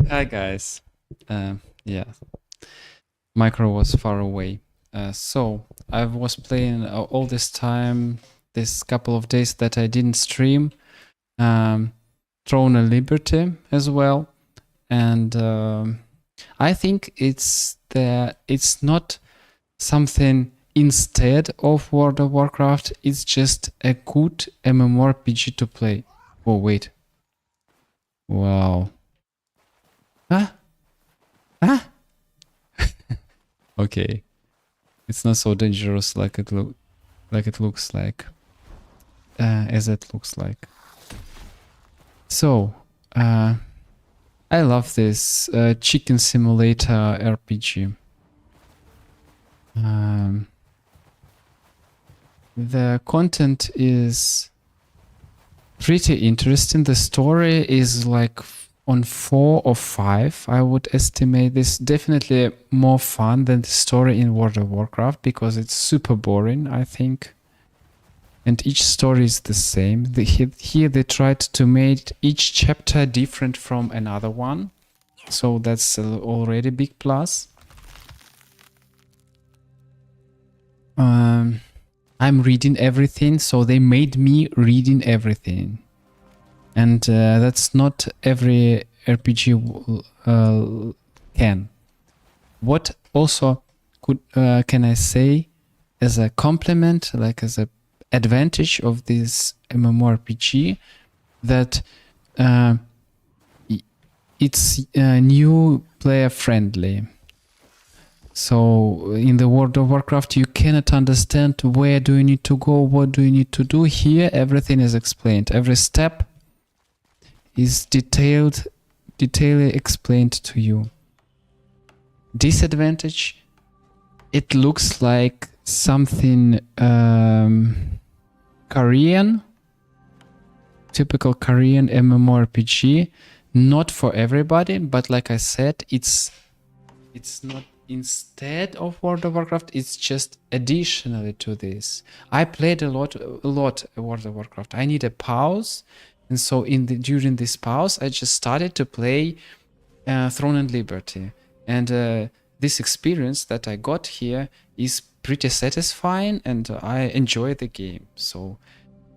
Hi guys. Yeah, Micro was far away. So I was playing all this time, this couple of days that I didn't stream, Throne and Liberty as well, and I think it's not something instead of World of Warcraft. It's just a good MMORPG to play. Oh wait, wow. Huh? Huh? Okay. It's not so dangerous like it looks like. As it looks like. So, I love this chicken simulator RPG. The content is pretty interesting. The story is like on 4 or 5, I would estimate. This definitely more fun than the story in World of Warcraft because it's super boring, I think. And each story is the same. Here they tried to make each chapter different from another one. So that's already a big plus. I'm reading everything, so they made me reading everything. And that's not every RPG can. What also can I say as a compliment, like as a advantage of this MMORPG, that it's new player friendly. So in the World of Warcraft, you cannot understand where do you need to go, what do you need to do. Here, everything is explained. Every step is detailedly explained to you. Disadvantage, it looks like something Korean, typical Korean MMORPG. Not for everybody, but like I said, it's not instead of World of Warcraft, it's just additionally to this. I played a lot World of Warcraft. I need a pause, and so during this pause, I just started to play Throne and Liberty, and this experience that I got here is pretty satisfying, and I enjoy the game. So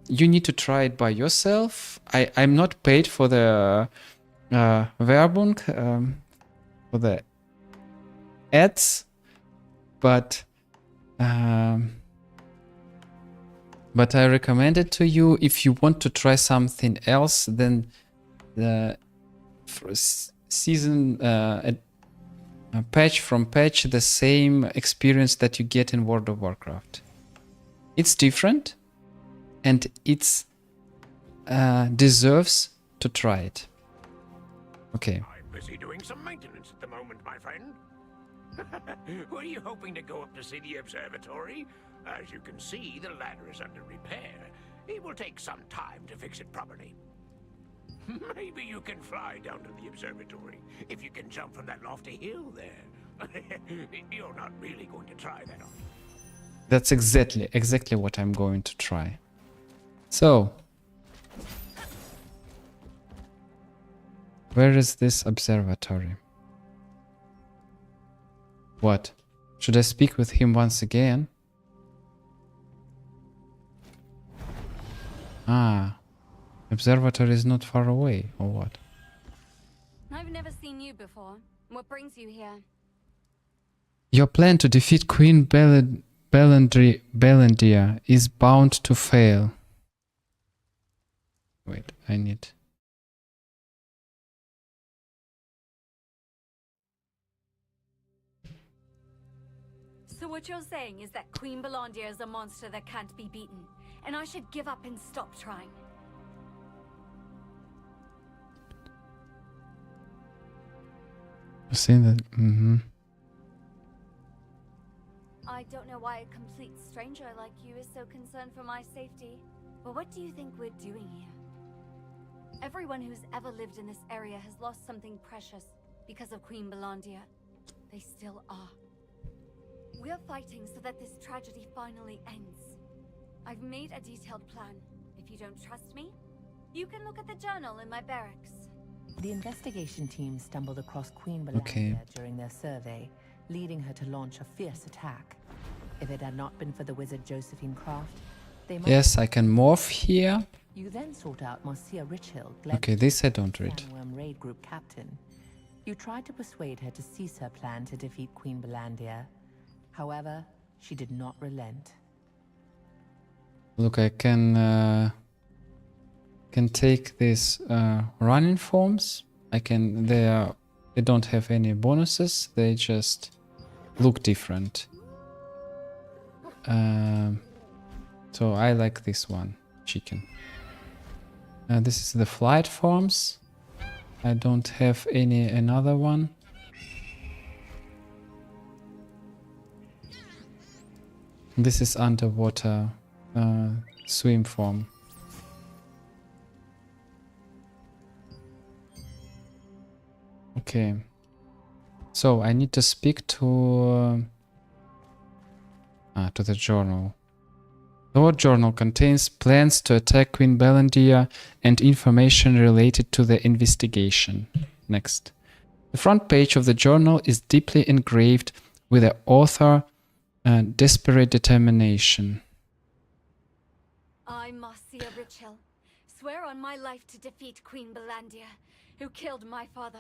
you need to try it by yourself. I'm not paid for the Werbung, for the ads, but I recommend it to you if you want to try something else than the season patch from patch, the same experience that you get in World of Warcraft. It's different, and it's deserves to try it. Okay. I'm busy doing some maintenance at the moment, my friend. Were you hoping to go up to see the observatory? As you can see, the ladder is under repair. It will take some time to fix it properly. Maybe you can fly down to the observatory if you can jump from that lofty hill there. You're not really going to try that, are you? That's exactly what I'm going to try. So, where is this observatory? What? Should I speak with him once again? Ah, observatory is not far away, or what? I've never seen you before. What brings you here? Your plan to defeat Queen Belendia is bound to fail. Wait, I need... So what you're saying is that Queen Belandia is a monster that can't be beaten, and I should give up and stop trying. You're saying that... I don't know why a complete stranger like you is so concerned for my safety, but what do you think we're doing here? Everyone who's ever lived in this area has lost something precious because of Queen Belandia. They still are. We're fighting so that this tragedy finally ends. I've made a detailed plan. If you don't trust me, you can look at the journal in my barracks. The investigation team stumbled across Queen Okay. Belandia during their survey, leading her to launch a fierce attack. If it had not been for the wizard Josephine Craft, they might... Yes, I can morph here. You then sought out Marcia Richhill, Okay, this I don't read. Sandworm Raid Group captain. You tried to persuade her to cease her plan to defeat Queen Belandia. However, she did not relent. Look, I can take these running forms. I can. They don't have any bonuses. They just look different. So I like this one, chicken. This is the flight forms. I don't have another one. This is underwater swim form. Okay. So I need to speak to the journal. The journal contains plans to attack Queen Belandia and information related to the investigation. Next. The front page of the journal is deeply engraved with the author desperate determination. I, Marcia Richhill, swear on my life to defeat Queen Belandia, who killed my father.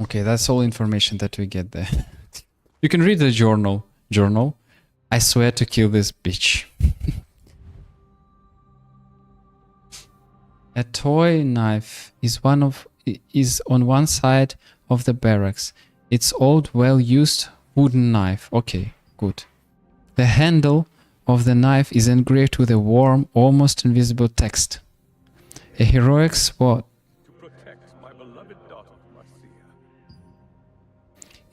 Okay, that's all information that we get there. You can read the journal. I swear to kill this bitch. A toy knife is on one side of the barracks. It's old, well-used wooden knife. Okay, good. The handle of the knife is engraved with a warm, almost invisible text. A heroic sword. To protect my beloved daughter, Marcia.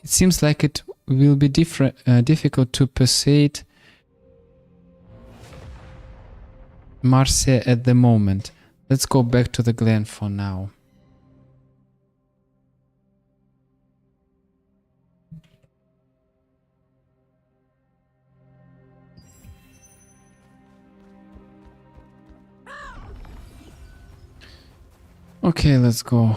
It seems like it will be difficult to persuade Marcia at the moment. Let's go back to the Glen for now. Okay, let's go.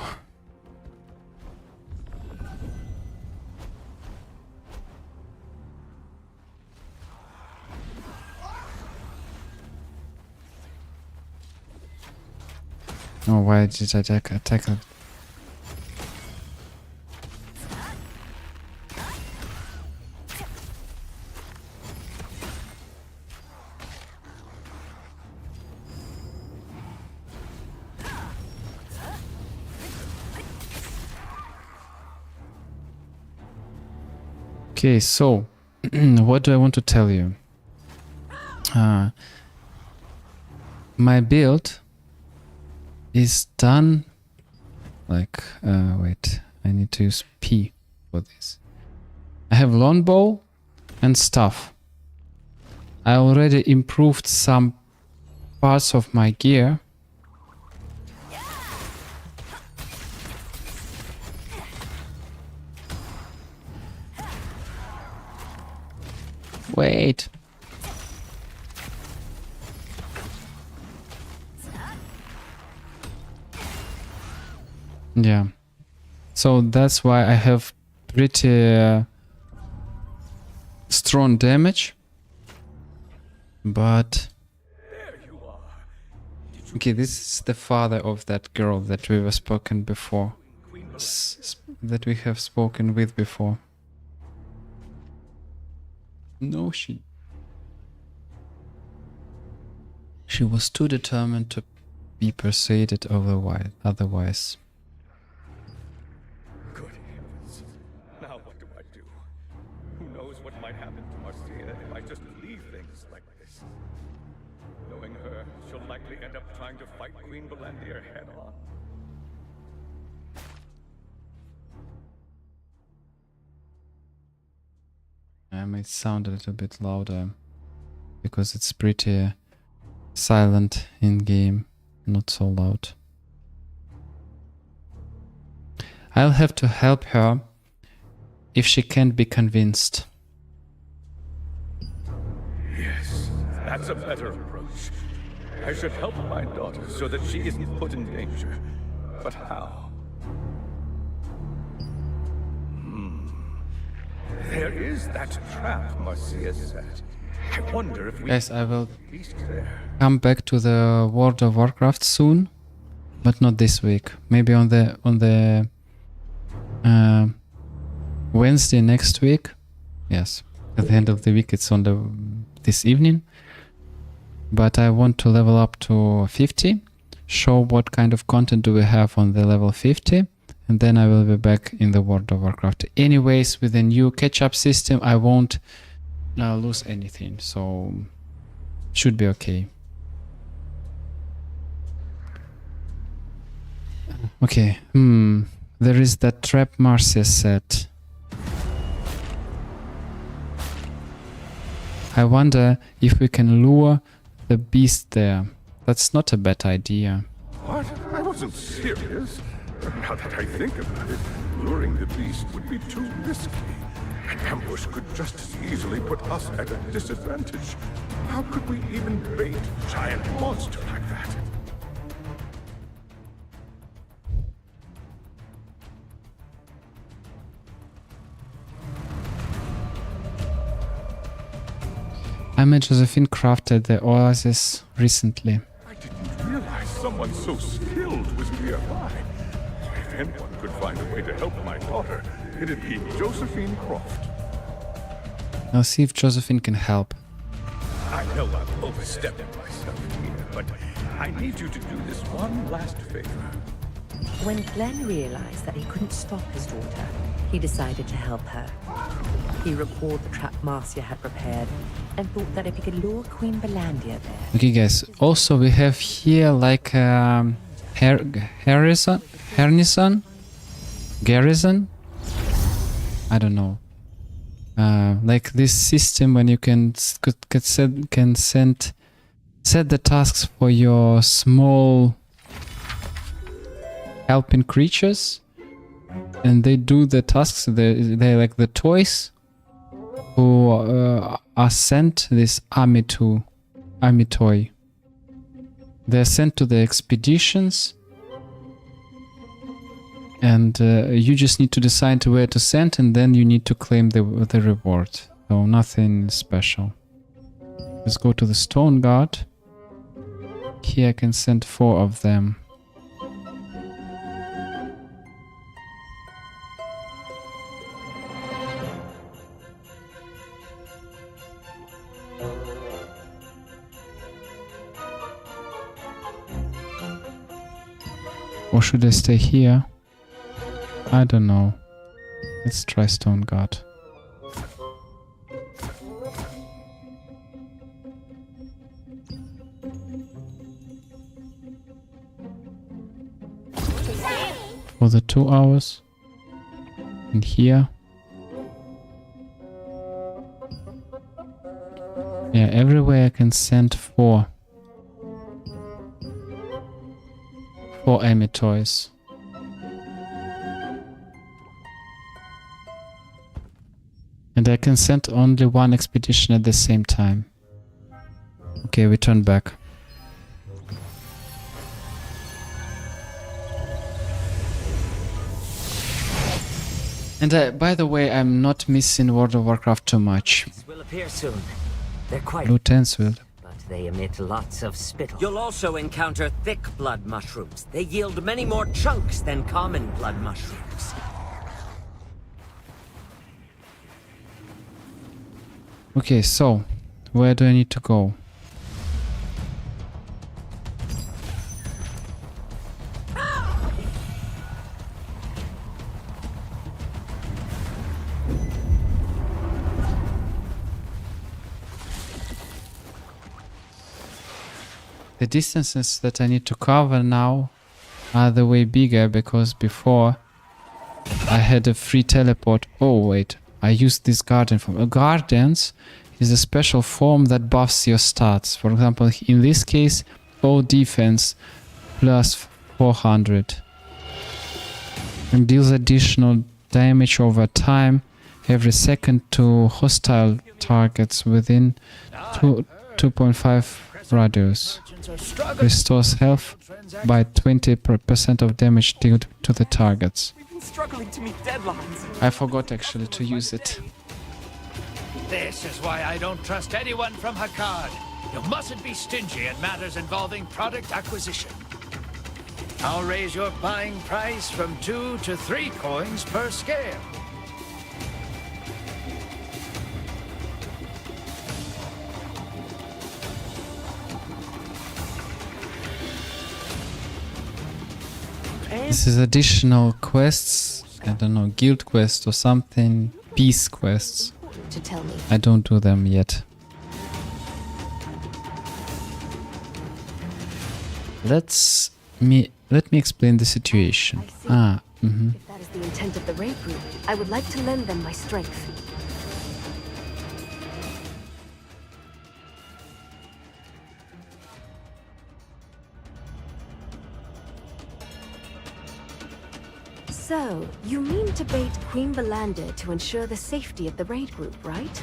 Oh, why did I attack it? Okay, so what do I want to tell you? My build is done like wait, I need to use P for this. I have longbow and stuff. I already improved some parts of my gear. Wait. Yeah. So that's why I have pretty strong damage. But okay, this is the father of that girl that we were spoken before. That we have spoken with before. No, she was too determined to be persuaded otherwise. Good heavens. Now what do I do? Who knows what might happen to Marcia if I just leave things like this? Knowing her, she'll likely end up trying to fight Queen Belandia head on. I might sound a little bit louder because it's pretty silent in game, not so loud. I'll have to help her if she can't be convinced. Yes, that's a better approach. I should help my daughter so that she isn't put in danger. But how? There is that trap Marcia set. I wonder if we Guys, I will beast there. come back to the World of Warcraft soon, but not this week. Maybe on the Wednesday next week. Yes, at the end of the week, it's on this evening. But I want to level up to 50, show what kind of content do we have on the level 50, and then I will be back in the World of Warcraft. Anyways, with the new catch-up system, I won't lose anything, so should be okay. Okay, there is that trap Marcia set. I wonder if we can lure the beast there. That's not a bad idea. What? I wasn't serious. Now that I think about it, luring the beast would be too risky. An ambush could just as easily put us at a disadvantage. How could we even bait a giant monster like that? I met Josephine crafted the oasis recently. I didn't realize someone so skilled was nearby. If anyone could find a way to help my daughter, it'd be Josephine Croft. I'll see if Josephine can help. I know I'm overstepping myself here, but I need you to do this one last favor. When Glenn realized that he couldn't stop his daughter, he decided to help her. He recalled the trap Marcia had prepared and thought that if he could lure Queen Belandia there... Okay, guys. Also, we have here like Garrison? I don't know. Like this system when you can set the tasks for your small helping creatures, and they do the tasks. They're like the toys who are sent this army toy. They're sent to the expeditions, and you just need to decide where to send, and then you need to claim the reward. So nothing special. Let's go to the Stone Guard. Here I can send 4 of them. Or should I stay here? I don't know. Let's try Stone Guard. For the 2 hours. And here. Yeah, everywhere I can send 4. 4 Amy toys. And I can send only 1 expedition at the same time. Okay, we turn back. And by the way, I'm not missing World of Warcraft too much. Will appear soon. They're quite, Blue tents will. but they emit lots of spittle. You'll also encounter thick blood mushrooms. They yield many more chunks than common blood mushrooms. Okay, so where do I need to go? The distances that I need to cover now are the way bigger, because before I had a free teleport. Oh wait, I used this Guardian form. Guardians is a special form that buffs your stats. For example, in this case, all defense plus 400. And deals additional damage over time every second to hostile targets within 2.5 radius. Merchants are struggling. Restores health by 20% of damage dealt to the targets. We've been struggling to meet deadlines. I forgot actually to use it. This is why I don't trust anyone from Hakad. You mustn't be stingy in matters involving product acquisition. I'll raise your buying price from 2 to 3 coins per scale. This is additional quests. I don't know, guild quests or something. Peace quests. To tell me. I don't do them yet. Let me explain the situation. I see. If that is the intent of the raid group, I would like to lend them my strength. So, you mean to bait Queen Bellander to ensure the safety of the raid group, right?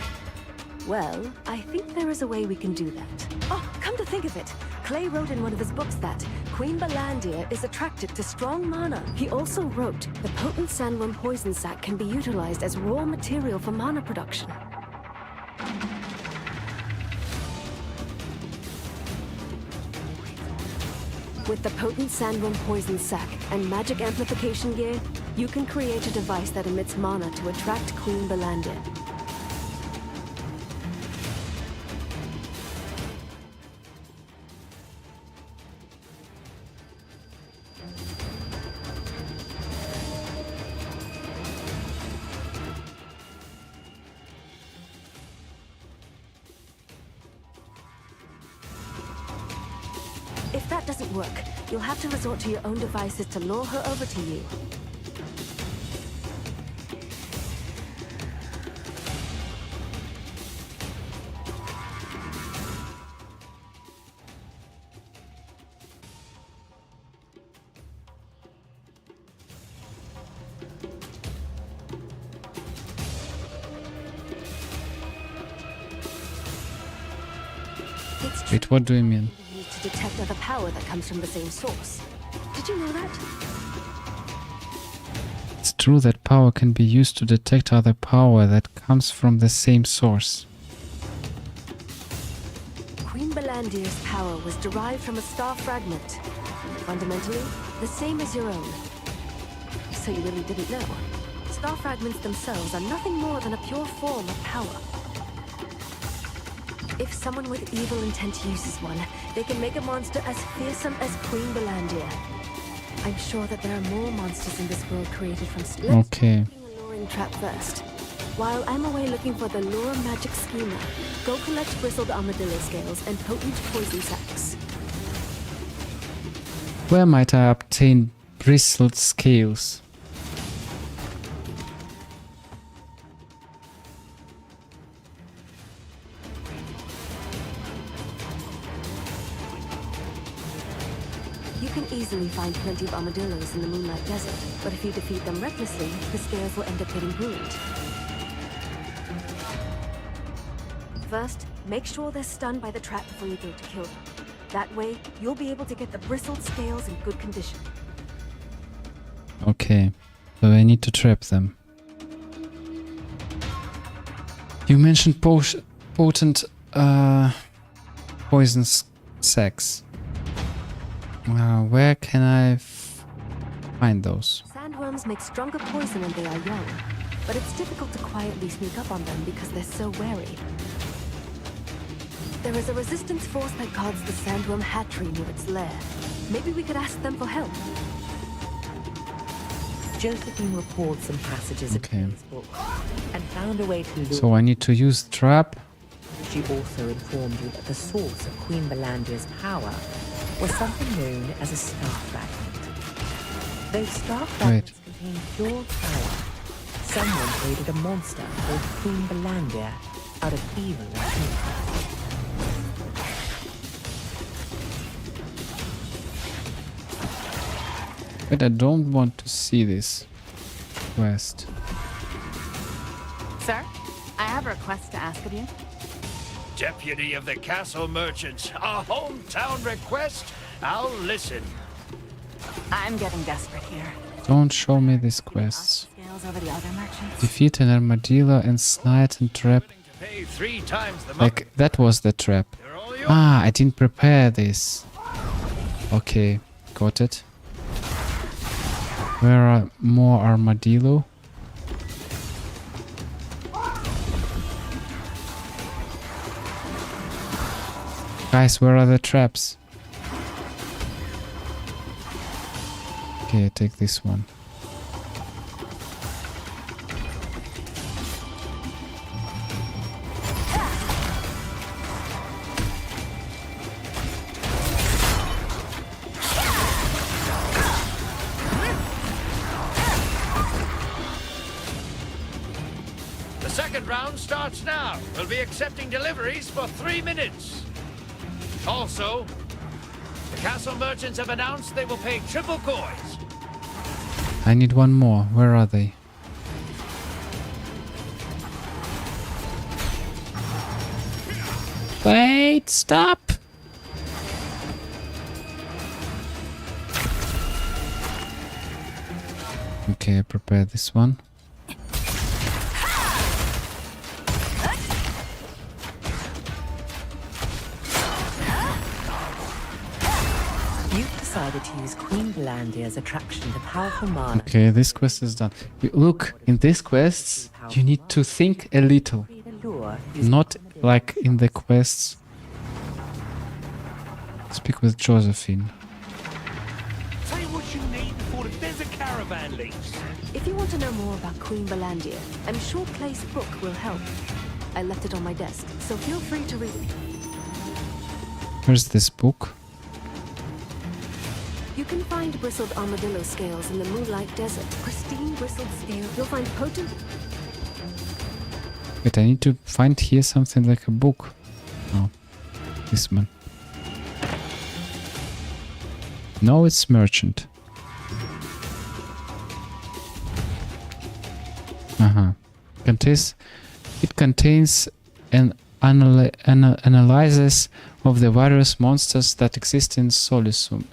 Well, I think there is a way we can do that. Oh, come to think of it, Clay wrote in one of his books that Queen Bellander is attracted to strong mana. He also wrote, the potent sandworm poison sac can be utilized as raw material for mana production. With the potent sandworm poison sac and magic amplification gear, you can create a device that emits mana to attract Queen Bellander. If that doesn't work, you'll have to resort to your own devices to lure her over to you. It's Wait, what do you mean? used to detect other power that comes from the same source. Did you know that? It's true that power can be used to detect other power that comes from the same source. Queen Bellandir's power was derived from a star fragment. Fundamentally, the same as your own. So you really didn't know. Star fragments themselves are nothing more than a pure form of power. If someone with evil intent uses one, they can make a monster as fearsome as Queen Bellandir. I'm sure that there are more monsters in this world created from Let's Okay. try making a luring trap first. While I'm away looking for the lure magic schema, go collect bristled armadillo scales and potent poison sacs. Where might I obtain bristled scales? You can easily find plenty of armadillos in the Moonlight Desert, but if you defeat them recklessly, the scales will end up getting ruined. First, make sure they're stunned by the trap before you go to kill them. That way, you'll be able to get the bristled scales in good condition. Okay, so I need to trap them. You mentioned potent poison sacs. Where can I find those? Sandworms make stronger poison when they are young, but it's difficult to quietly sneak up on them because they're so wary. There is a resistance force that guards the sandworm hatchery near its lair. Maybe we could ask them for help. Josephine recalled some passages of Okay. Clay's book and found a way to lure. So I need to use trap. She also informed you that the source of Queen Belandir's power was something known as a star fragment. Those star fragments contain pure power. Someone created a monster called Queen Belandir out of evil intent. But I don't want to see this quest. Sir, I have a request to ask of you. deputy of the castle merchants. A hometown request? I'll listen. I'm getting desperate here. Don't show me these quests. Scales over the other merchants. Defeat an armadillo and snide and trap. To pay 3 times the money. Like, that was the trap. They're all yours. Ah, I didn't prepare this. Okay, got it. Where are more armadillo? Guys, where are the traps? Okay, take this one. The second round starts now. We'll be accepting deliveries for 3 minutes. Also, the castle merchants have announced they will pay triple coins. I need one more. Where are they? Wait, stop! Okay, I prepared this one. You've decided to use Queen Belandia's attraction to powerful mana. Okay, this quest is done. Look, in these quests, you need to think a little. Create a lure using Not like in the quests. Speak with Josephine. Say what you need before the desert caravan leaves. If you want to know more about Queen Belandia, I'm sure Clay's book will help. I left it on my desk, so feel free to read it. Where's this book? You can find bristled armadillo scales in the Moonlight Desert. Pristine bristled scales. You'll find potent... Wait, I need to find here something like a book. Oh, this one. No, it's merchant. It contains an analysis of the various monsters that exist in Solicium.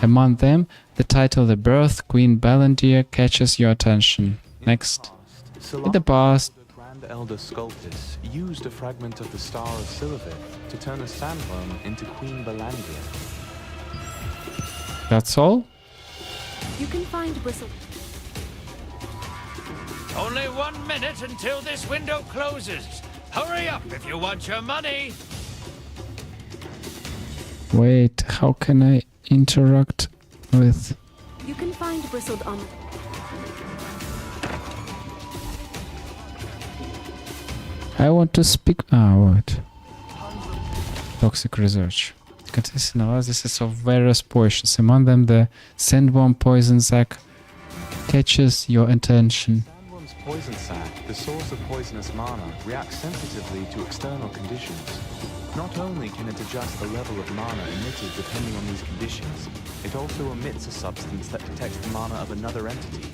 Among them, the title The Birth Queen Belandia catches your attention. Next. In the past, The Grand Elder Sculptus used a fragment of the Star of Silver to turn a sandworm into Queen Belandia. that's all? You can find bristled... Only 1 minute until this window closes. Hurry up if you want your money. Wait, how can I interact with... You can find bristled armadillo... I want to speak... Ah, what? Toxic research. Contains analysis of various potions. Among them, the sandworm poison sac catches your attention. Sandworm's poison sac, the source of poisonous mana, reacts sensitively to external conditions. Not only can it adjust the level of mana emitted depending on these conditions, it also emits a substance that detects the mana of another entity.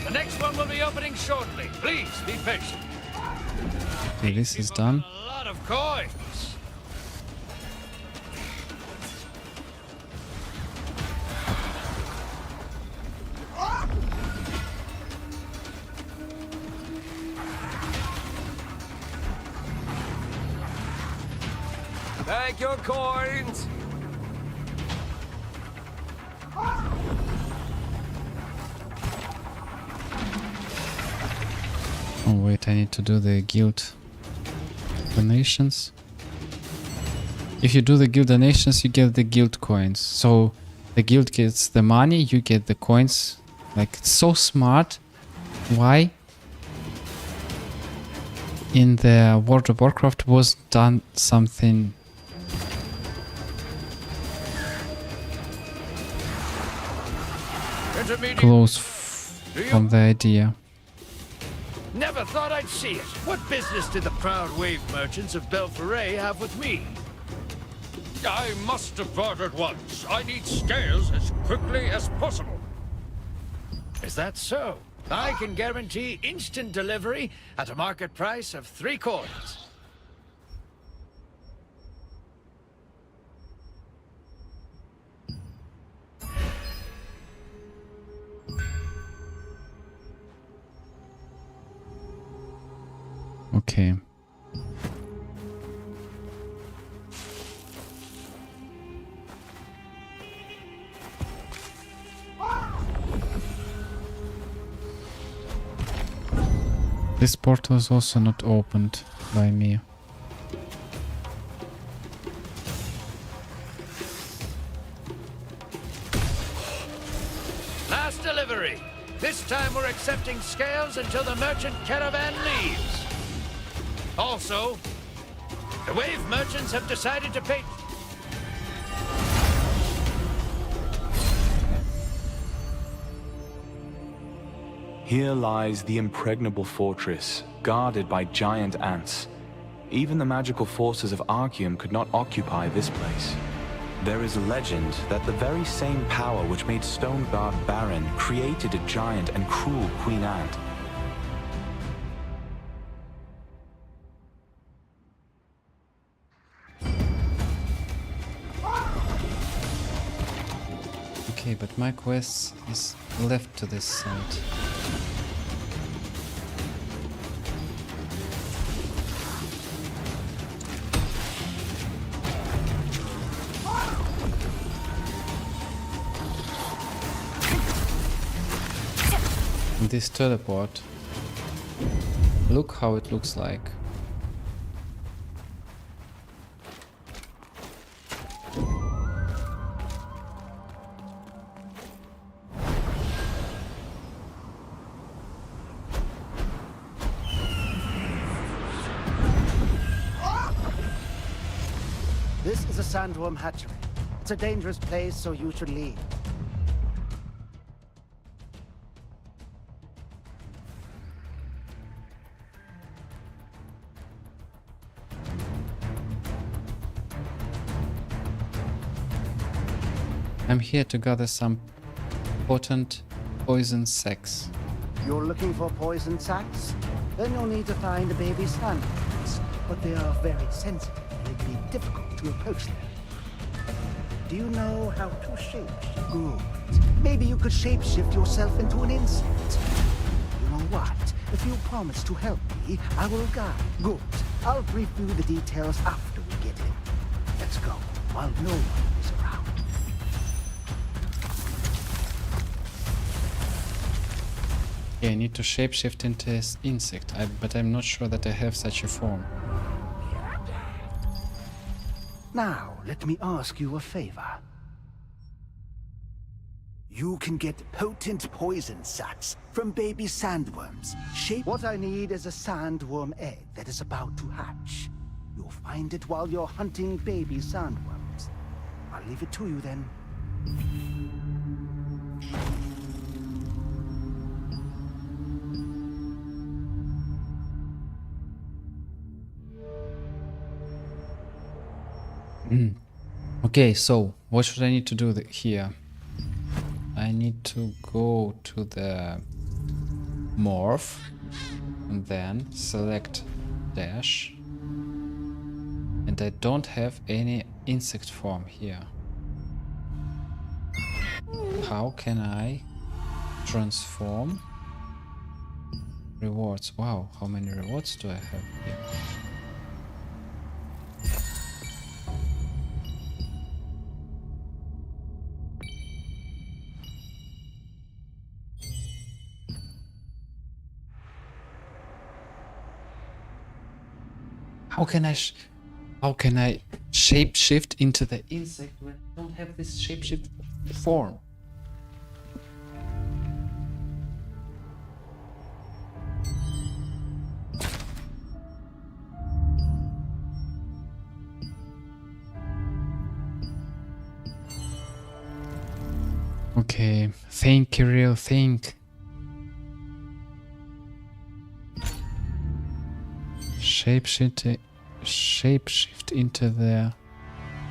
The next one will be opening shortly. Please be patient. Okay, this is done. A lot of coins. Take your coins. Oh wait, I need to do the guild donations. If you do the guild donations, you get the guild coins. So the guild gets the money, you get the coins. Like, it's so smart. Why? In the World of Warcraft was done something Intermediate. close from the idea. Never thought I'd see it. What business did the proud wave merchants of Belforay have with me? I must depart at once. I need scales as quickly as possible. Is that so? I can guarantee instant delivery at a market price of 3 coins. Okay. This portal is also not opened by me. Last delivery. This time we're accepting scales until the merchant caravan leaves. Also, the wave merchants have decided to pay... Here lies the impregnable fortress, guarded by giant ants. Even the magical forces of Arceum could not occupy this place. There is a legend that the very same power which made Stoneguard barren created a giant and cruel Queen Ant. Okay, but my quest is left to this side. This teleport. Look how it looks like. This is a sandworm hatchery. It's a dangerous place, so you should leave. I'm here to gather some potent poison sacs. You're looking for poison sacs? Then you'll need to find the baby sandworms. But they are very sensitive, and it'd be difficult to approach them. Do you know how to shapeshift? Good. Maybe you could shapeshift yourself into an insect. You know what? If you promise to help me, I will guide. Good. I'll brief you the details after we get in. Let's go, while no one is around. Yeah, I need to shapeshift into this insect, but I'm not sure that I have such a form. Now, let me ask you a favor. You can get potent poison sacs from baby sandworms. What I need is a sandworm egg that is about to hatch. You'll find it while you're hunting baby sandworms. I'll leave it to you then. Okay, so what should I need to do here? I need to go to the morph and then select dash, and I don't have any insect form here. How can I transform? Rewards. Wow, how many rewards do I have here? How can I shapeshift into the insect when I don't have this shapeshift form? Okay, think, Kirill, think. Shapeshift into the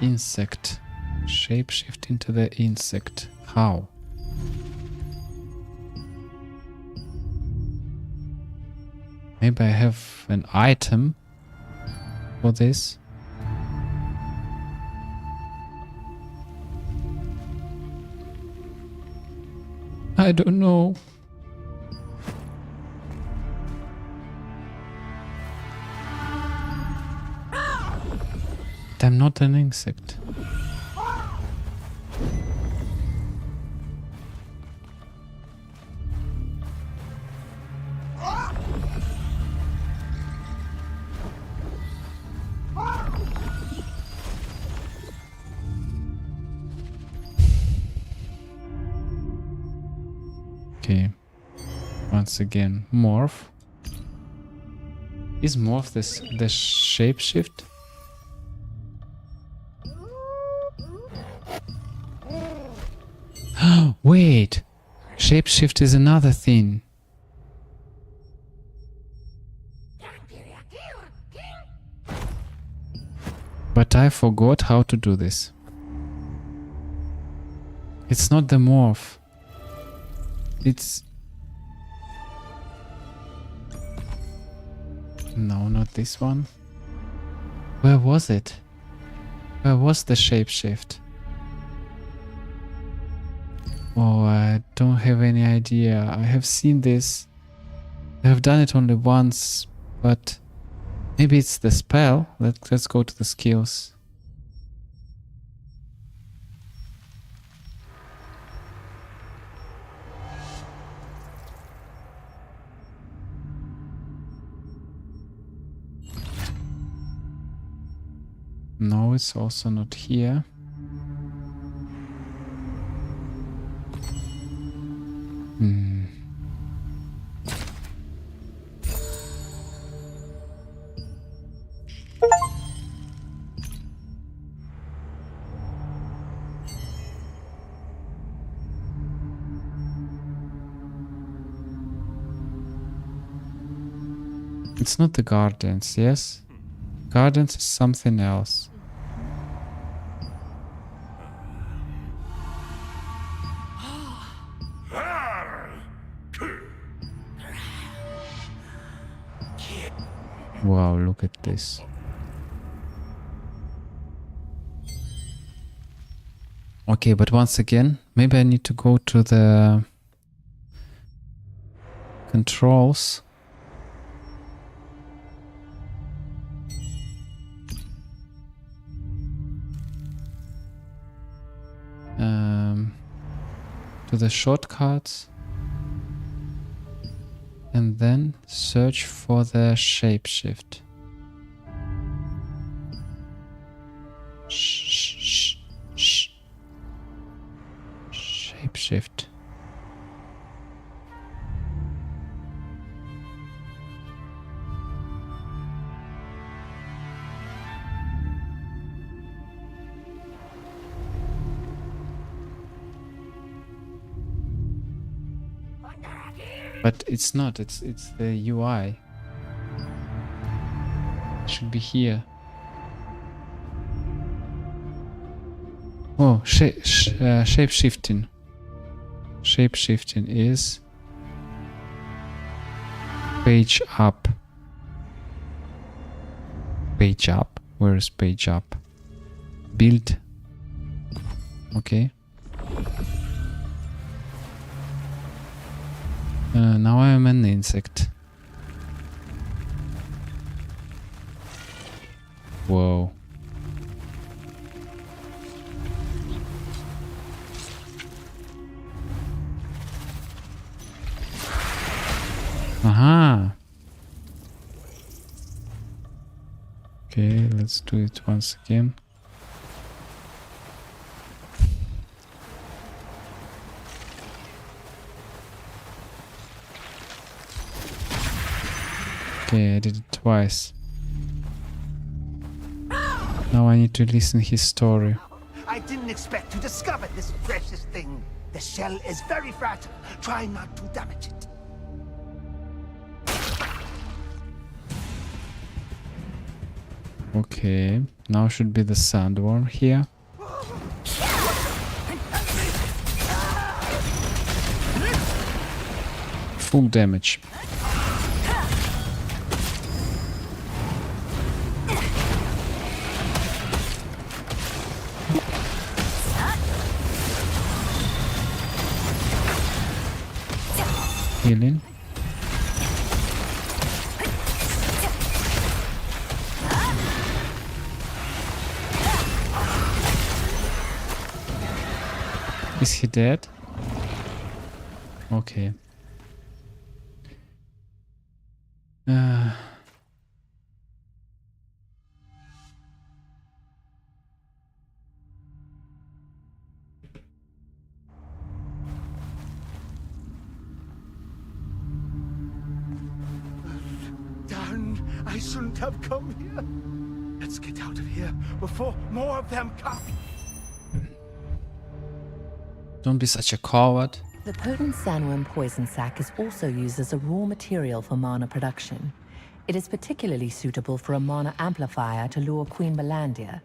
insect. Shapeshift into the insect. How? Maybe I have an item for this. I don't know. I'm not an insect. Okay. Once again, morph. Is morph the shapeshift? Wait! Shapeshift is another thing. But I forgot how to do this. It's not the morph. It's... No, not this one. Where was it? Where was the shapeshift? Oh, I don't have any idea. I have seen this. I have done it only once, but maybe it's the spell. Let's go to the skills. No, it's also not here. It's not the gardens, yes? Gardens is something else. Wow, look at this. Okay, but once again, maybe I need to go to the controls. To the shortcuts. And then search for the shapeshift. Shapeshift. But it's not, it's the UI. It should be here. Oh, shape-shifting. Shape-shifting is page up. Page up. Where is page up? Build. Okay. Now I am an insect. Whoa. Aha. Okay, let's do it once again. Okay, I did it twice. Now I need to listen his story. I didn't expect to discover this precious thing. The shell is very fragile. Try not to damage it. Okay, now should be the sandworm here. Full damage. Healing. Is he dead? Okay. Darn, I shouldn't have come here. Let's get out of here before more of them come. Don't be such a coward. The potent sandworm poison sac is also used as a raw material for mana production. It is particularly suitable for a mana amplifier to lure Queen Belandia,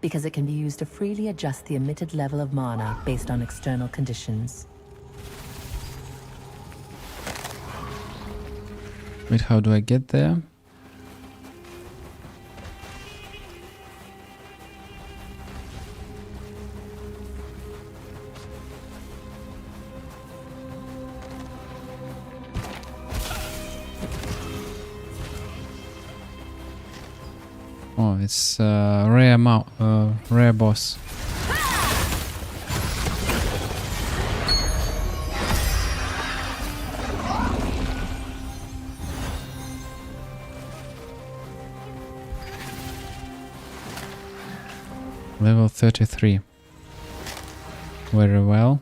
because it can be used to freely adjust the emitted level of mana based on external conditions. Wait, how do I get there? Oh, it's rare boss. Level 33. Very well.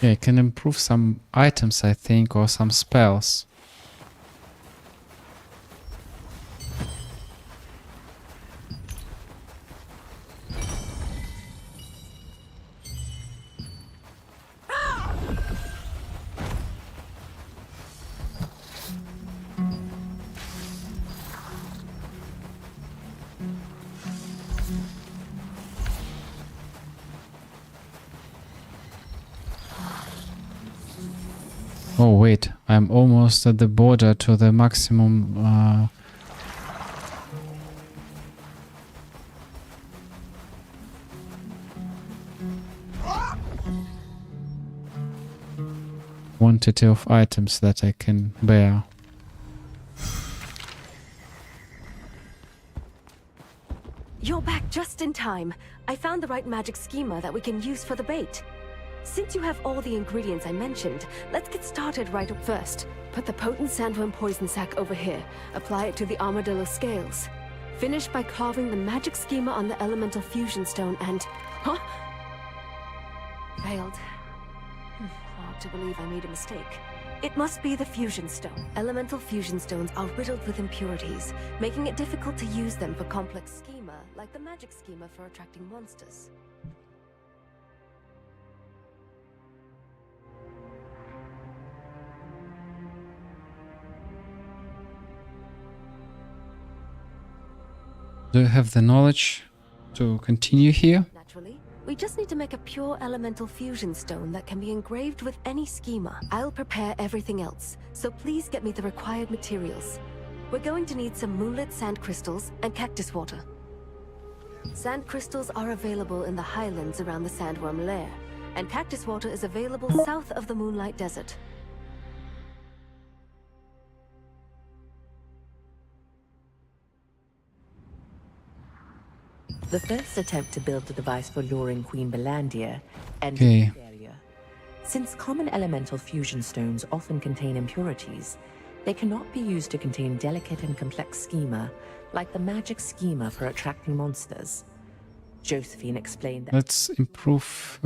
Yeah, I can improve some items, I think, or some spells. Oh wait, I'm almost at the border to the maximum quantity of items that I can bear. You're back just in time. I found the right magic schema that we can use for the bait. Since you have all the ingredients I mentioned, let's get started right up first. Put the potent sandworm poison sac over here. Apply it to the armadillo scales. Finish by carving the magic schema on the elemental fusion stone and... Huh? Failed. Hard to believe I made a mistake. It must be the fusion stone. Elemental fusion stones are riddled with impurities, making it difficult to use them for complex schema, like the magic schema for attracting monsters. Do you have the knowledge to continue here? Naturally. We just need to make a pure elemental fusion stone that can be engraved with any schema. I'll prepare everything else, so please get me the required materials. We're going to need some moonlit sand crystals and cactus water. Sand crystals are available in the highlands around the sandworm lair, and cactus water is available south of the Moonlight Desert. The first attempt to build the device for luring Queen Belandia ended Okay. in failure. Since common elemental fusion stones often contain impurities, they cannot be used to contain delicate and complex schema, like the magic schema for attracting monsters. Josephine explained that Let's improve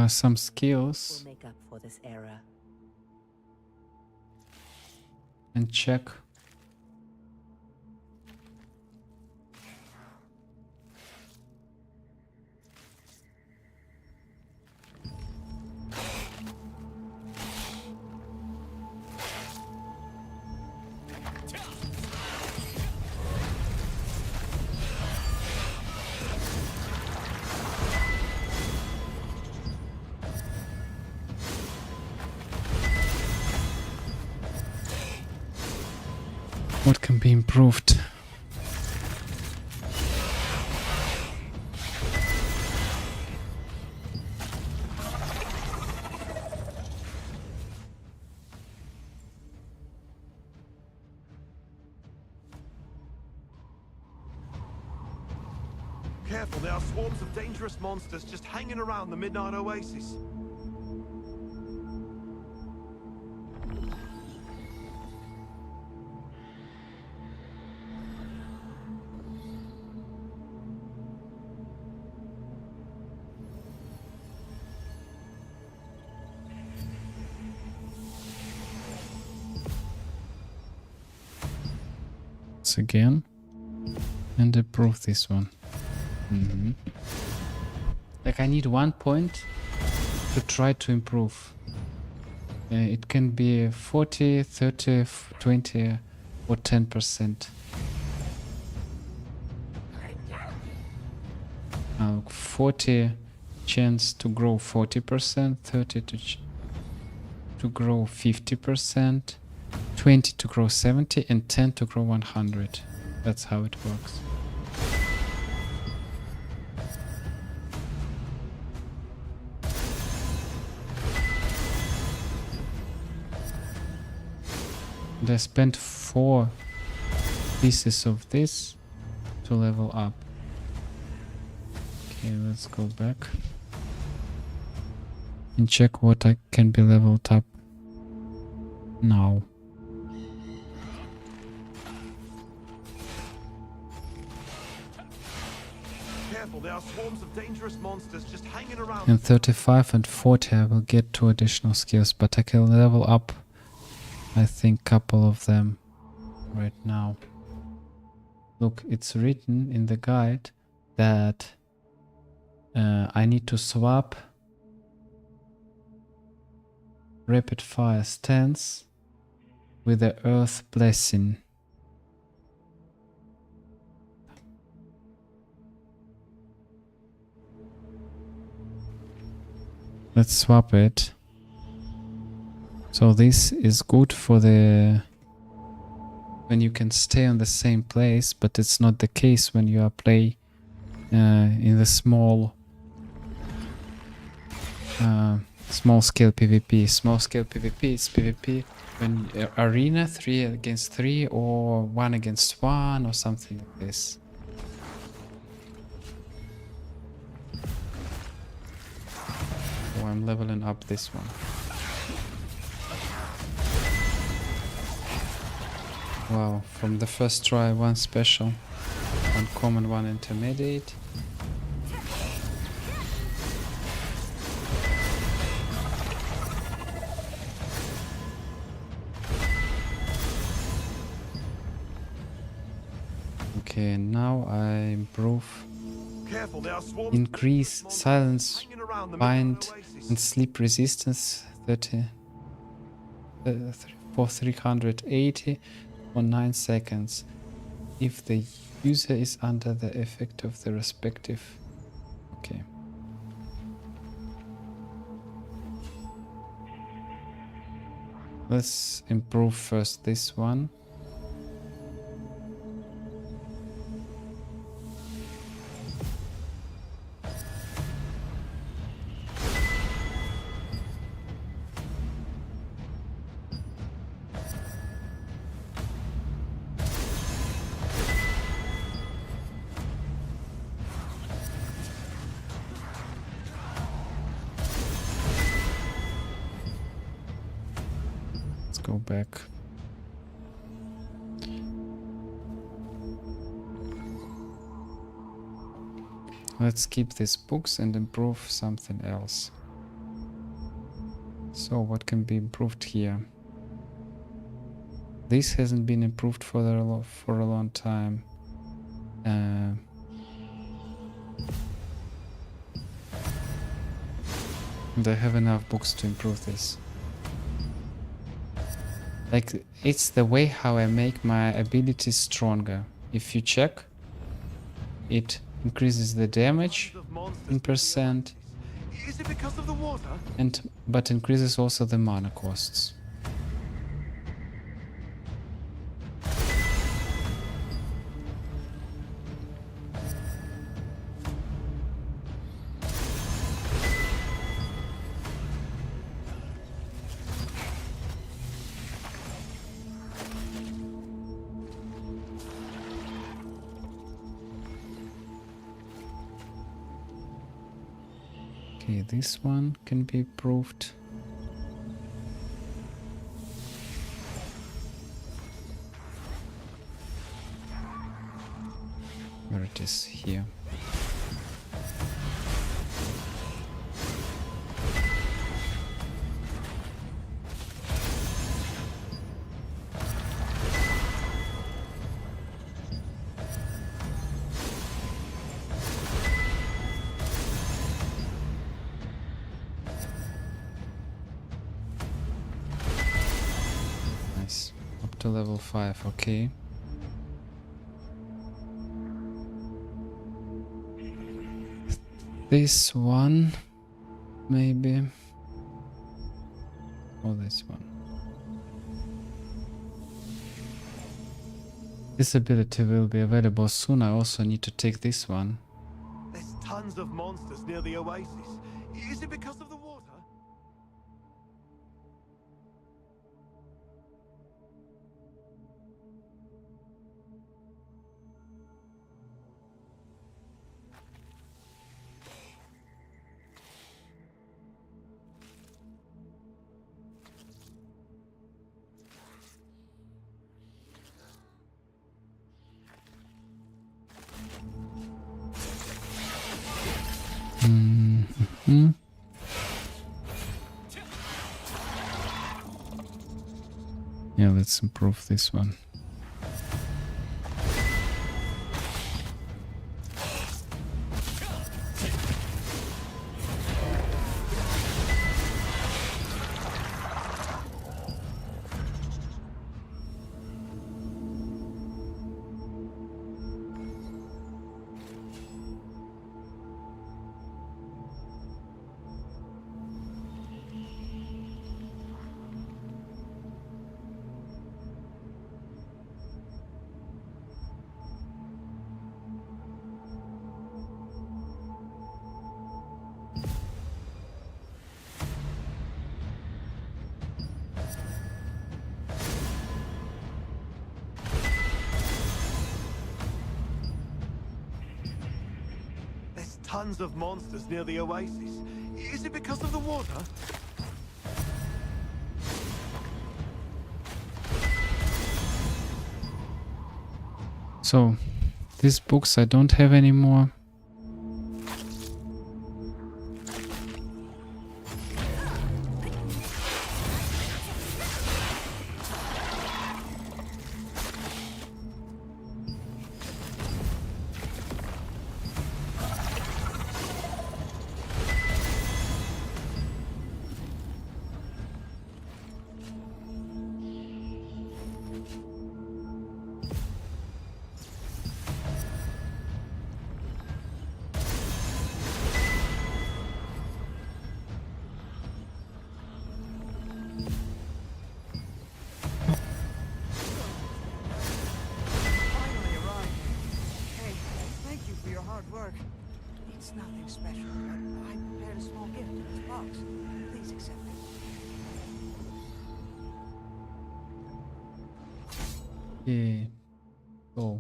some will skills make up for this error. and check. What can be improved? Careful, there are swarms of dangerous monsters just hanging around the Midnight Oasis. Once again. And improve this one. Like I need 1 point to try to improve. It can be 40, 30, 20 or 10%. 40 chance to grow 40%, 30 to grow 50%, 20 to grow 70 and 10 to grow 100. That's how it works. And I spent 4 pieces of this to level up. Okay, let's go back and check what I can be leveled up now. Careful, there are swarms of dangerous monsters just hanging around. And 35 and 40 I will get 2 additional skills, but I can level up I think couple of them right now. Look, it's written in the guide that I need to swap rapid fire stance with the earth blessing. Let's swap it. So this is good for the when you can stay on the same place, but it's not the case when you are play in the small scale PvP. Small scale PvP is PvP when arena 3 against 3 or 1 against 1 or something like this. So I'm leveling up this one. Wow, from the first try, 1 special, 1 common, 1 intermediate. Okay, now I improve. Careful, there are swarms Increase silence, hanging around the bind, Midnight Oasis. and sleep resistance 30 for 380 for 9 seconds if the user is under the effect of the respective. Okay. Let's improve first this one. Let's go back. Let's keep these books and improve something else. So what can be improved here? This hasn't been improved for a long time. And I have enough books to improve this. Like, it's the way how I make my abilities stronger. If you check, it increases the damage in percent, Is it because of the water? but increases also the mana costs. Okay, this one can be improved. Where it is here. Nice. Up to level 5, okay. This one, maybe. Or this one. This ability will be available soon. I also need to take this one. There's tons of monsters near the oasis. Is it because of the water? Yeah, let's improve this one. There's tons of monsters near the oasis. Is it because of the water? So, these books I don't have anymore. Finally arrived. Hey, thank you for your hard work. It's nothing special, but I prepared a small gift in this box. Please accept it. Yeah. Oh.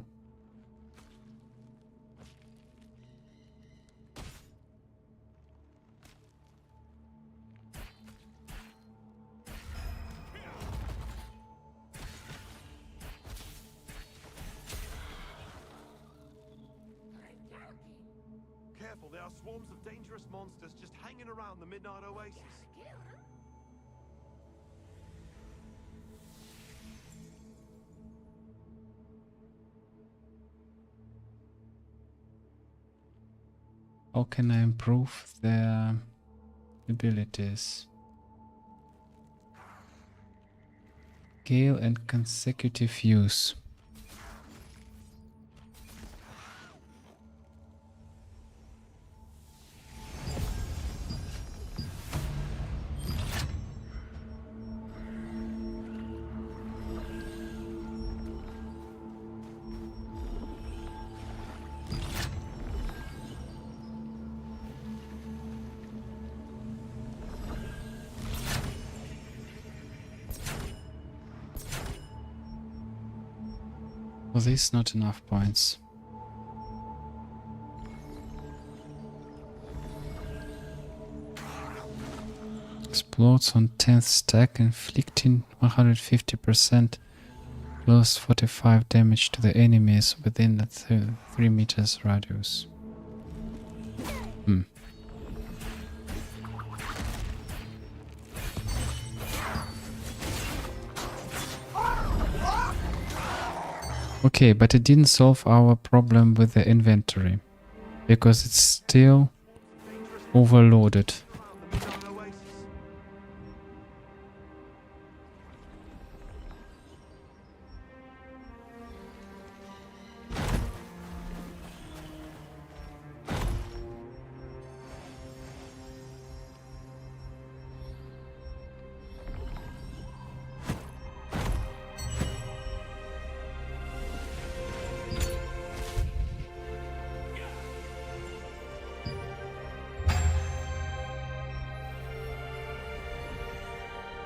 are swarms of dangerous monsters just hanging around the Midnight Oasis. How can I improve their abilities? Scale and consecutive use. For this, not enough points. Explodes on 10th stack, inflicting 150% plus 45 damage to the enemies within the 3 meters radius. Okay, but it didn't solve our problem with the inventory, because it's still overloaded.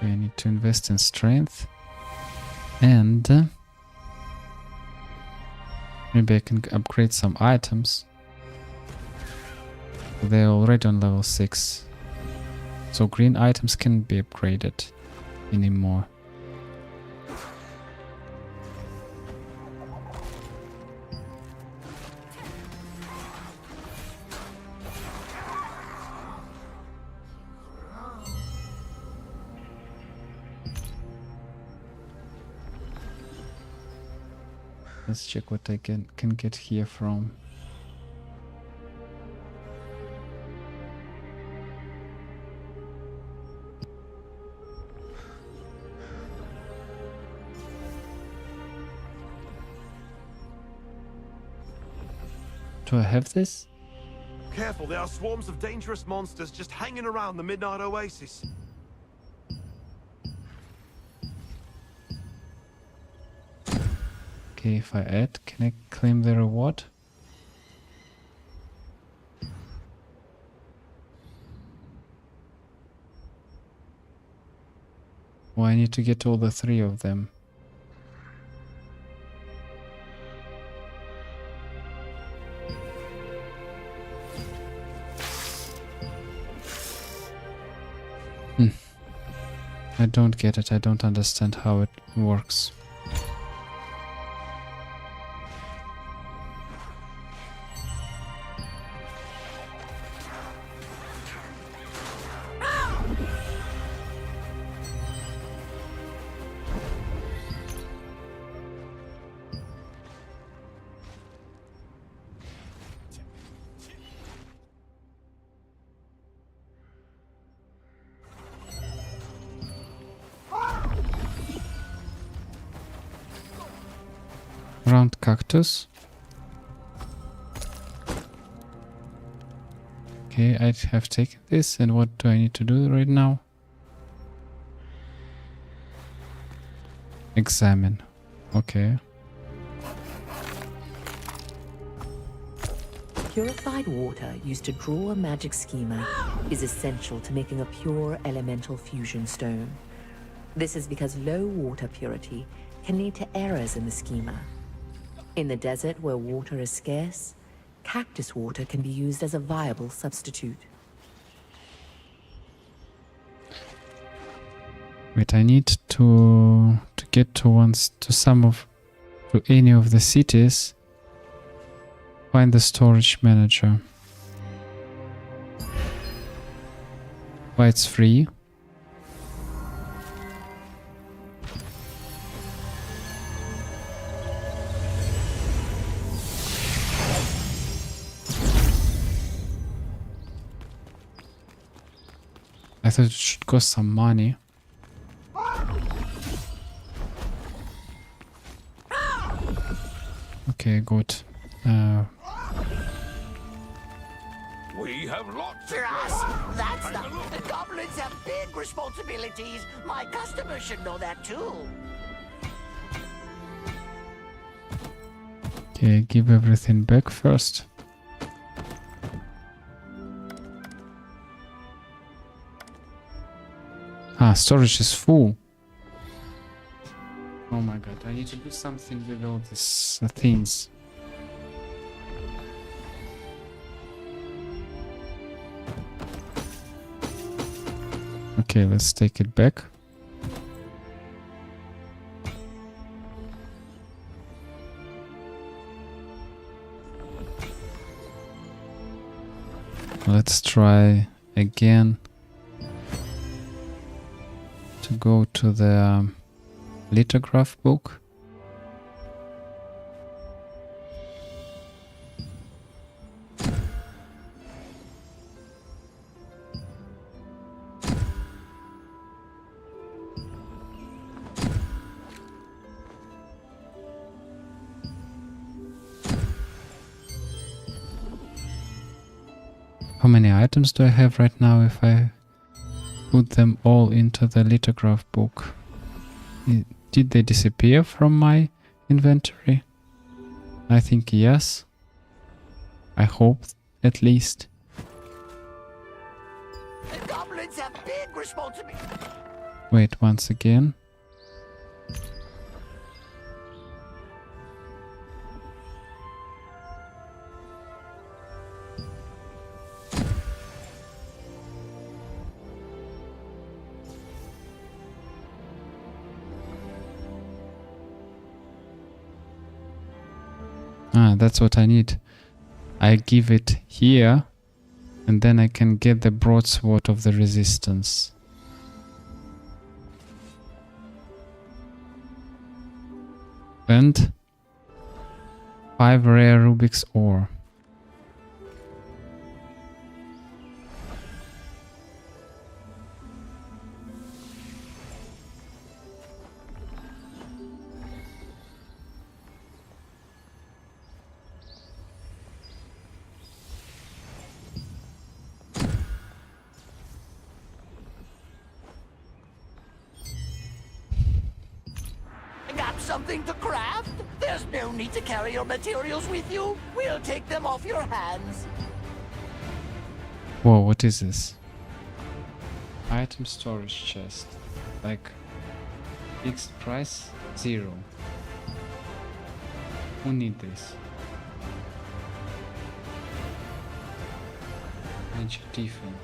I need to invest in strength, and maybe I can upgrade some items. They're already on level 6, so green items can't be upgraded anymore. Let's check what I can get here from. Do I have this? Careful, there are swarms of dangerous monsters just hanging around the Midnight Oasis. Okay, if I add, can I claim the reward? Well, I need to get all the 3 of them. I don't get it. I don't understand how it works. Round cactus. Okay, I have taken this, and what do I need to do right now? Examine. Okay. Purified water used to draw a magic schema is essential to making a pure elemental fusion stone. This is because low water purity can lead to errors in the schema. In the desert where water is scarce, cactus water can be used as a viable substitute. Wait, I need to get to any of the cities. Find the storage manager. Why it's free? I thought it should cost some money. Okay, good. We have lots of Us, that's not. The goblins have big responsibilities. My customers should know that too. Okay, give everything back first. Ah, storage is full. Oh my god, I need to do something with all these things. Okay, let's take it back. Let's try again to go to the lithograph book. How many items do I have right now if I put them all into the lithograph book? Did they disappear from my inventory? I think yes. I hope at least. The goblins have big responsibilities. Wait, once again. Ah, that's what I need. I give it here, and then I can get the broadsword of the resistance. And 5 rare Rubik's ore. Got something to craft? There's no need to carry your materials with you. We'll take them off your hands. Whoa, what is this? Item storage chest. Like, fixed price 0. Who need this? Major defense.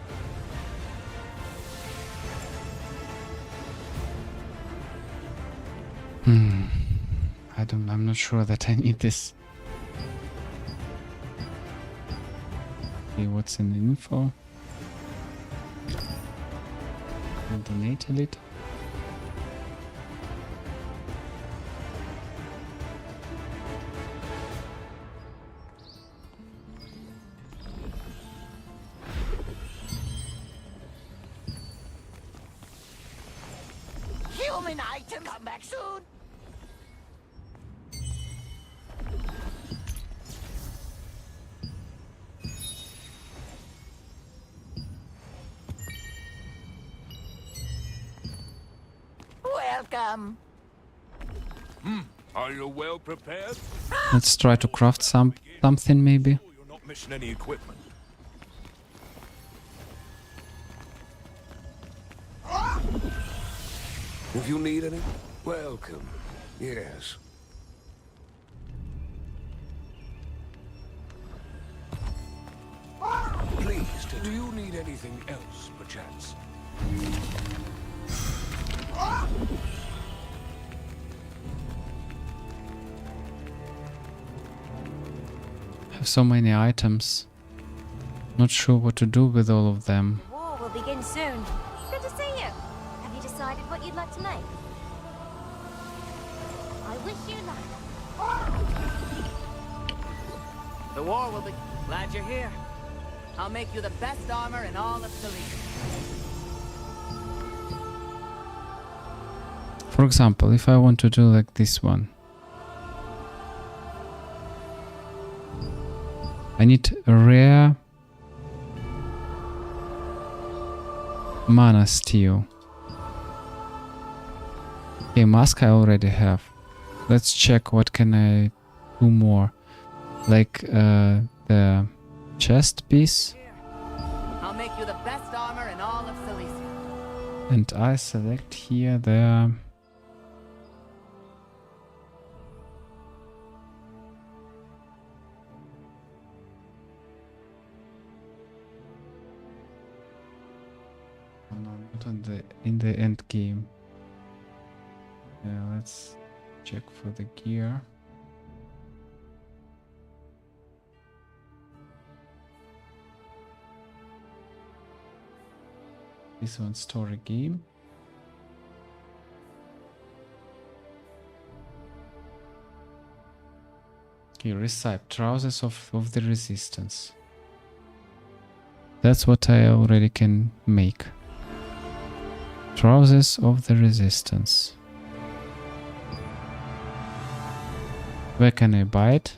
I'm not sure that I need this. Okay, what's in the info? I'll donate a little. Human item, come back soon. Welcome. Are you well prepared? Let's try to craft something maybe. You're not missing any equipment. If you need any, welcome. Yes. Please, do you need anything else, perchance? I have so many items. Not sure what to do with all of them. War will will begin soon. Good to see you. Have you decided what you'd like to make? I wish you luck. The war will be... Glad you're here. I'll make you the best armor in all of Selene. For example, if I want to do like this one, I need a rare mana steel. Okay, mask I already have. Let's check what can I do more. Like the chest piece. I'll make you the best armor in all of Cilicia. And I select here the not on the in the end game. Yeah, let's check for the gear. This one, story game. Okay, recite trousers of the resistance. That's what I already can make. Trousers of the resistance. Where can I buy it?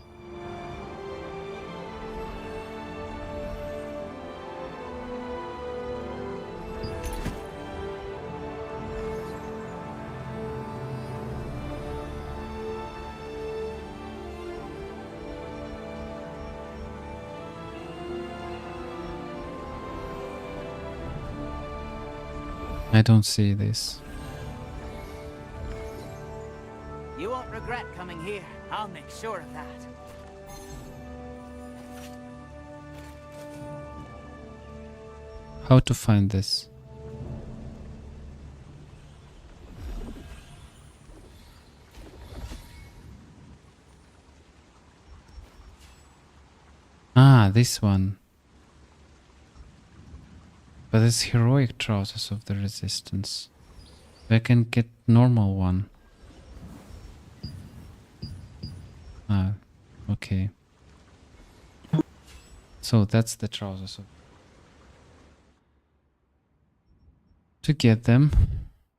I don't see this. You won't regret coming here. I'll make sure of that. How to find this? Ah, this one. But it's heroic trousers of the resistance. I can get normal one. Ah, okay. So that's the trousers of. To get them,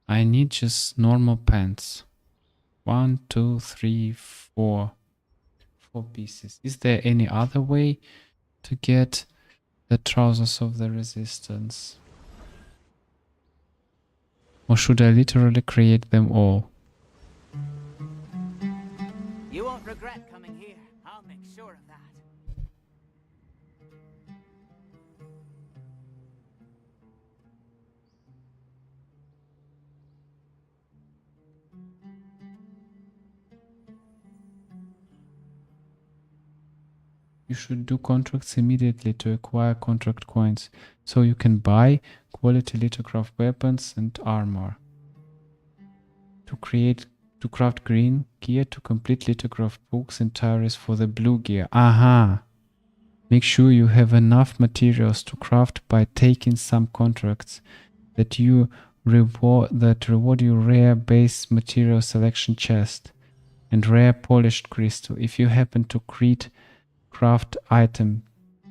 I need just normal pants. 1, 2, 3, 4. 4 pieces. Is there any other way to get the trousers of the resistance? Or should I literally create them all? You won't regret coming here. I'll make sure of that. You should do contracts immediately to acquire contract coins, so you can buy quality lithograph weapons and armor. To craft green gear, to complete lithograph books and tires for the blue gear. Aha! Make sure you have enough materials to craft by taking some contracts that reward you rare base material selection chest and rare polished crystal. If you happen to craft item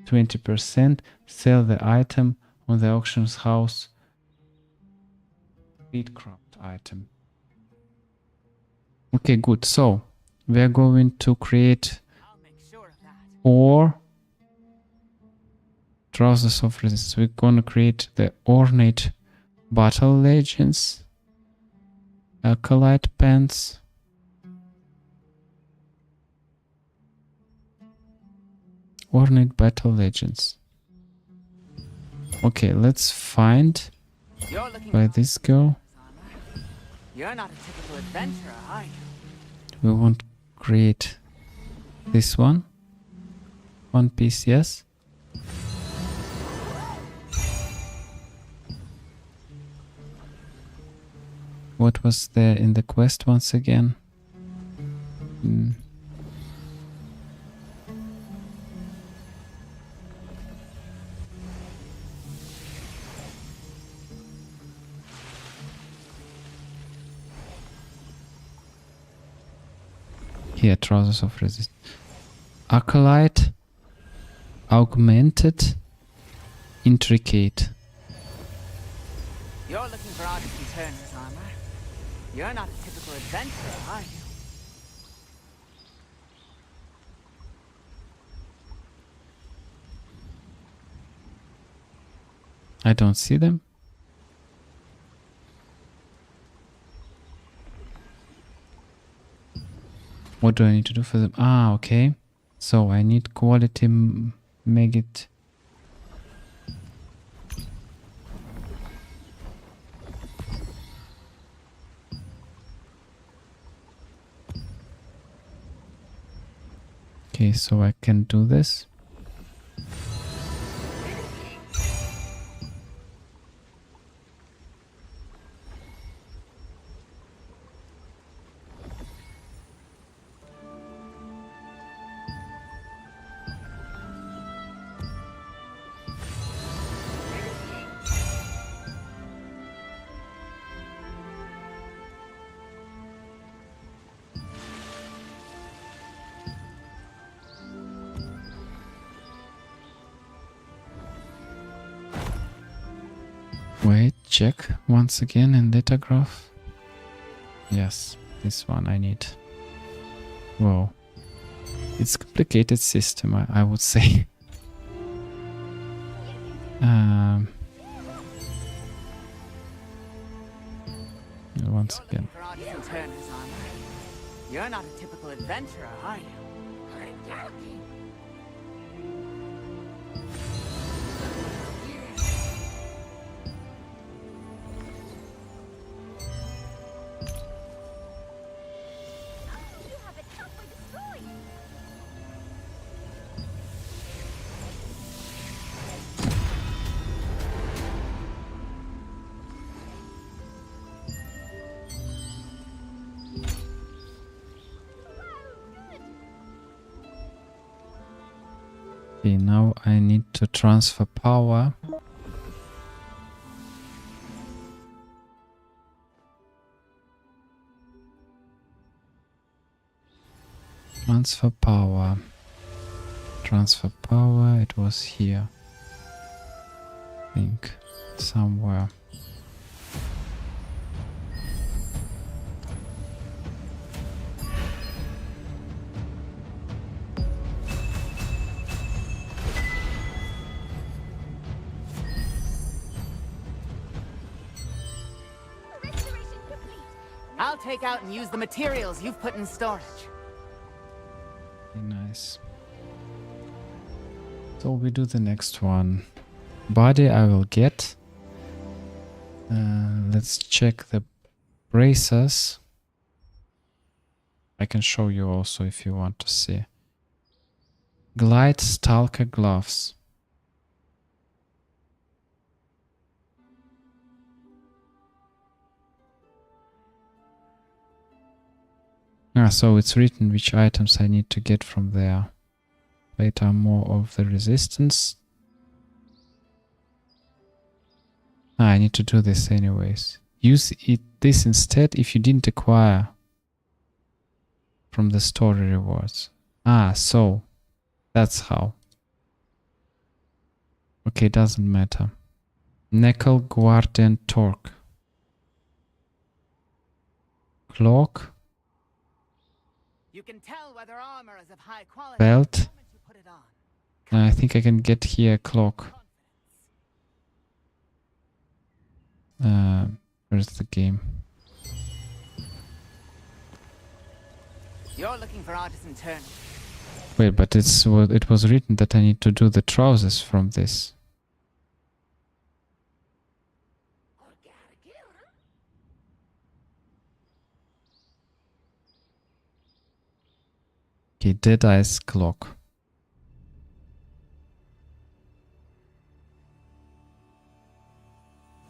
20%, sell the item on the auctions house. Craft item. Okay, good. So we are going to create 4 trousers of resistance. We're going to create the ornate battle legends, acolyte pants, ornate battle legends. Okay, let's find by this girl. You're not a typical adventurer, are you? We want to create this one. One piece, yes. What was there in the quest once again? Here, trousers of resistance. Acolyte. Augmented. Intricate. You're looking for Odyssey Turner's armor. You're not a typical adventurer, are you? I don't see them. What do I need to do for them? Ah, okay. So I need quality maggot. Okay, so I can do this. Wait, check once again in lithograph. Yes, this one I need. Whoa. It's a complicated system, I would say. Once again. You're not a typical adventurer, are you? Okay, now I need to transfer power. Transfer power. Transfer power, it was here. I think somewhere. I'll take out and use the materials you've put in storage. Nice. So we do the next one. Body I will get. Let's check the bracers. I can show you also if you want to see. Glide Stalker gloves. Ah, so it's written which items I need to get from there. Plate more of the resistance. Ah, I need to do this anyways. Use this instead if you didn't acquire from the story rewards. Ah, so that's how. Okay, doesn't matter. Nickel Guardian Torque. Cloak. You can tell whether armor is of high quality Belt. the moment you put it on. I think I can get here a cloak. Where's the game? You're looking for Artisan Turner. Wait, but it was written that I need to do the trousers from this. Okay, Deadeye's clock.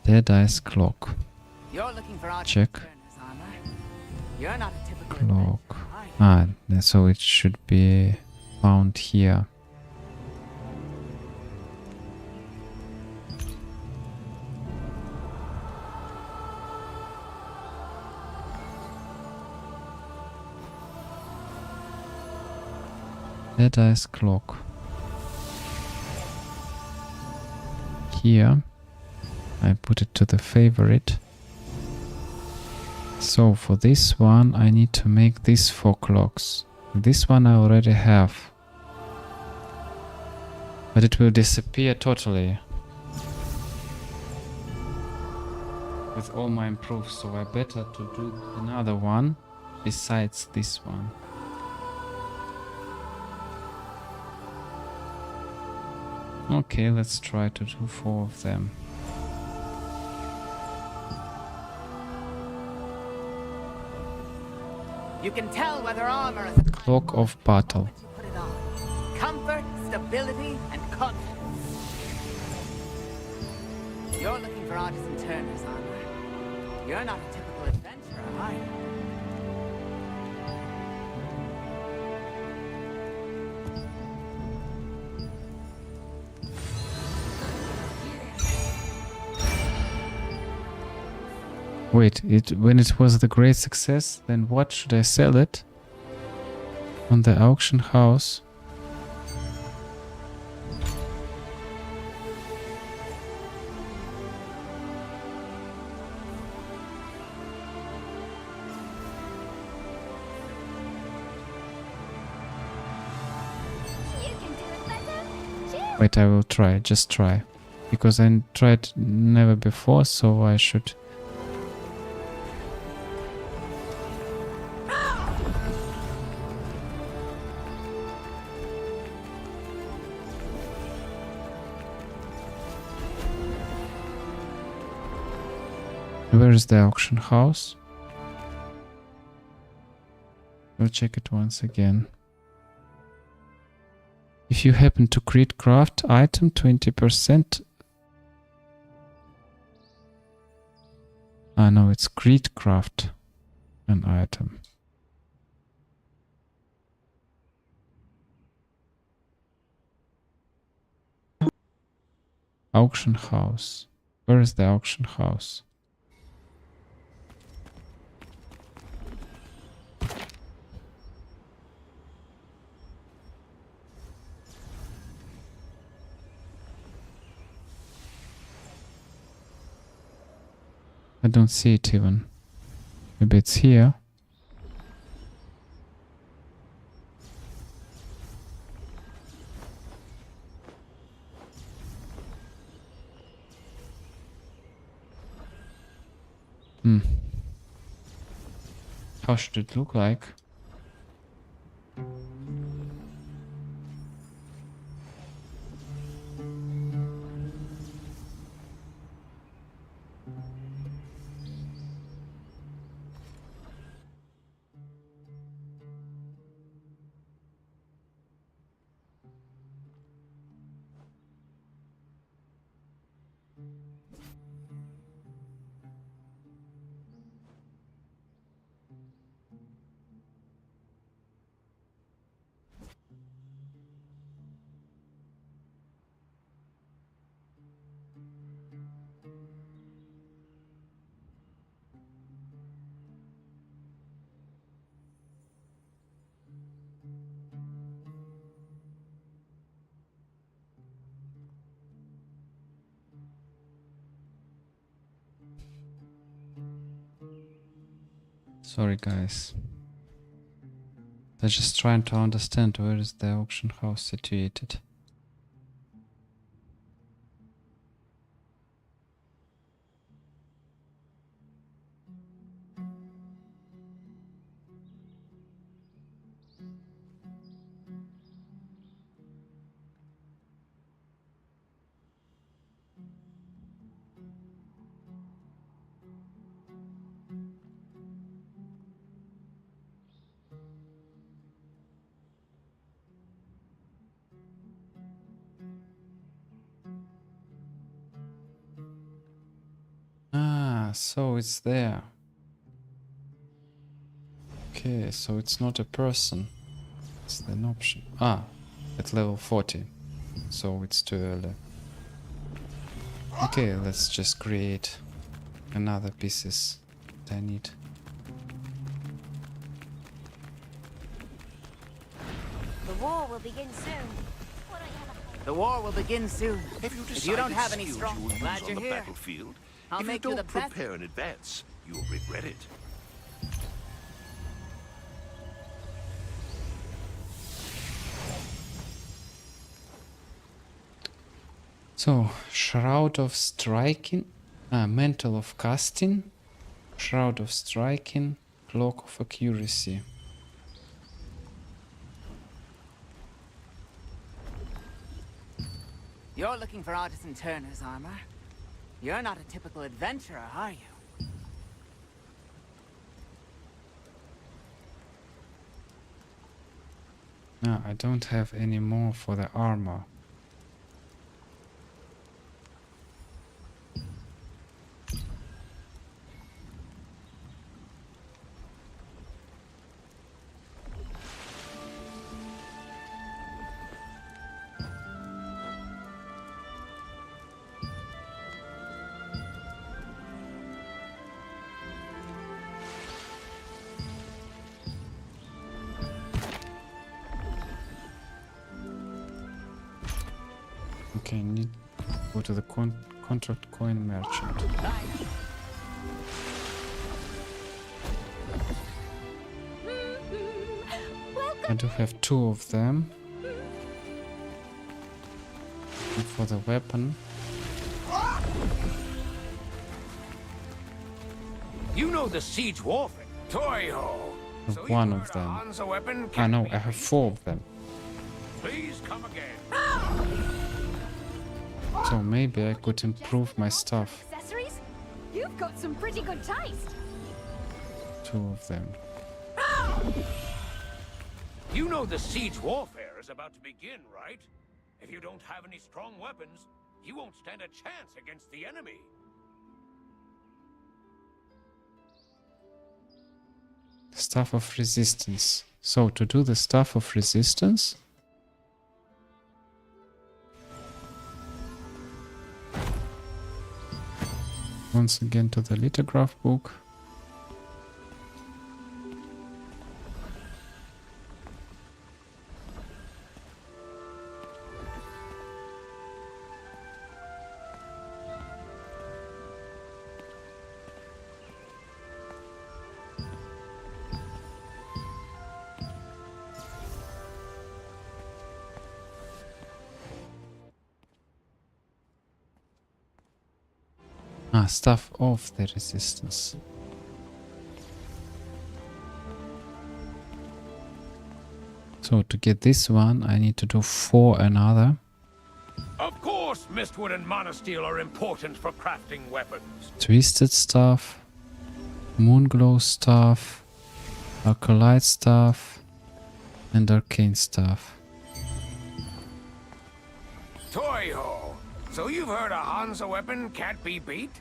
Deadeye's clock. You're looking for Check. Turner's armor. You're not a typical Clock. Ah, so it should be found here. Dead Eyes Clock. Here. I put it to the favorite. So for this one I need to make these 4 clocks. This one I already have. But it will disappear totally. With all my improves, so I better to do another one besides this one. Okay, let's try to do 4 of them. You can tell whether armor is a Clock of Battle. you put it on. Comfort, stability, and confidence. You're looking for Artisan Turner's armor. You're not a typical adventurer, are you? Wait, when it was the great success, then what should I sell it? On the auction house. Wait, I will try, just try. Because I tried never before, so I should... Where is the auction house? We'll check it once again. If you happen to create craft item 20%. Ah no, it's create craft an item. Auction house. Where is the auction house? I don't see it even. Maybe it's here. How should it look like? Sorry guys. I'm just trying to understand where is the auction house situated. Ah, so it's there. Okay, so it's not a person. It's an option. Ah, at level 40. So it's too early. Okay, let's just create another pieces that I need. The war will begin soon. The war will begin soon. Have you If you decided don't have any skills strong, you will glad use on you're the here. battlefield? I'll If you make you the don't best. prepare in advance, you'll regret it. So, Shroud of Striking, Mantle of Casting, Shroud of Striking, Cloak of Accuracy. You're looking for Artisan Turner's armor. You're not a typical adventurer, are you? No, I don't have any more for the armor. Okay, need to go to the contract coin merchant. I do have 2 of them. And for the weapon, You know the siege warfare. Toy-ho. I have 1 of them. Hansa weapon Ah no, I have 4 of them. Please come again. So maybe I could improve my stuff. Accessories? You've got some pretty good taste. 2 of them. You know the siege warfare is about to begin, right? If you don't have any strong weapons, you won't stand a chance against the enemy. Staff of Resistance. So to do the Staff of Resistance, once again to the lithograph book. Staff of the Resistance. So to get this one, I need to do 4 another. Of course, Mistwood and Monosteel are important for crafting weapons. Twisted Staff, Moonglow Staff, Alkalite Staff, and Arcane Staff. Toy-ho. So you've heard a Hansa weapon can't be beat?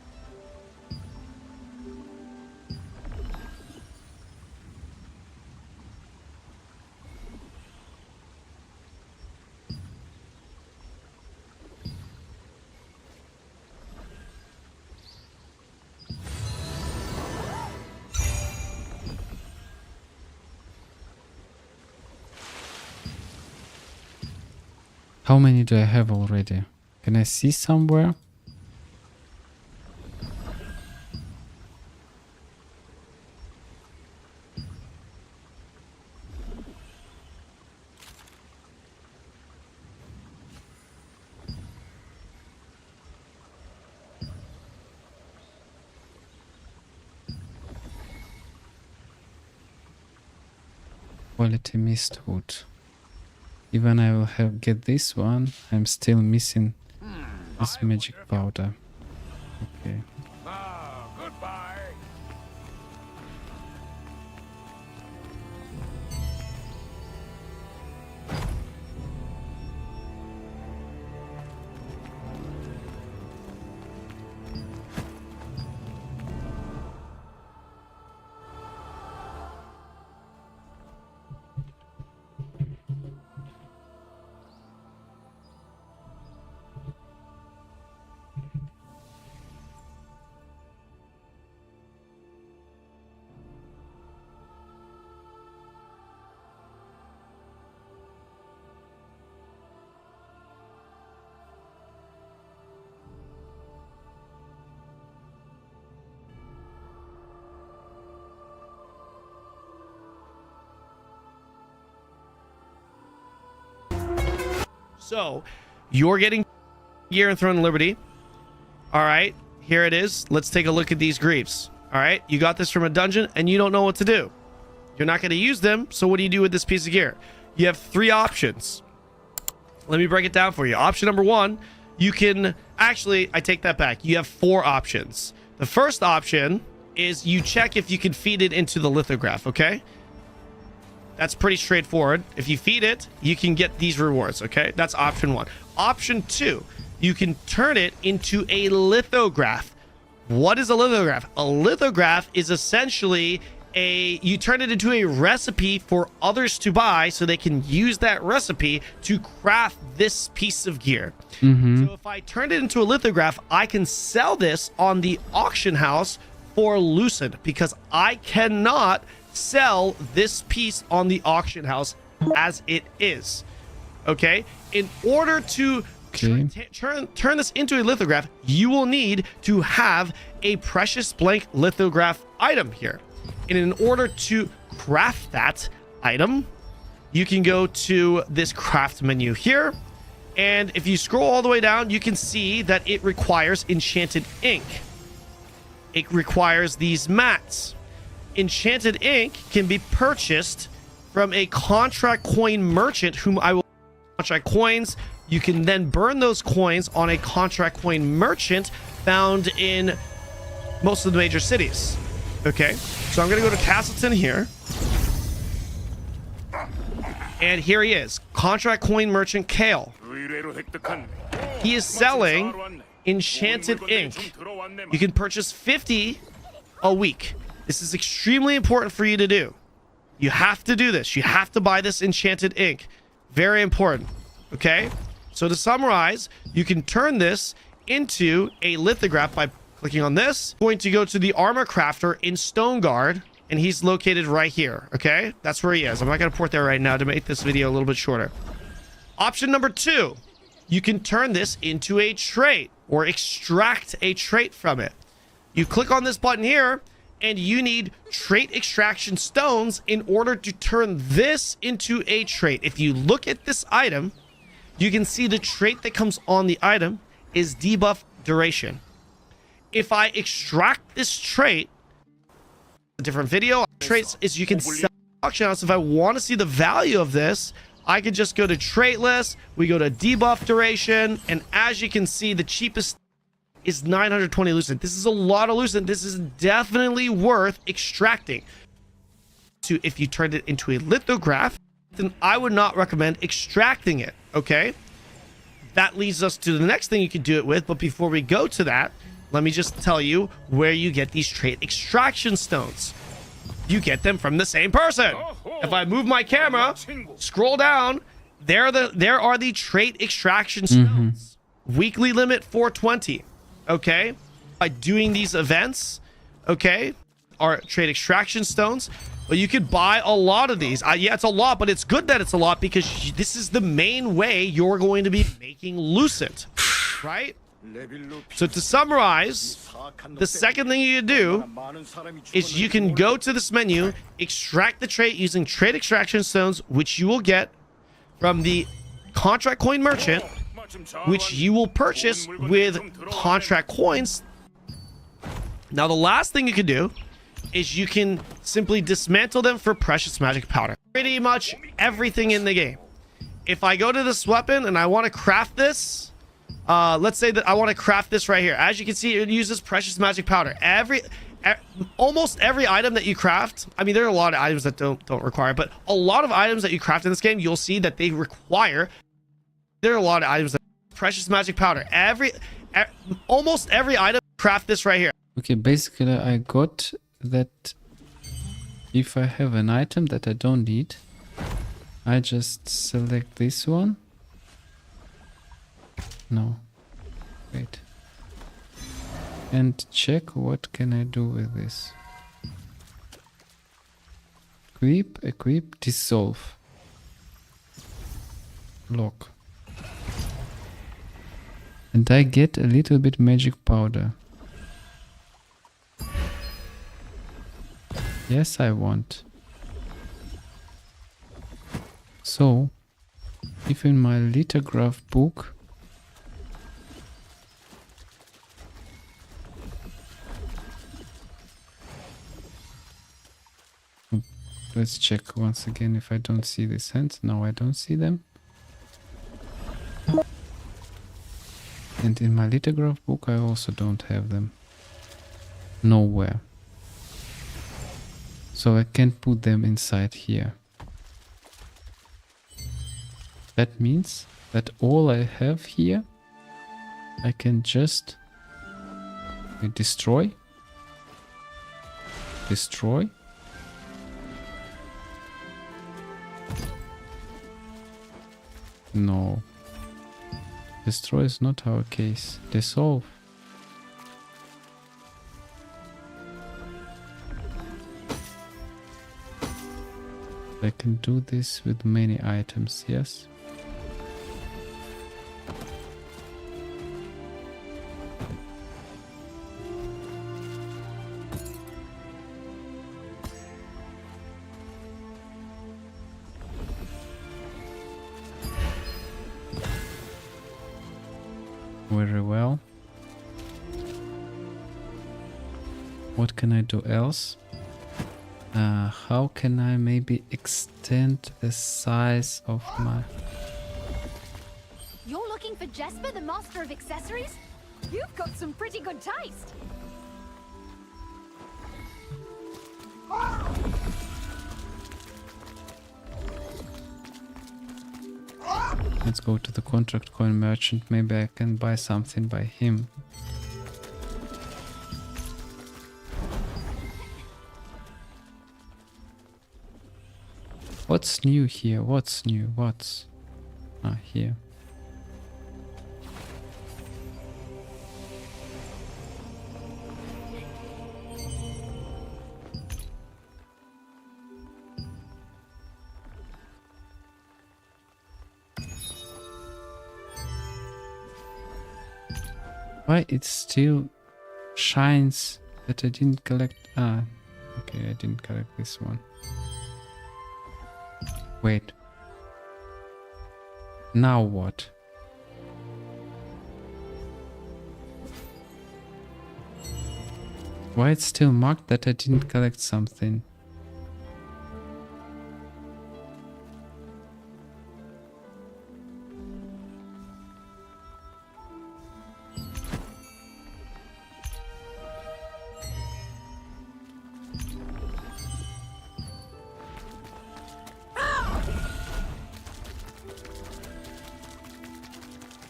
How many do I have already? Can I see somewhere? Quality Mistwood. Even I will get this one, I'm still missing this magic powder. Okay. Goodbye. So, you're getting gear in Throne of Liberty. All right, here it is. Let's take a look at these greaves. All right, you got this from a dungeon and you don't know what to do. You're not going to use them, so what do you do with this piece of gear? You have 3 options. Let me break it down for you. Option number 1, you can... Actually, I take that back. You have 4 options. The first option is you check if you can feed it into the lithograph, okay? That's pretty straightforward. If you feed it, you can get these rewards, okay? That's option 1. Option 2, you can turn it into a lithograph. What is a lithograph? A lithograph is essentially you turn it into a recipe for others to buy so they can use that recipe to craft this piece of gear. So if I turn it into a lithograph, I can sell this on the auction house for Lucid because I cannot sell this piece on the auction house as it is. Okay? In order to turn this into a lithograph, you will need to have a precious blank lithograph item here. And in order to craft that item, you can go to this craft menu here. And if you scroll all the way down, you can see that it requires enchanted ink. It requires these mats. Enchanted ink can be purchased from a contract coin merchant whom I will contract coins. You can then burn those coins on a contract coin merchant found in most of the major cities. Okay, so I'm gonna go to Castleton here, and here he is, contract coin merchant Kale. He is selling enchanted ink. You can purchase 50 a week. This is extremely important for you to do. You have to do this. You have to buy this enchanted ink. Very important. Okay, so to summarize, you can turn this into a lithograph by clicking on this. Going to go to the armor crafter in Stoneguard, and he's located right here. Okay, that's where he is. I'm not going to port there right now to make this video a little bit shorter. Option number 2, you can turn this into a trait or extract a trait from it. You click on this button here, and you need trait extraction stones in order to turn this into a trait. If you look at this item, you can see the trait that comes on the item is debuff duration. If I extract this trait, a different video, traits is you can sell auction house. If I want to see the value of this, I could just go to trait list. We go to debuff duration, and as you can see, the cheapest is 920 lucid. This is a lot of lucid. This is definitely worth extracting. So if you turned it into a lithograph, then I would not recommend extracting it. Okay, that leads us to the next thing you could do it with. But before we go to that, let me just tell you where you get these trait extraction stones. You get them from the same person. If I move my camera, scroll down, there are the trait extraction stones. Weekly limit 420. Okay, by doing these events, okay, are trait extraction stones. But you could buy a lot of these. Yeah, it's a lot, but it's good that it's a lot because this is the main way you're going to be making lucid, right? So to summarize, the second thing you do is you can go to this menu, extract the trait using trait extraction stones, which you will get from the contract coin merchant, which you will purchase with contract coins. Now, the last thing you can do is you can simply dismantle them for precious magic powder. Pretty much everything in the game. If I go to this weapon and I want to craft this, let's say that I want to craft this right here. As you can see, it uses precious magic powder. Almost every item that you craft, I mean, there are a lot of items that don't require, but a lot of items that you craft in this game, you'll see that they require. There are a lot of items that precious magic powder. Almost every item, craft this right here. Okay, basically I got that if I have an item that I don't need, I just select this one. No, wait, and check what can I do with this. Equip, dissolve, lock, and I get a little bit magic powder. Yes, I want. So if in my lithograph book let's check once again if I don't see these hands. No, I don't see them. And in my lithograph book I also don't have them. Nowhere. So I can't put them inside here. That means that all I have here I can just destroy. Destroy. No. Destroy is not our case. Dissolve. I can do this with many items, yes? Very well. What can I do else? How can I maybe extend the size of my... You're looking for Jesper, the master of accessories? You've got some pretty good taste. Let's go to the contract coin merchant. Maybe I can buy something by him. What's new here? What's new? What's... Ah, here. Why it still shines that I didn't collect... Ah, okay, I didn't collect this one. Wait. Now what? Why it's still marked that I didn't collect something?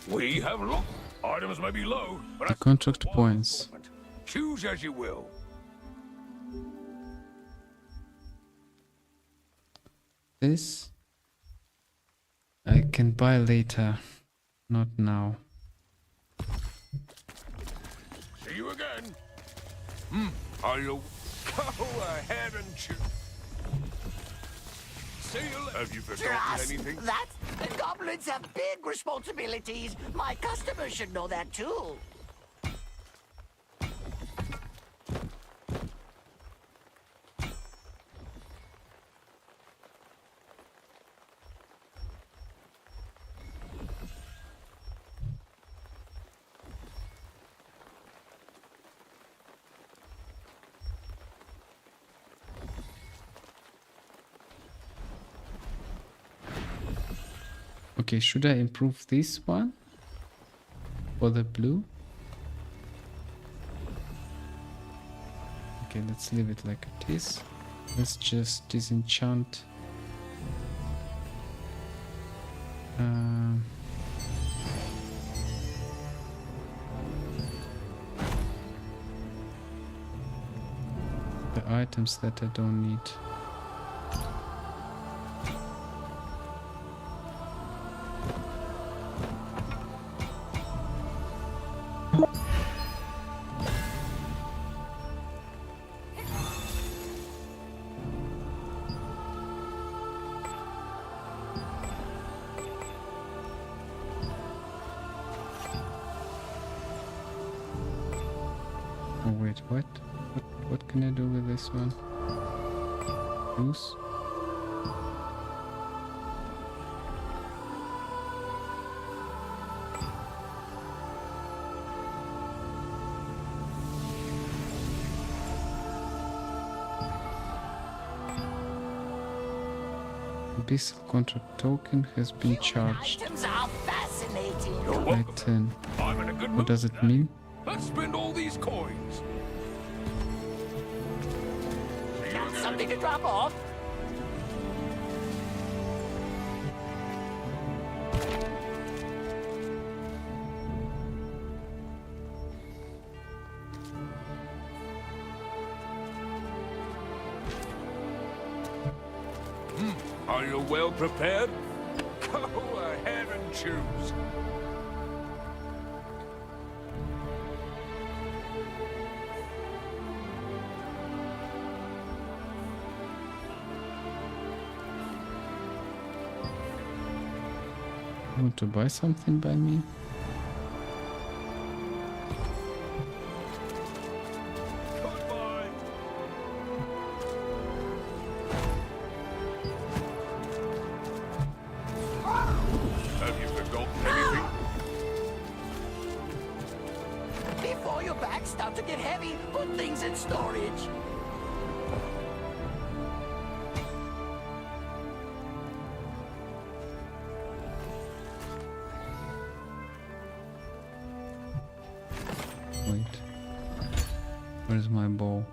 We have look. Items may be low, but The contract points. choose as you will. This I can buy later, not now. See you again. Are you? Go ahead and choose. See you later. Have you forgotten Trust anything? that? The goblins have big responsibilities. My customers should know that too. Okay, should I improve this one for the blue? Okay, let's leave it like it is. Let's just disenchant. The items that I don't need. Oh wait, what? What can I do with this one? Use? Abyssal contract token has been charged. Items are fascinating. By 10. What does it mean? Let's spend all these coins. Got something to drop off? Are you well prepared? Go ahead and choose. You want to buy something by me? Have you forgotten anything? Before your bags start to get heavy, put things in storage. Wait. Where's my bow?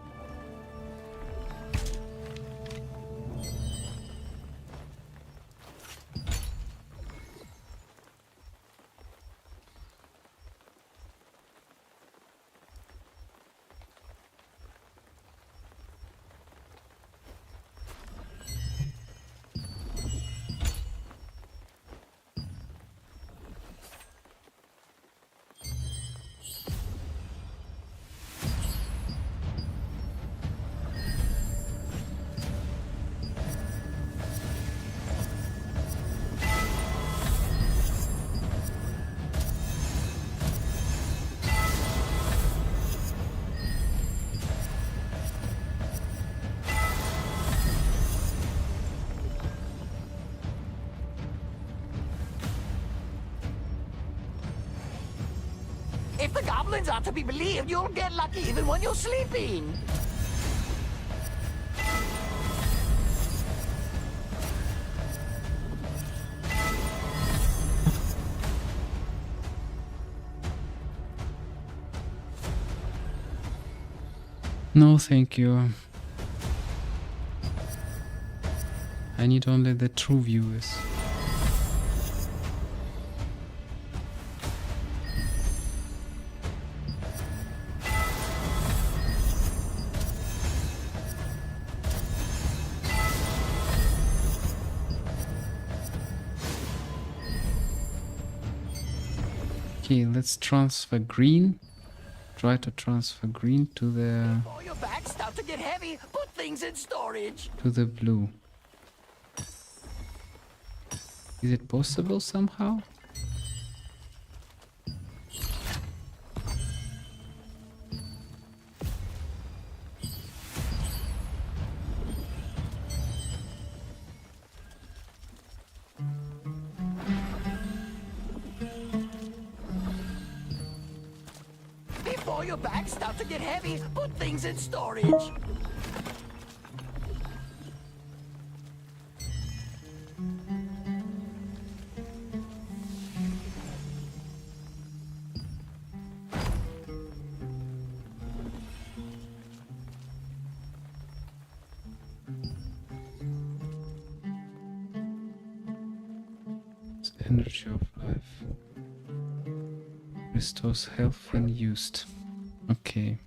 If the goblins are to be believed, you'll get lucky even when you're sleeping. No, thank you. I need only the true viewers. Okay, let's transfer green. Try to transfer green to the Before your bags start to get heavy, put things in storage. blue. Is it possible somehow? Before your bags start to get heavy, put things in storage. It's energy of life. Restores health when used. Okay.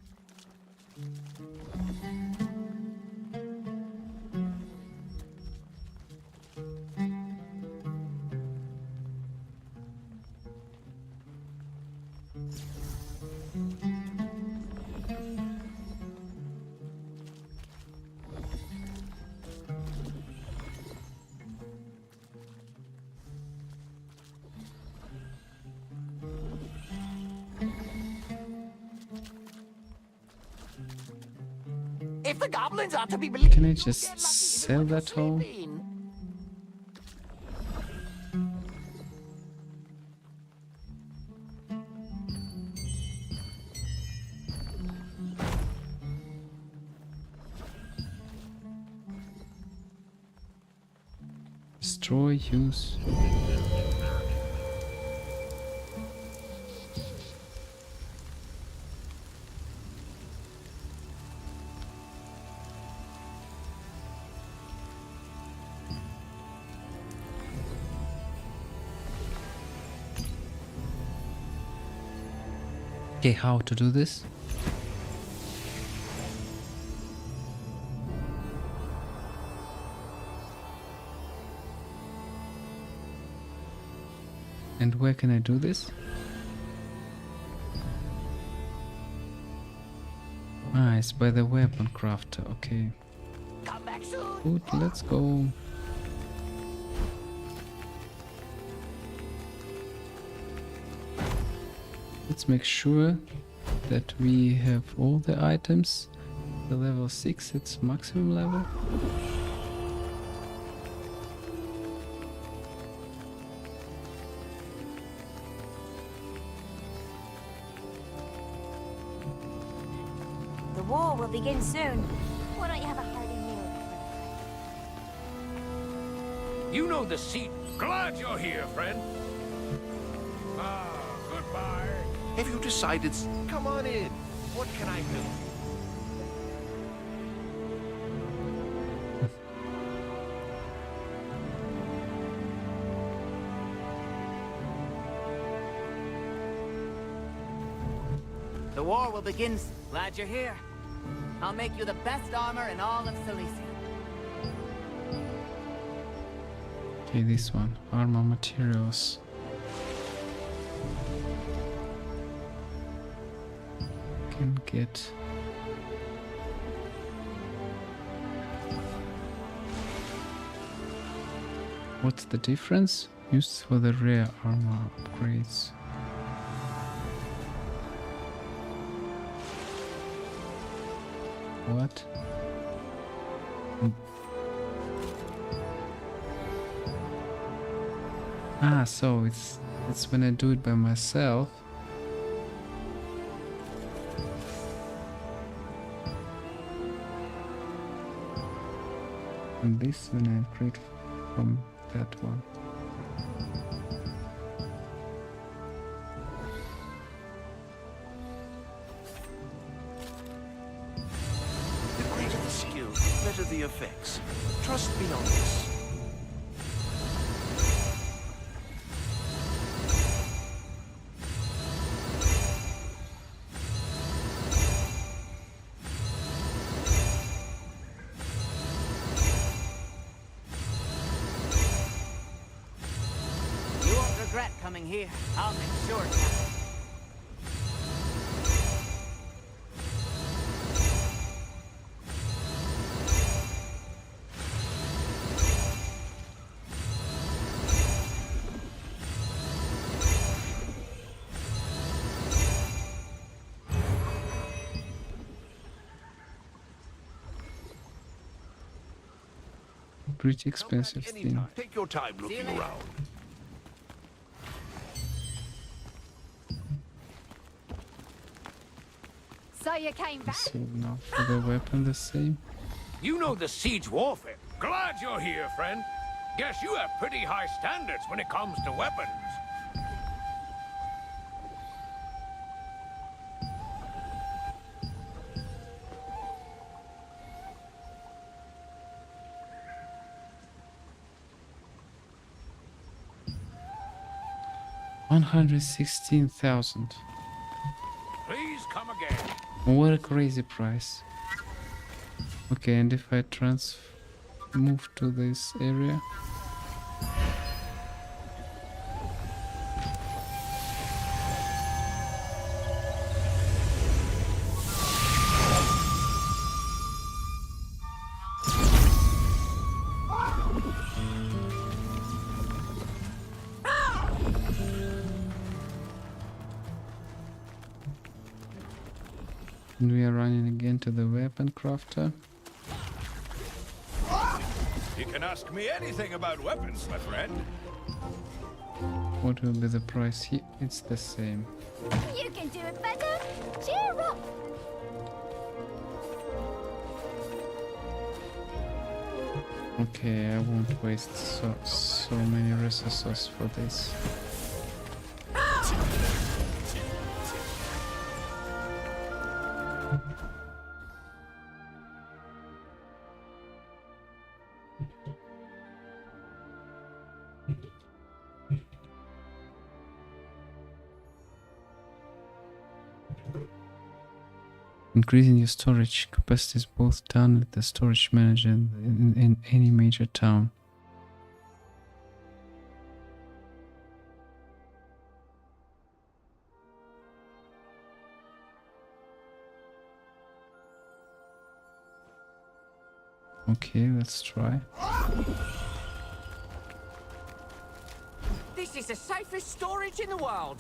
If the goblins are to be believed, Can I just sell that all? Destroy, use. Okay, how to do this? And where can I do this? Ah, it's by the weapon crafter, okay. Come back soon. Good, let's go. Let's make sure that we have all the items. The level 6, it's maximum level. The war will begin soon. Why don't you have a hearty meal? You know the seat. Glad you're here, friend. Ah, goodbye. Have you decided? Come on in. What can I do? The war will begin. Glad you're here. I'll make you the best armor in all of Cilicia. Okay, this one. Armor materials. Can get... What's the difference? Used for the rare armor upgrades. What? Ah, so it's when I do it by myself. And this when I upgrade from that one. The greater the skill, the better the effects. Trust me on this. You won't regret coming here. I'll make sure to happen. Pretty expensive thing. Anytime. Take your time looking around. So you came back? So now for the weapon the same. You know the siege warfare. Glad you're here, friend. Guess you have pretty high standards when it comes to weapons. $116,000. Please come again. What a crazy price. Okay, and if I move to this area. And we are running again to the weapon crafter. You can ask me anything about weapons, my friend. What will be the price here? It's the same. You can do it better. Cheer up. Okay, I won't waste so many resources for this. Increasing your storage capacity is both done with the storage manager in any major town. Okay, let's try. This is the safest storage in the world.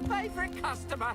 Favorite customer.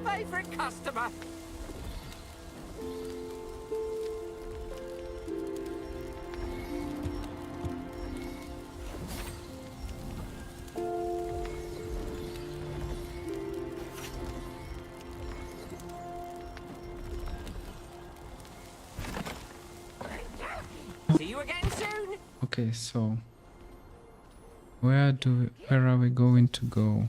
Favorite customer. See you again soon. Okay, so where are we going to go?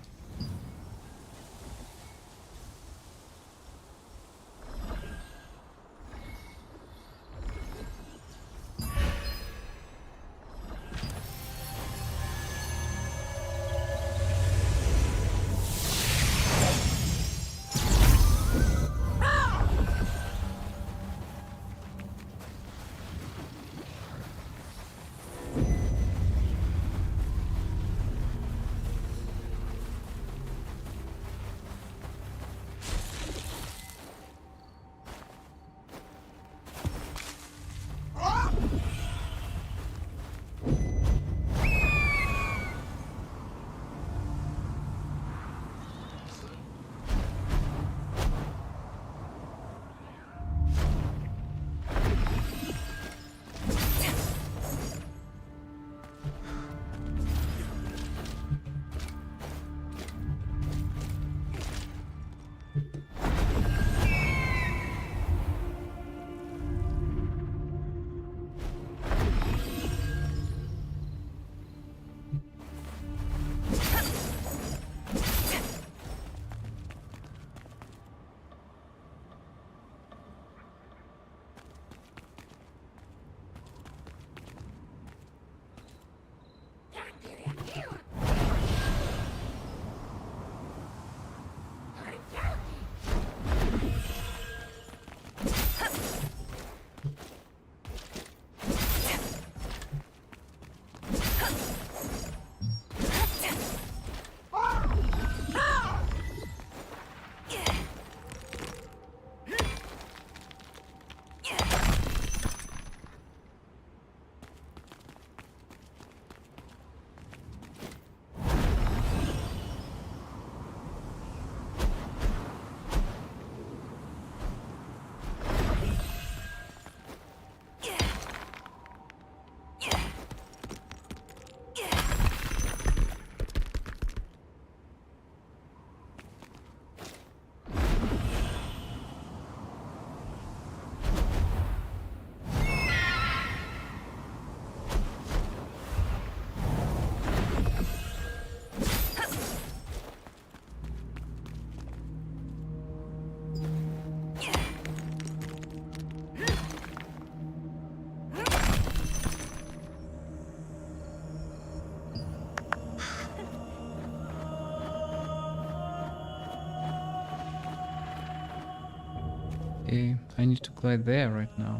Okay, I need to glide there right now.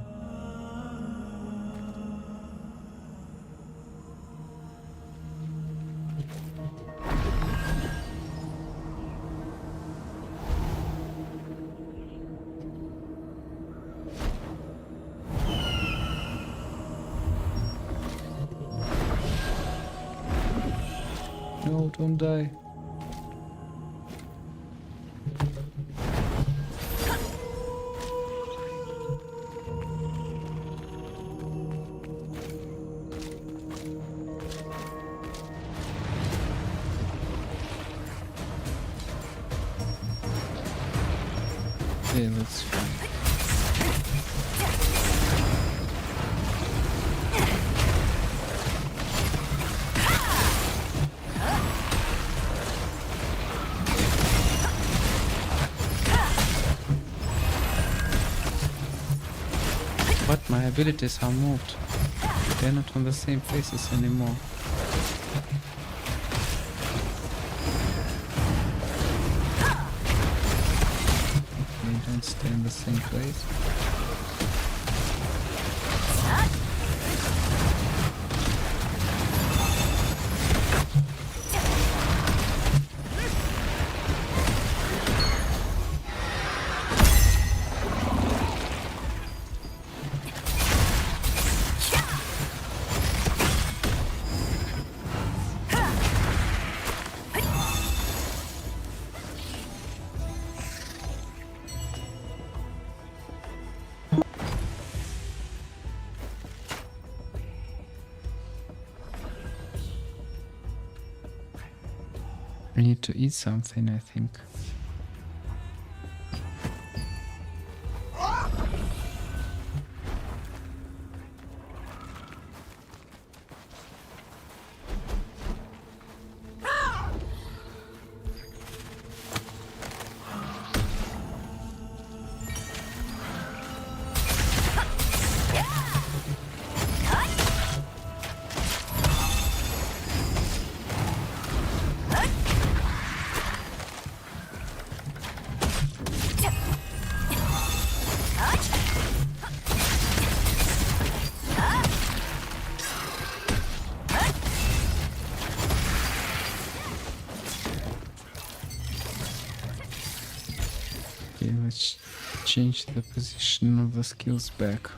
No, don't die. Okay, let's try. But my abilities are moved. They're not on the same places anymore. They don't stay in the same place. I need to eat something, I think. Okay, let's change the position of the skills back.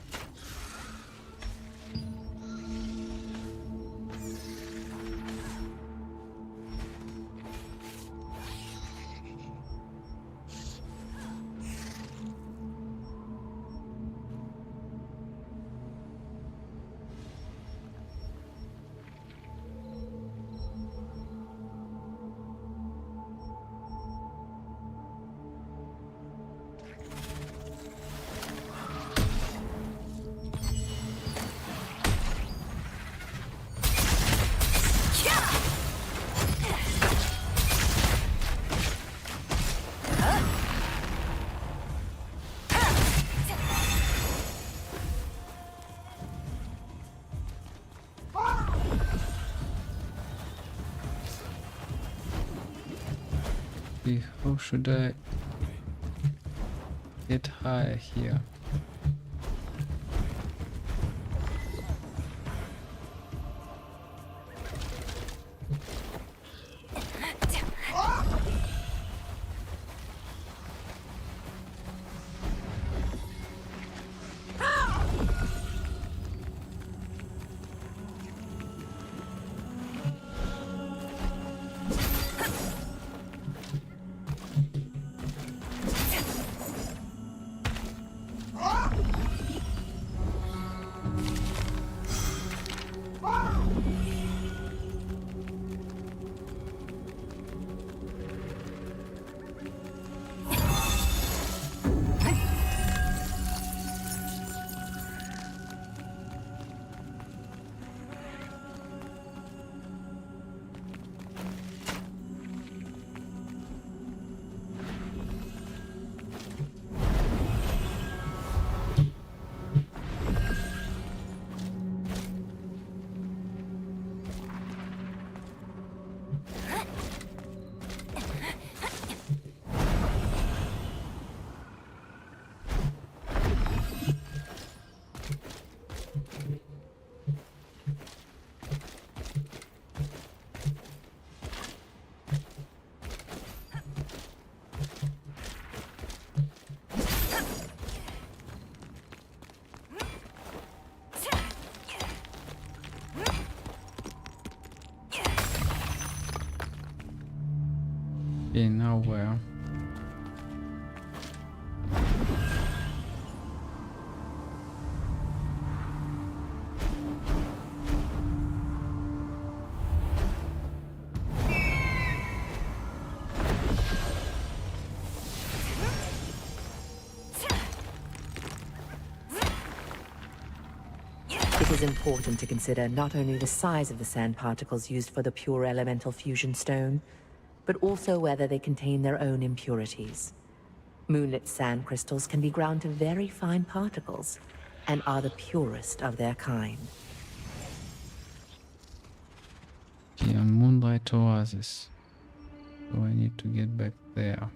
Okay, how should I get higher here? Okay, now where? It is important to consider not only the size of the sand particles used for the pure elemental fusion stone, but also whether they contain their own impurities. Moonlit sand crystals can be ground to very fine particles, and are the purest of their kind. Okay, on Moonlight Oasis. So I need to get back there.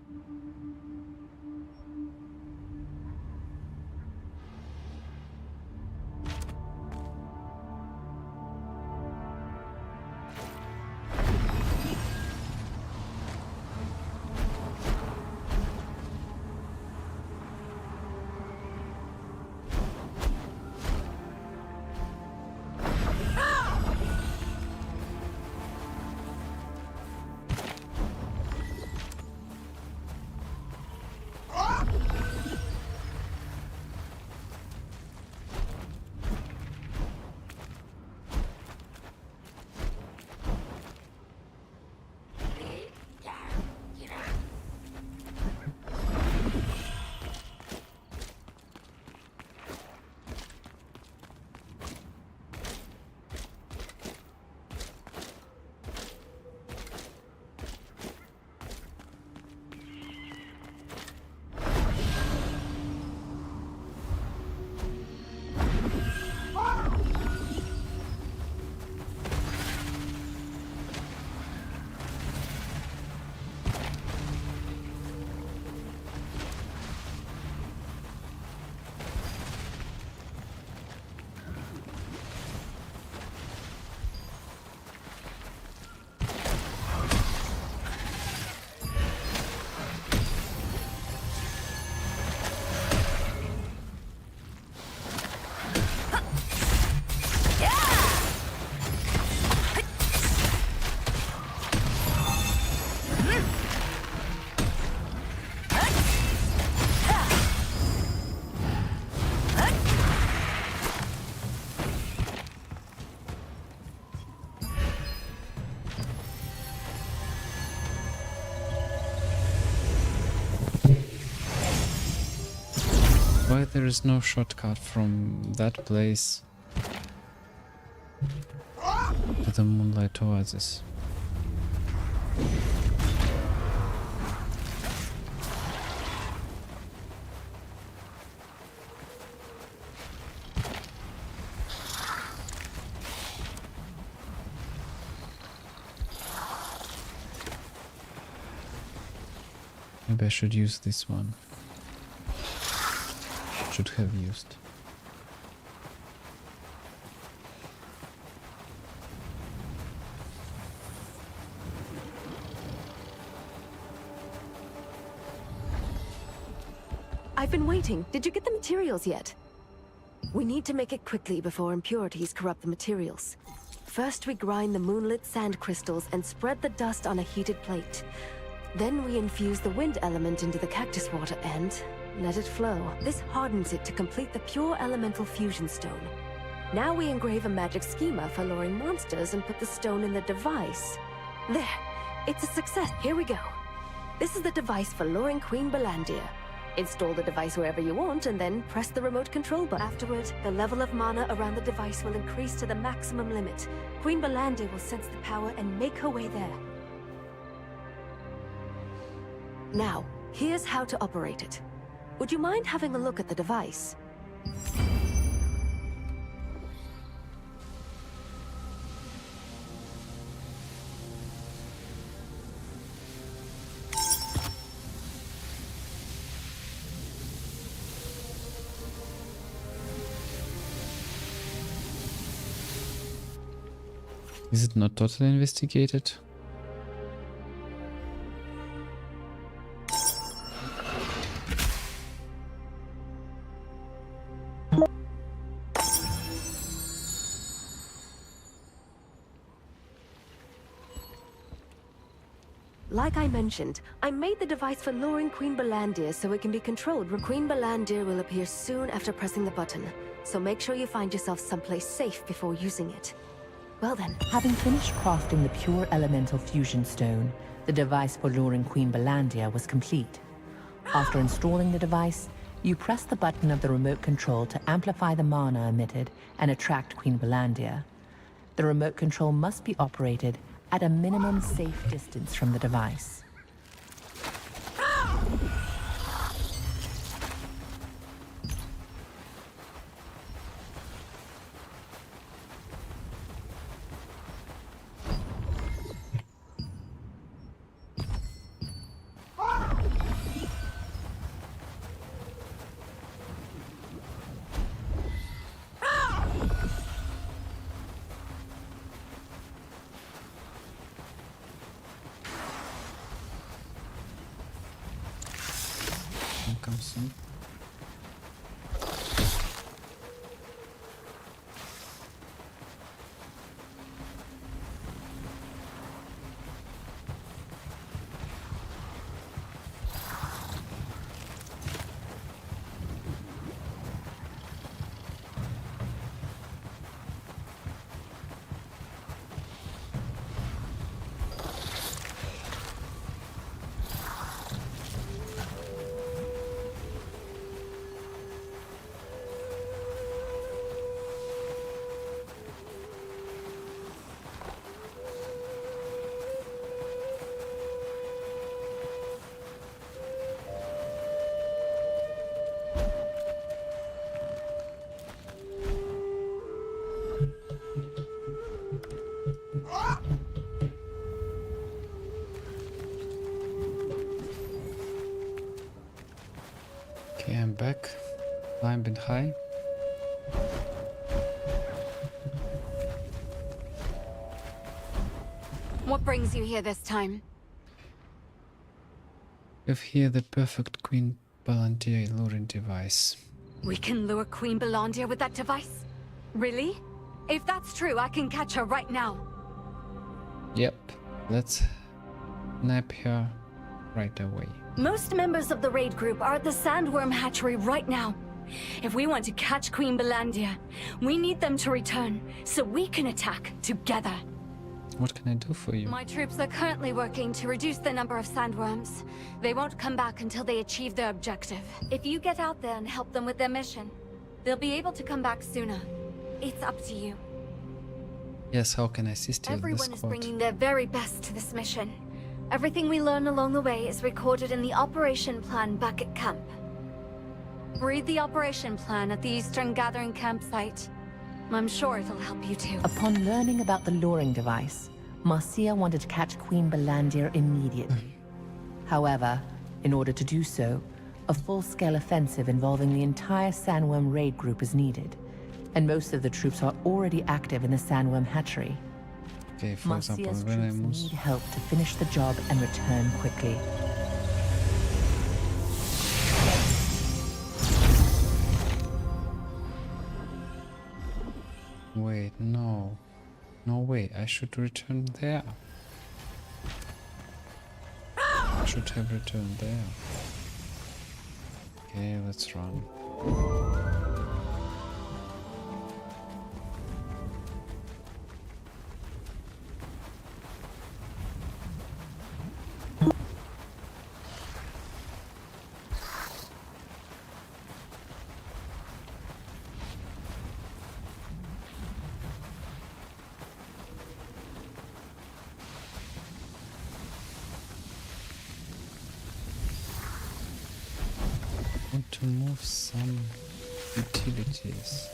Why there is no shortcut from that place to the Moonlight Oasis? Maybe I should use this one. Should have used. I've been waiting. Did you get the materials yet? We need to make it quickly before impurities corrupt the materials. First, we grind the moonlit sand crystals and spread the dust on a heated plate. Then we infuse the wind element into the cactus water and let it flow. This hardens it to complete the pure elemental fusion stone. Now we engrave a magic schema for luring monsters and put the stone in the device. There, it's a success. Here we go. This is the device for luring Queen Belandia. Install the device wherever you want and then press the remote control button. Afterward, the level of mana around the device will increase to the maximum limit. Queen Belandia will sense the power and make her way there. Now, here's how to operate it. Would you mind having a look at the device? Is it not totally investigated? Like I mentioned, I made the device for luring Queen Belandir so it can be controlled. Queen Belandir will appear soon after pressing the button, so make sure you find yourself someplace safe before using it. Well then. Having finished crafting the pure elemental fusion stone, the device for luring Queen Belandir was complete. After installing the device, you press the button of the remote control to amplify the mana emitted and attract Queen Belandir. The remote control must be operated at a minimum safe distance from the device. Come soon. Okay, I'm back. Climbing high. What brings you here this time? We have here the perfect Queen Belandir luring device. We can lure Queen Belandir with that device? Really? If that's true, I can catch her right now. Yep, let's nab her right away. Most members of the raid group are at the Sandworm hatchery right now. If we want to catch Queen Belandir, we need them to return so we can attack together. What can I do for you? My troops are currently working to reduce the number of sandworms. They won't come back until they achieve their objective. If you get out there and help them with their mission, they'll be able to come back sooner. It's up to you. Yes, how can I assist you? Everyone is bringing their very best to this mission. Everything we learn along the way is recorded in the operation plan back at camp. Read the operation plan at the Eastern Gathering campsite. I'm sure it'll help you too. Upon learning about the luring device, Marcia wanted to catch Queen Belandir immediately. However, in order to do so, a full-scale offensive involving the entire Sandworm raid group is needed, and most of the troops are already active in the Sandworm hatchery. Okay, for Marcia's example, troops need help to finish the job and return quickly. Wait, no. No way, I should return there. I should have returned there. Okay, let's run. Want to move some utilities.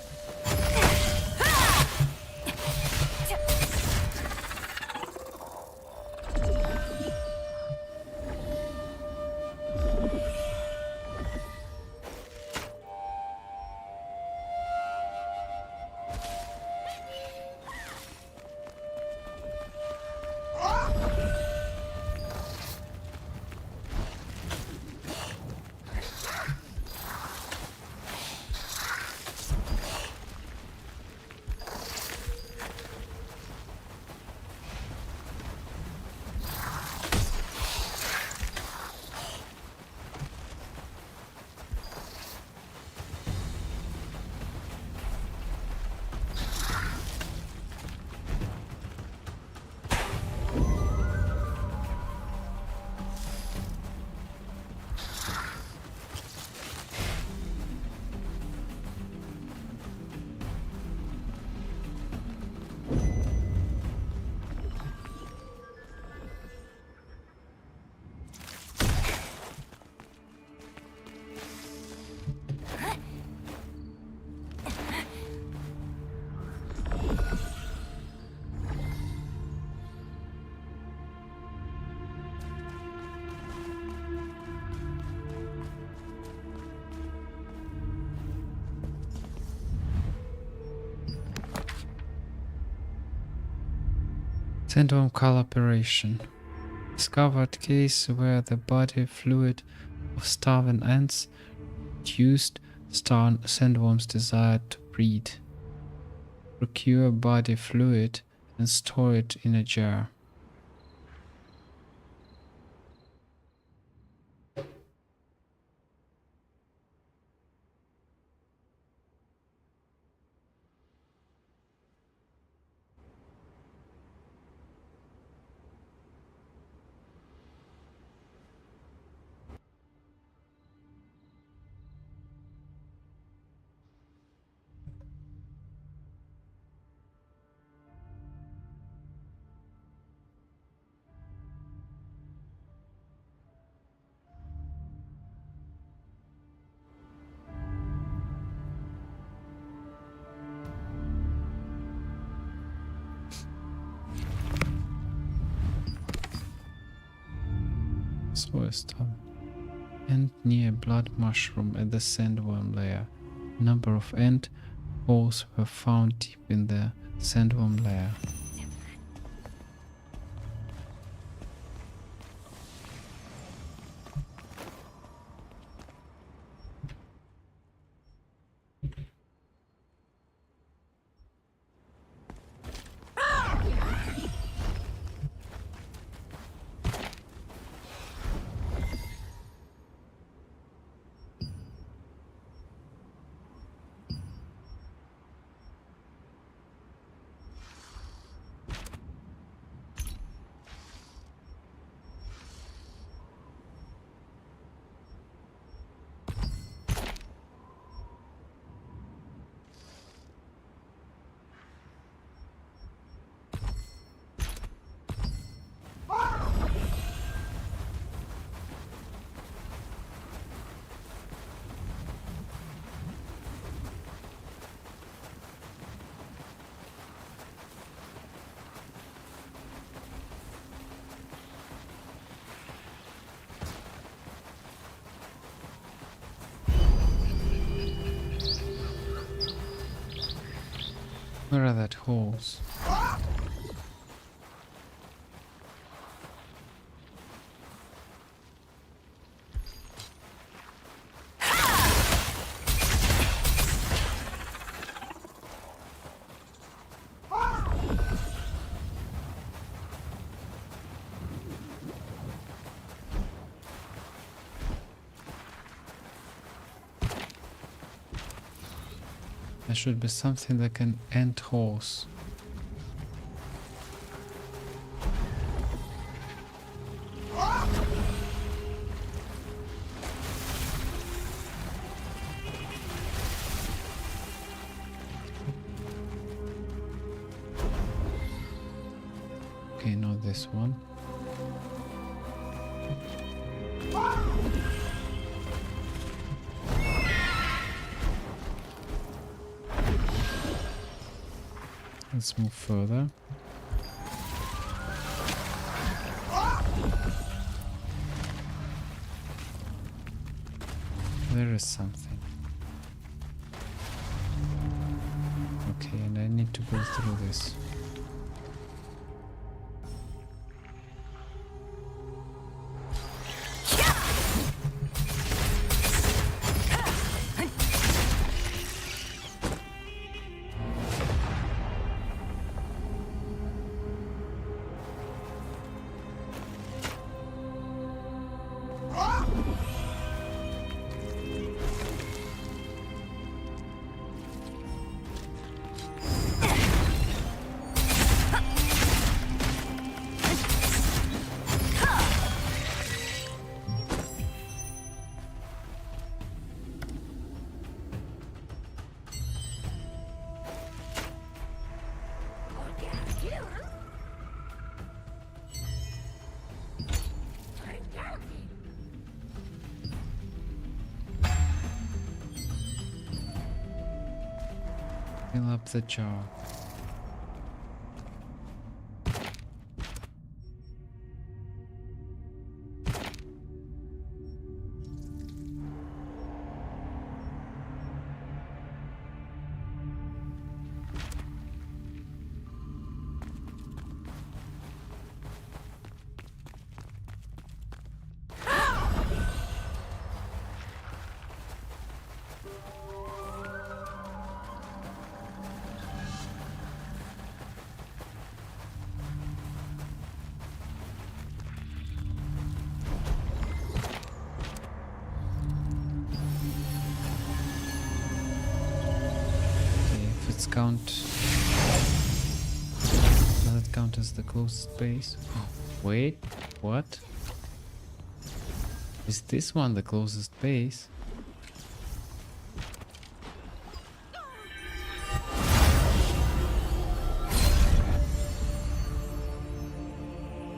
Sandworm collaboration. Discovered case where the body fluid of starving ants reduced sandworms' desire to breed. Procure body fluid and store it in a jar. So is time. Ant near blood mushroom at the sandworm layer. Number of ant holes were found deep in the sandworm layer. Where are that holes? There should be something like an ant holes. Okay, not this one. Let's move further. There is something. Okay, and I need to go through this. Fill up the jar. it count? Does it count as the closest base? Oh, wait, what? Is this one the closest base?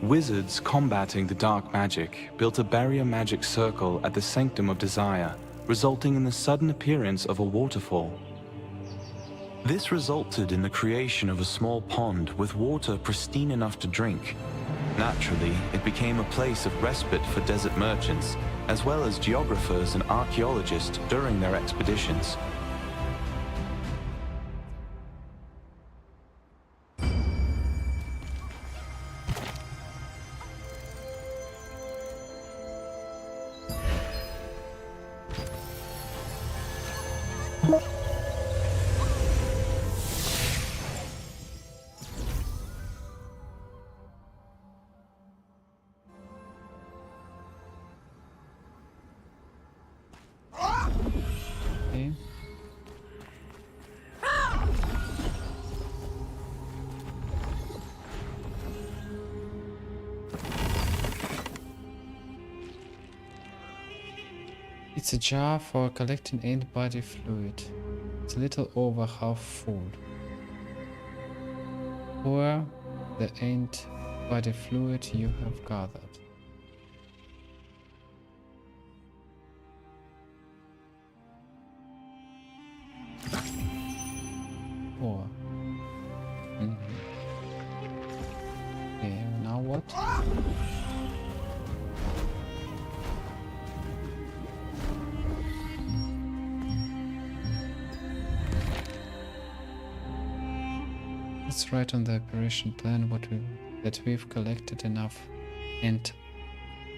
Wizards combating the dark magic built a barrier magic circle at the Sanctum of Desire, resulting in the sudden appearance of a waterfall. This resulted in the creation of a small pond with water pristine enough to drink. Naturally, it became a place of respite for desert merchants, as well as geographers and archaeologists during their expeditions. Okay. It's a jar for collecting ain't body fluid. It's a little over half full. Pour the ain't body fluid you have gathered. Pour. Okay, now what? Let's write on the operation plan that we've collected enough and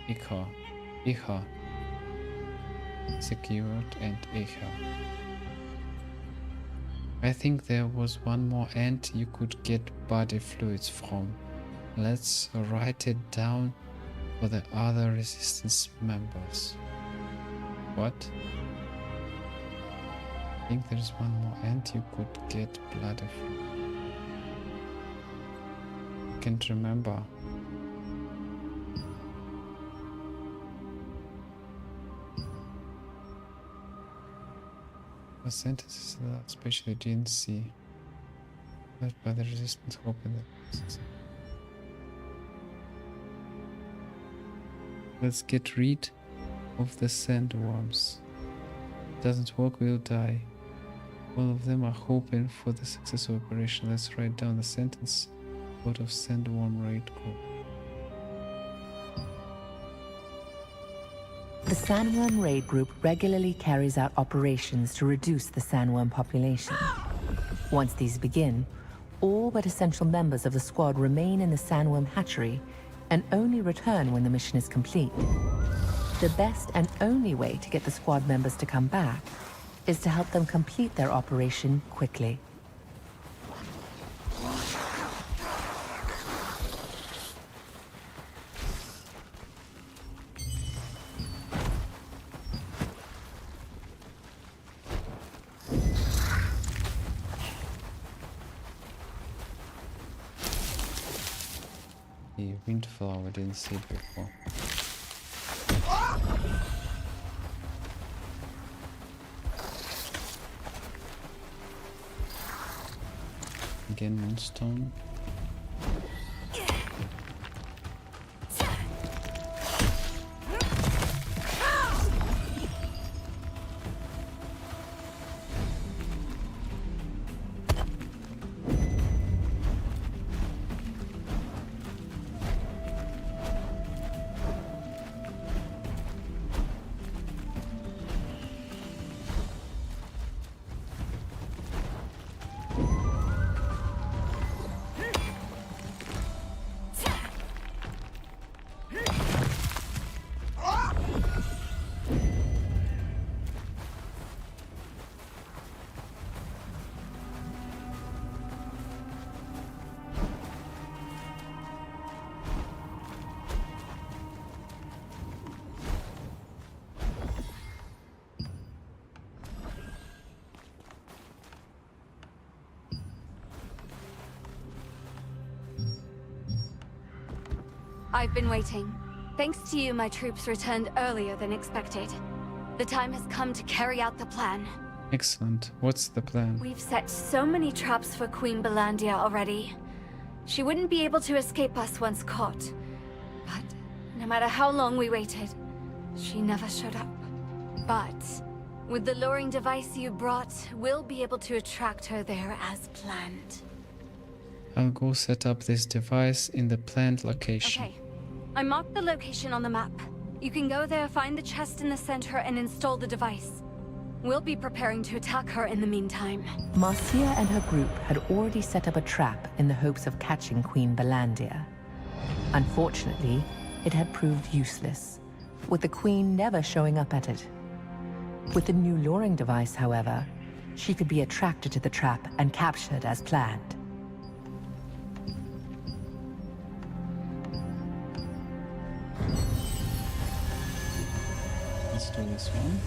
Icha secured and Icha. I think there was one more ant you could get body fluids from. Let's write it down for the other resistance members. What? I think there's one more ant you could get bloody fluid. Can't remember. The sentences that especially didn't see. Led by the resistance hope in the Let's get rid of the sandworms. Doesn't work, we'll die. All of them are hoping for the success of operation. Let's write down the sentence. Out of sandworm raid group. The Sandworm Raid Group regularly carries out operations to reduce the sandworm population. Once these begin, all but essential members of the squad remain in the sandworm hatchery and only return when the mission is complete. The best and only way to get the squad members to come back is to help them complete their operation quickly. The windflower, didn't see it before. Again, moonstone. I've been waiting. Thanks to you, my troops returned earlier than expected. The time has come to carry out the plan. Excellent. What's the plan? We've set so many traps for Queen Belandia already. She wouldn't be able to escape us once caught. But no matter how long we waited, she never showed up. But with the luring device you brought, we'll be able to attract her there as planned. I'll go set up this device in the planned location. Okay. I marked the location on the map. You can go there, find the chest in the center, and install the device. We'll be preparing to attack her in the meantime. Marcia and her group had already set up a trap in the hopes of catching Queen Belandia. Unfortunately, it had proved useless, with the Queen never showing up at it. With the new luring device, however, she could be attracted to the trap and captured as planned. Let's do this one.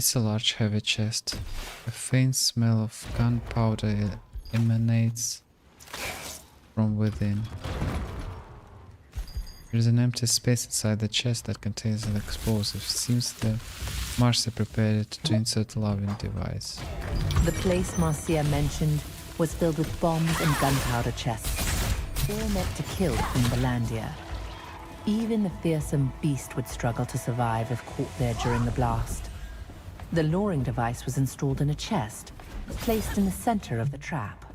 It's a large, heavy chest. A faint smell of gunpowder emanates from within. There is an empty space inside the chest that contains an explosive. Seems that Marcia prepared it to insert a loving device. The place Marcia mentioned was filled with bombs and gunpowder chests, all meant to kill Queen Belandia. Even the fearsome beast would struggle to survive if caught there during the blast. The luring device was installed in a chest, placed in the center of the trap.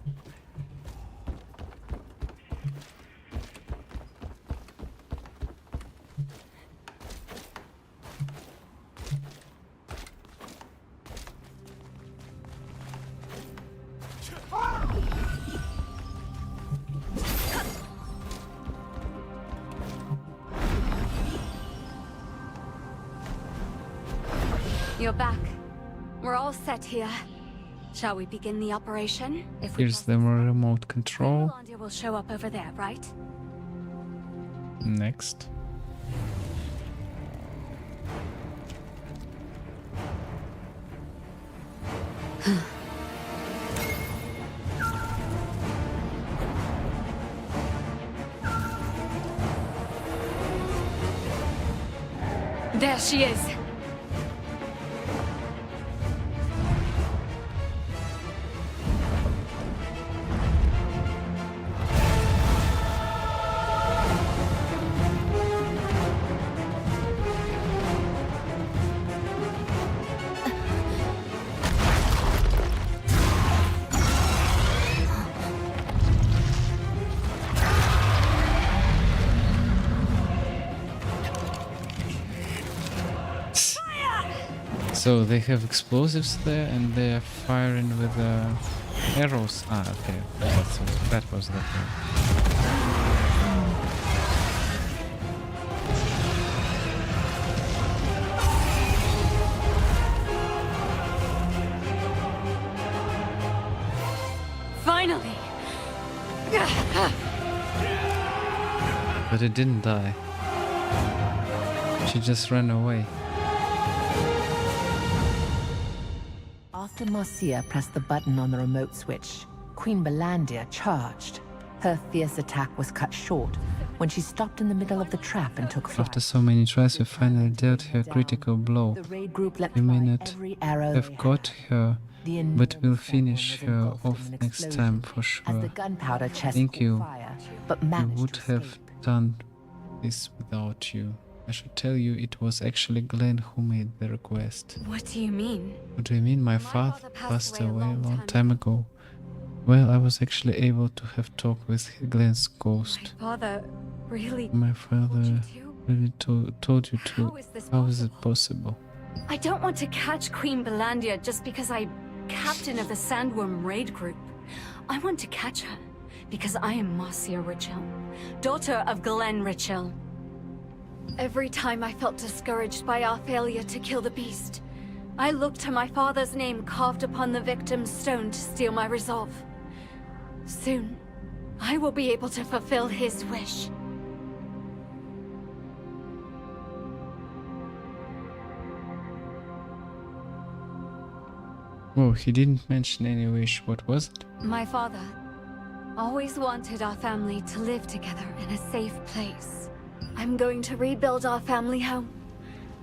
You're back. We're all set here. Shall we begin the operation? If we Here's the remote control. Belandia will show up over there, right? Next. There she is. So they have explosives there and they are firing with arrows. Ah, okay. That was the thing. Finally! But it didn't die. She just ran away. After Marcia pressed the button on the remote switch, Queen Belandia charged. Her fierce attack was cut short when she stopped in the middle of the trap and took flight. After so many tries, we finally dealt her a critical blow. The raid group let We may fly not every arrow have they got had. her, The but we'll enormous finish Samuel her was engulfed off in an next explosion time for As sure. the gunpowder chest Thank caught you. fire, but We managed would to have escape. done this without you. I should tell you it was actually Glenn who made the request. What do you mean? What do you mean? My father passed away a long time ago. Well, I was actually able to have talked with Glenn's ghost. Father really... My father really told you to. How is this How is it possible? I don't want to catch Queen Belandia just because I'm captain of the Sandworm raid group. I want to catch her because I am Marcia Richel, daughter of Glenn Richel. Every time I felt discouraged by our failure to kill the beast, I looked to my father's name carved upon the victim's stone to steel my resolve. Soon, I will be able to fulfill his wish. Oh, he didn't mention any wish. What was it? My father always wanted our family to live together in a safe place. I'm going to rebuild our family home.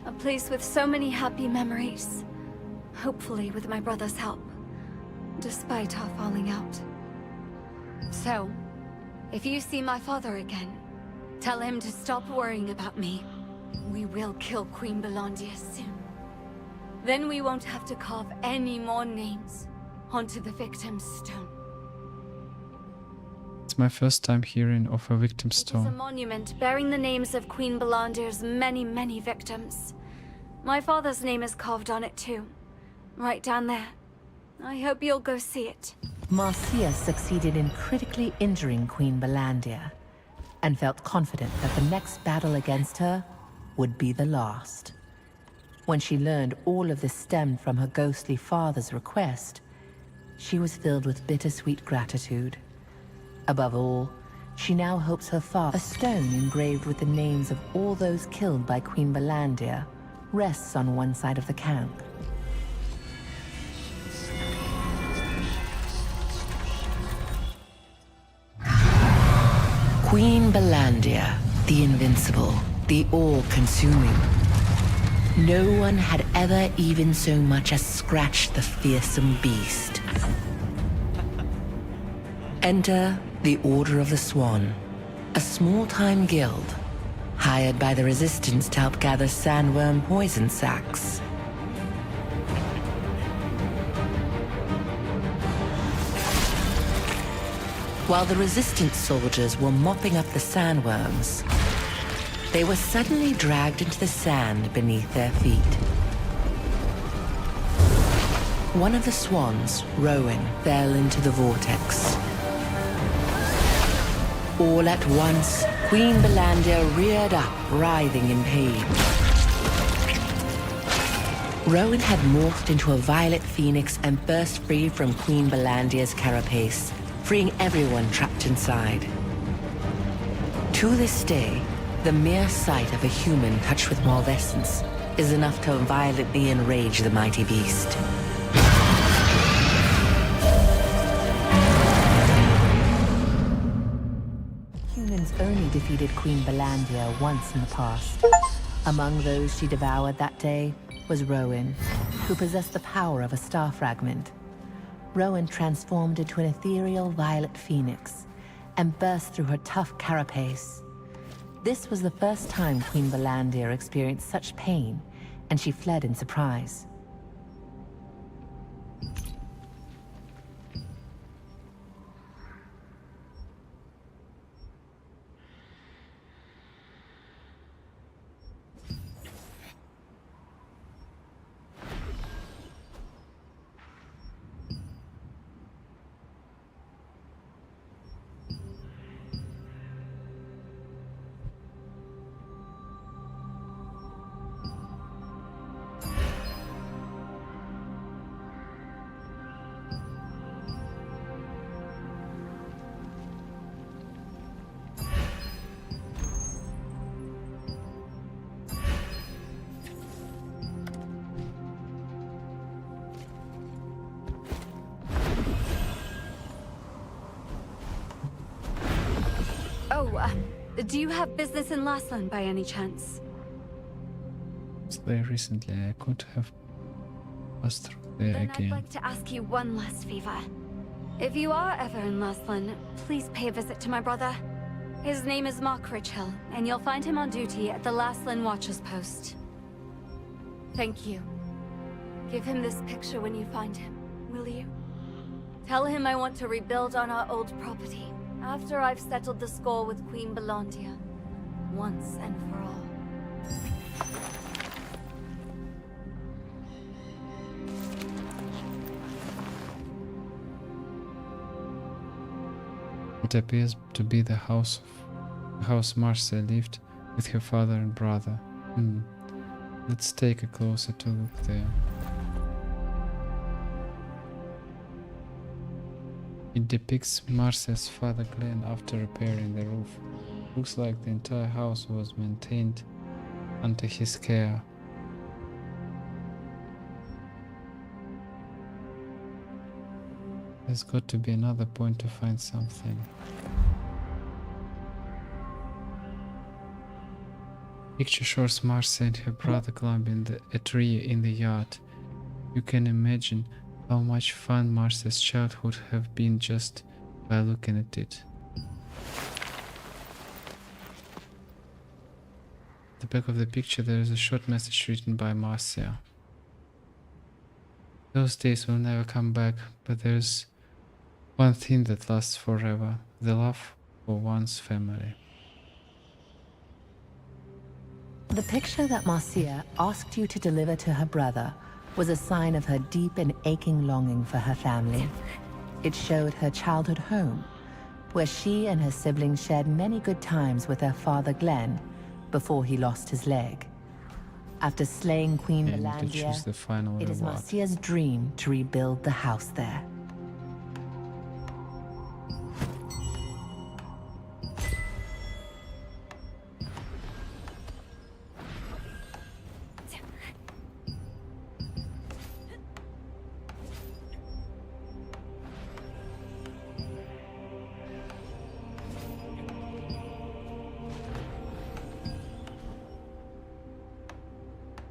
A place with so many happy memories. Hopefully with my brother's help. Despite our falling out. So, if you see my father again, tell him to stop worrying about me. We will kill Queen Belandia soon. Then we won't have to carve any more names onto the victim's stone. It's my first time hearing of a victim It is a stone. monument bearing the names of Queen Belandir's many, many victims. My father's name is carved on it too. Right down there. I hope you'll go see it. Marcia succeeded in critically injuring Queen Belandia, and felt confident that the next battle against her would be the last. When she learned all of this stemmed from her ghostly father's request, she was filled with bittersweet gratitude. Above all, she now hopes her father, a stone engraved with the names of all those killed by Queen Belandia, rests on one side of the camp. Queen Belandia, the invincible, the all-consuming. No one had ever even so much as scratched the fearsome beast. Enter the Order of the Swan, a small-time guild hired by the Resistance to help gather sandworm poison sacs. While the Resistance soldiers were mopping up the sandworms, they were suddenly dragged into the sand beneath their feet. One of the swans, Rowan, fell into the vortex. All at once, Queen Belandia reared up, writhing in pain. Rowan had morphed into a violet phoenix and burst free from Queen Belandia's carapace, freeing everyone trapped inside. To this day, the mere sight of a human touched with malvescence is enough to violently enrage the mighty beast. Humans only defeated Queen Belandia once in the past. Among those she devoured that day was Rowan, who possessed the power of a star fragment. Rowan transformed into an ethereal violet phoenix and burst through her tough carapace. This was the first time Queen Belandia experienced such pain, and she fled in surprise. Do you have business in Lasland by any chance? Very recently, I could have passed through there Then again. I'd like to ask you one last favor. If you are ever in Lasland, please pay a visit to my brother. His name is Mark Richhill, and you'll find him on duty at the Lasland Watcher's Post. Thank you. Give him this picture when you find him, will you? Tell him I want to rebuild on our old property. After I've settled the score with Queen Belandia, once and for all. It appears to be the house Marcia lived with her father and brother. Let's take a closer look there. It depicts Marcia's father Glenn after repairing the roof. Looks like the entire house was maintained under his care. There's got to be another point to find something. Picture shows Marcia and her brother climbing a tree in the yard. You can imagine how much fun Marcia's childhood have been just by looking at it. At the back of the picture there is a short message written by Marcia. Those days will never come back, but there's one thing that lasts forever: the love for one's family. The picture that Marcia asked you to deliver to her brother was a sign of her deep and aching longing for her family. It showed her childhood home, where she and her siblings shared many good times with their father Glenn before he lost his leg. After slaying Queen Belandia, it is Marcia's dream to rebuild the house there.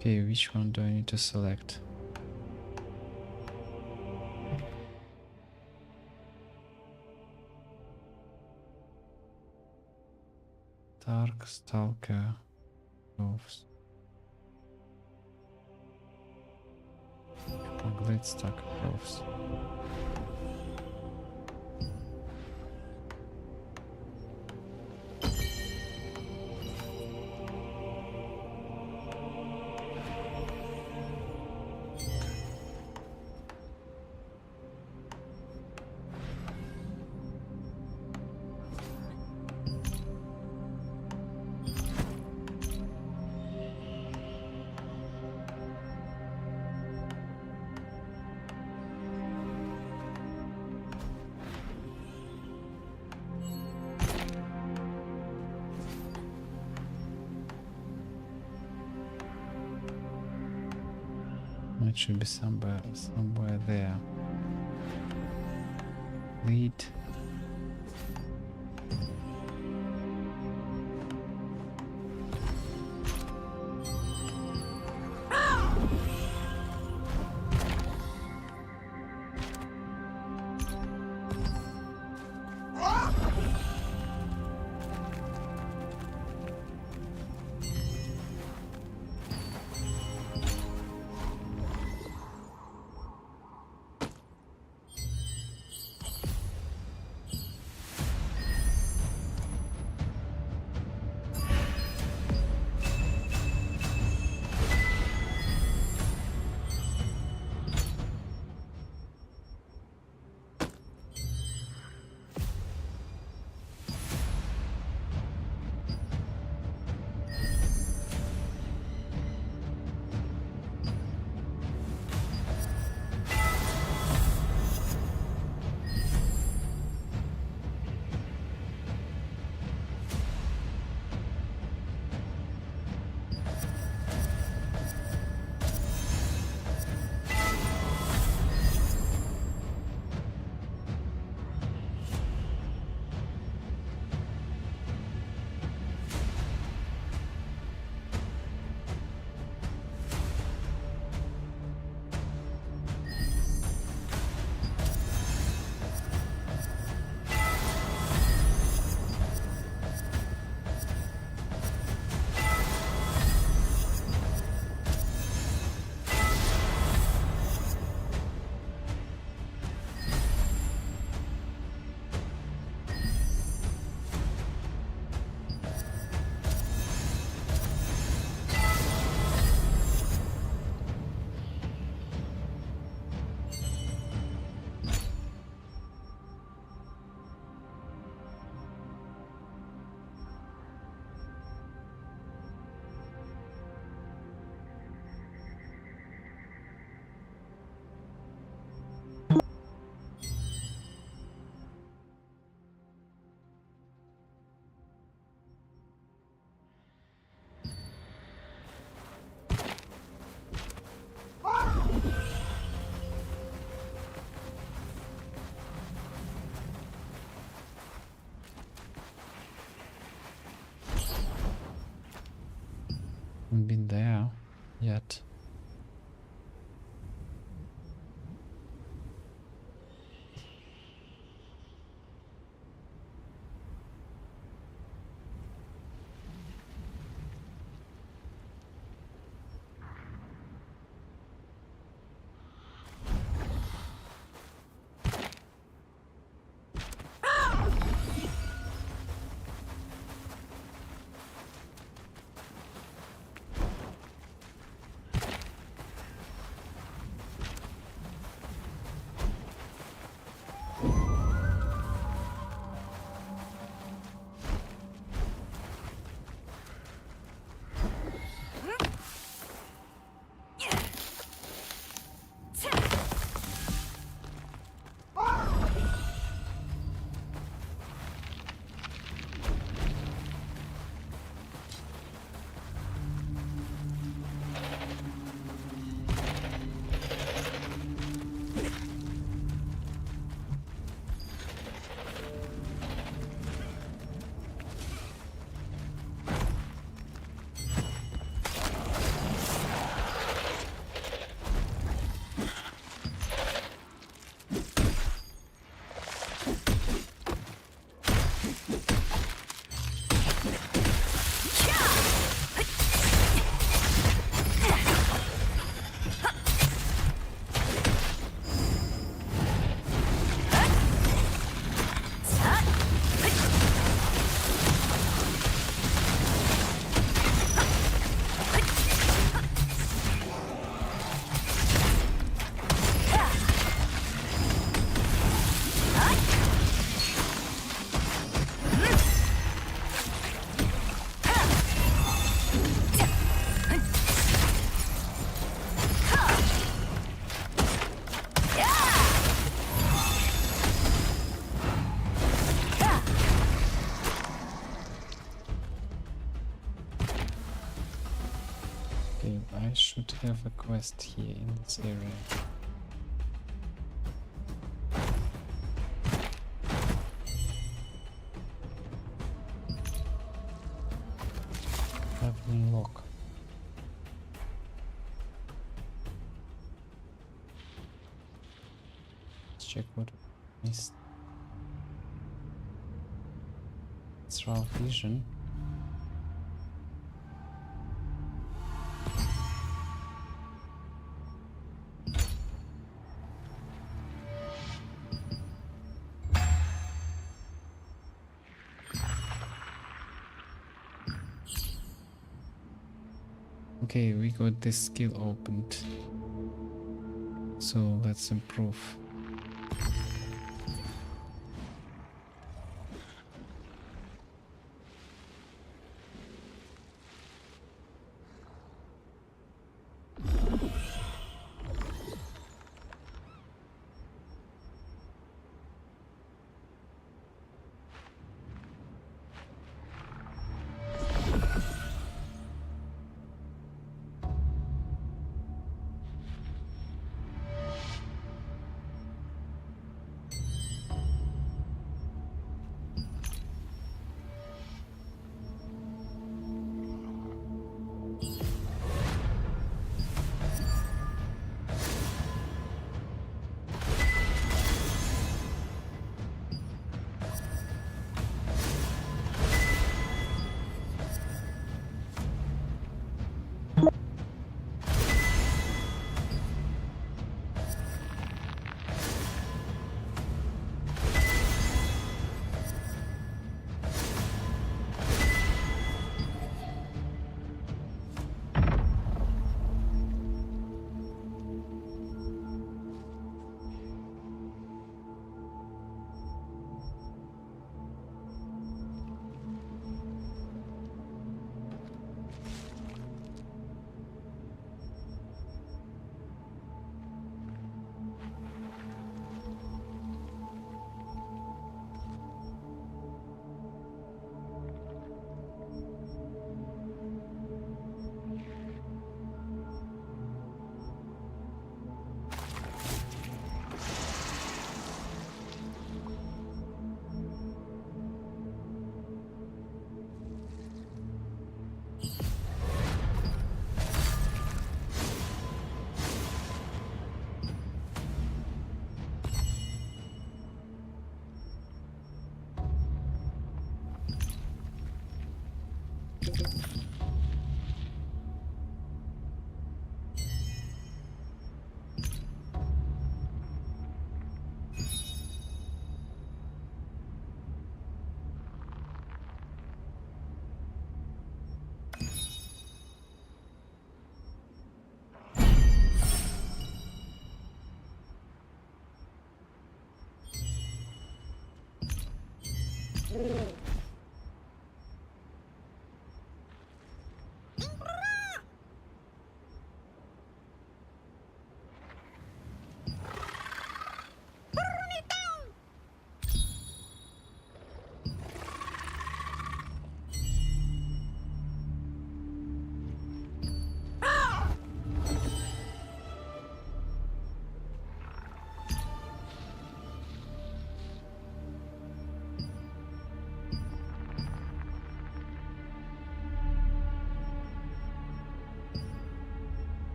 Okay, which one do I need to select? Dark Stalker Groves. Glade Stalker Groves. It should be somewhere there. Lead. Haven't been there yet. should have a quest here in this area. Traveling log. Let's check what I missed. It's raw vision. Okay, we got this skill opened. So let's improve.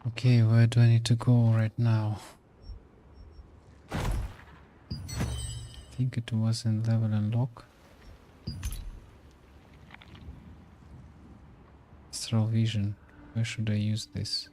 Okay, where do I need to go right now? I think it was in level unlock. Astral vision. Where should I use this?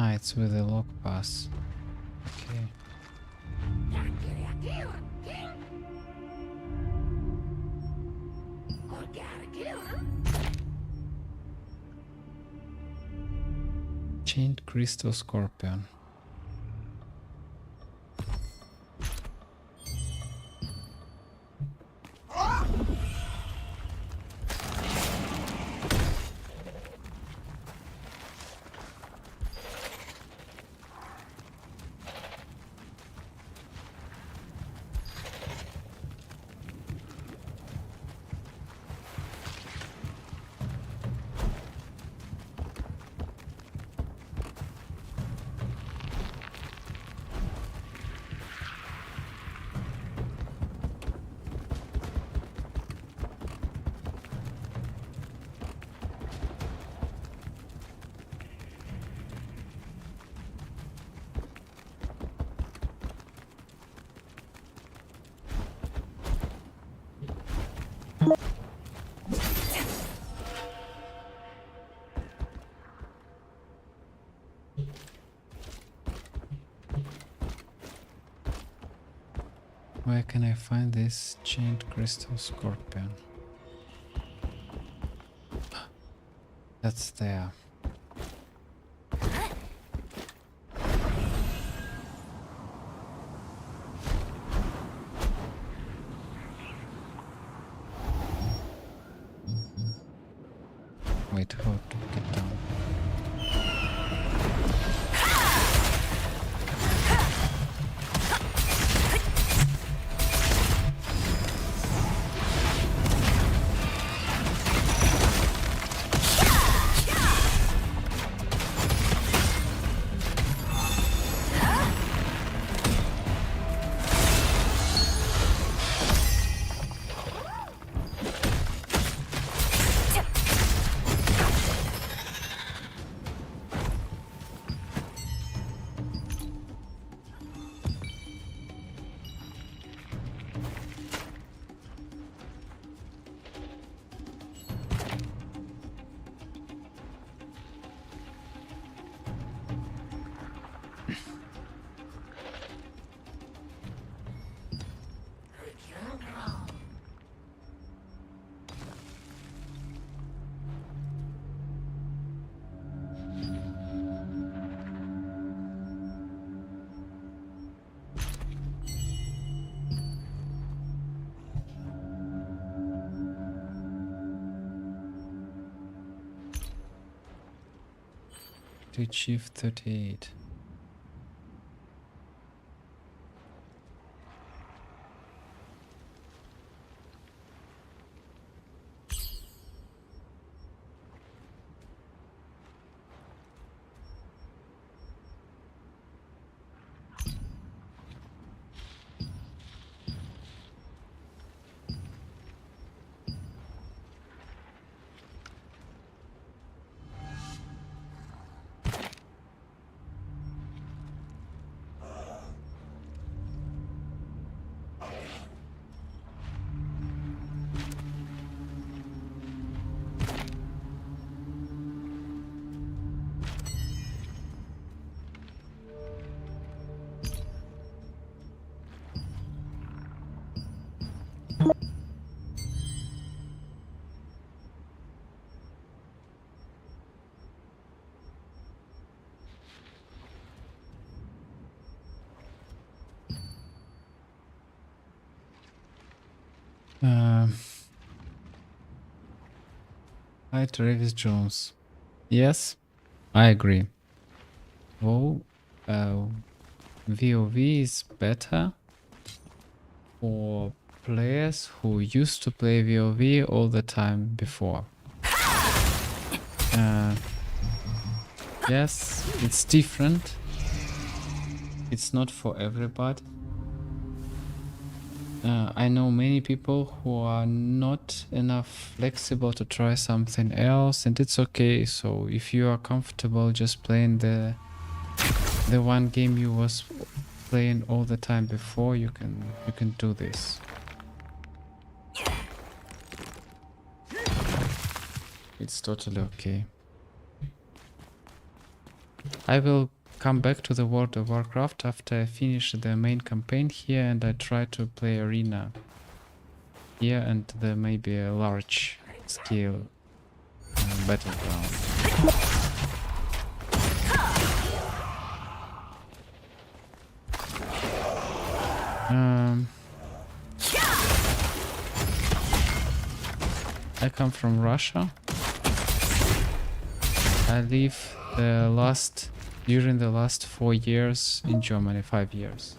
Ah, it's with the lock pass. Okay. Chained crystal scorpion. Where can I find this chained crystal scorpion? That's there. Wait, how to get down? To achieve 38. Hi, Travis Jones. Yes, I agree. Oh, WoW is better for players who used to play WoW all the time before. Yes, it's different. It's not for everybody. I know many people who are not enough flexible to try something else, and it's okay. So if you are comfortable just playing the one game you was playing all the time before, you can do this. It's totally okay. I will come back to the World of Warcraft after I finish the main campaign here, and I try to play arena here and there may be a large scale battleground. I come from Russia. I live during the last 4 years in Germany, 5 years.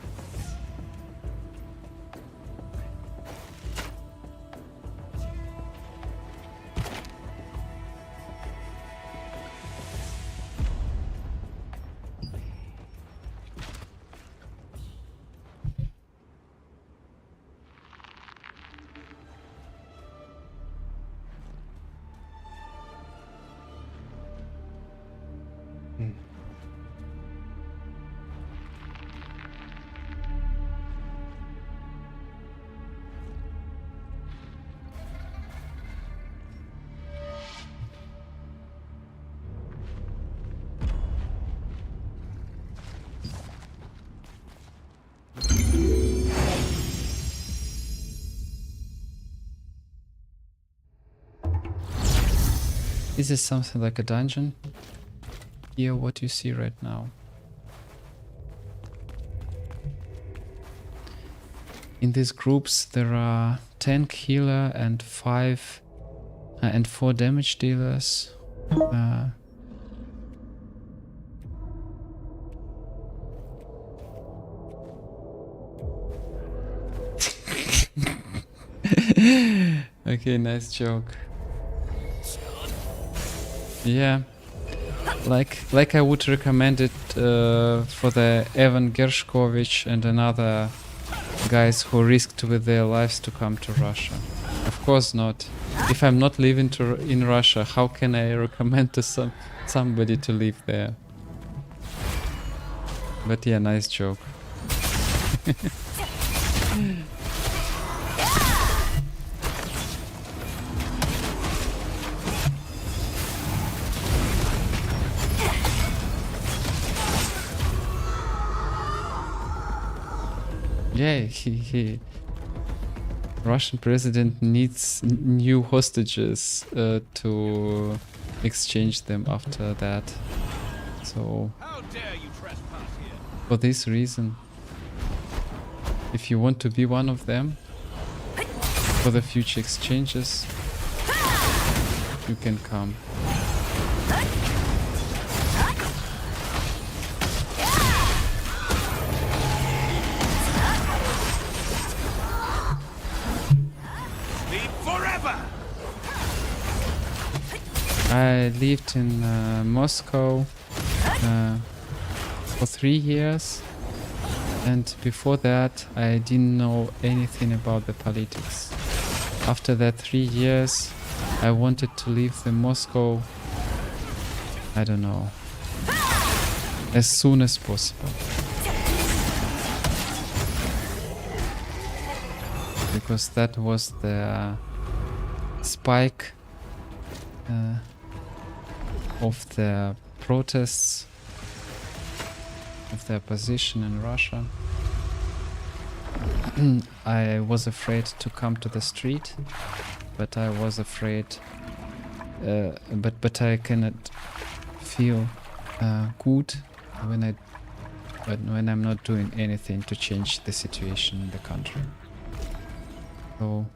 This is something like a dungeon. Here, what you see right now. In these groups, there are 10 healer and 4 damage dealers. Okay, nice joke. Yeah, like I would recommend it for the Evan Gershkovich and another guys who risked with their lives to come to Russia. Of course not. If I'm not living in Russia, how can I recommend to somebody to live there? But yeah, nice joke. Yeah, Russian president needs new hostages to exchange them after that. So, for this reason, if you want to be one of them for the future exchanges, you can come. I lived in Moscow for 3 years, and before that I didn't know anything about the politics. After that 3 years I wanted to leave the Moscow, I don't know, as soon as possible. Because that was the spike of the protests of the opposition in Russia. I was afraid to come to the street, but I was afraid, but I cannot feel good when I'm not doing anything to change the situation in the country. So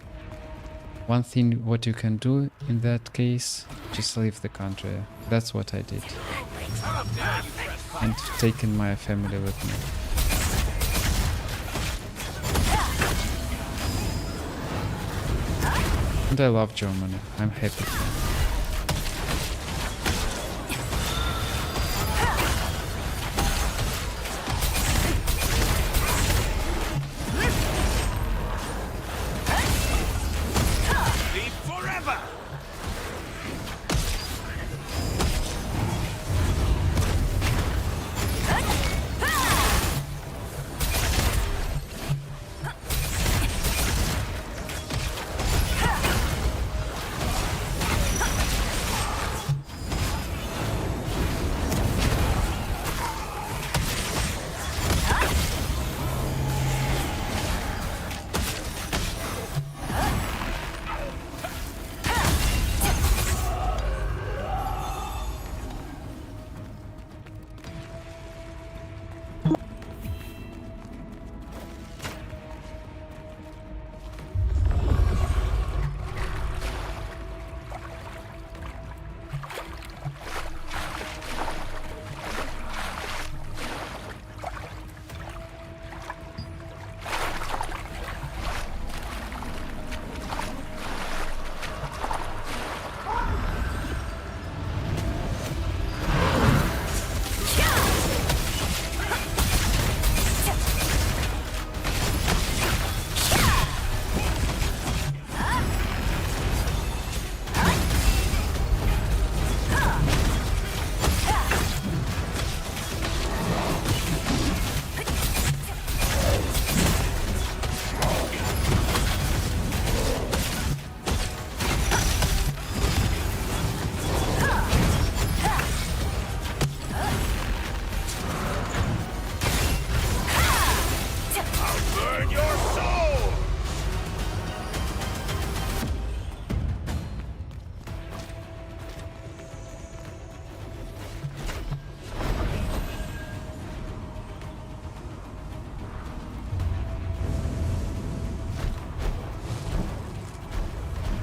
one thing what you can do in that case, just leave the country. That's what I did. And taken my family with me. And I love Germany. I'm happy.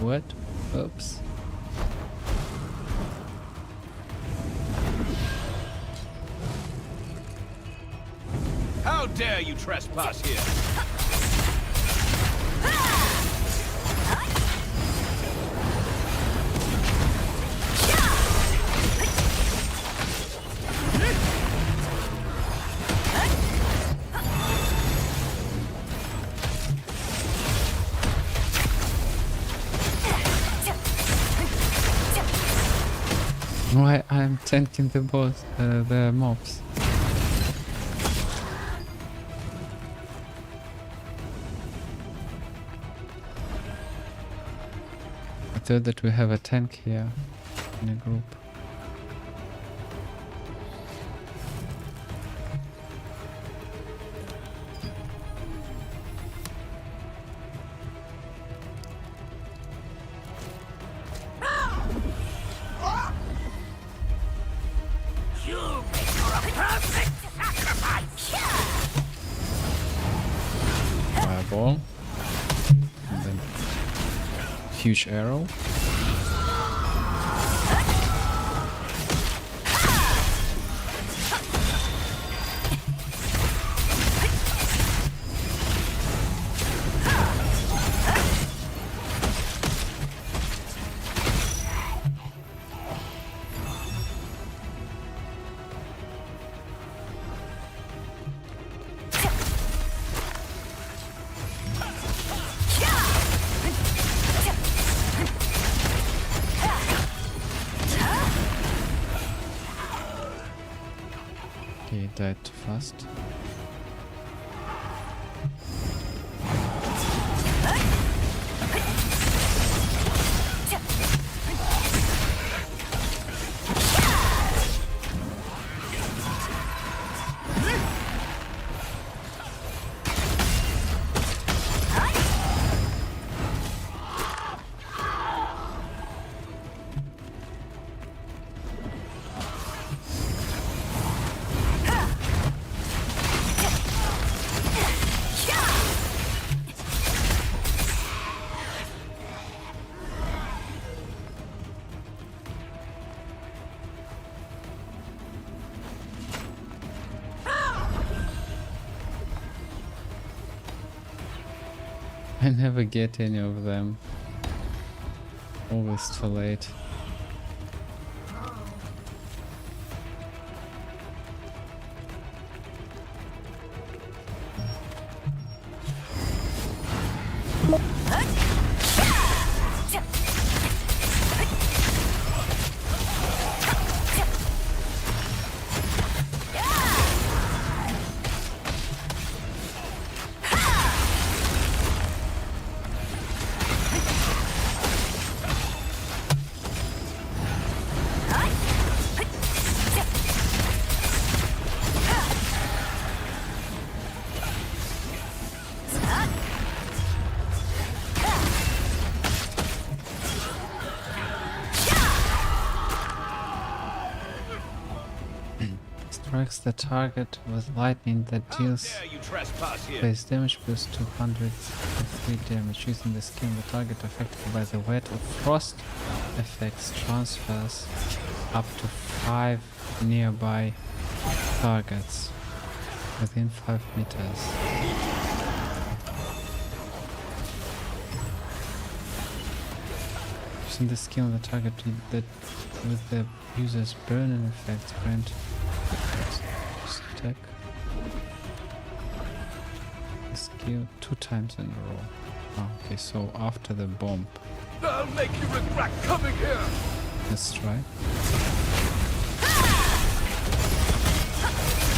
What? Oops. How dare you trespass here? Why I'm tanking the boss, the mobs? I thought that we have a tank here in a group. Fireball. And then huge arrow. Okay, it died too fast. I never get any of them. Always too late. Strikes the target with lightning that deals base damage plus 203 damage. Using the skill, the target affected by the wet or frost effects transfers up to 5 nearby targets within 5 meters. Using the skill, the target that with the user's burning effects grant attack the skill 2 times in a row. Oh, okay, so after the bomb. I'll make you regret coming here. Let's try.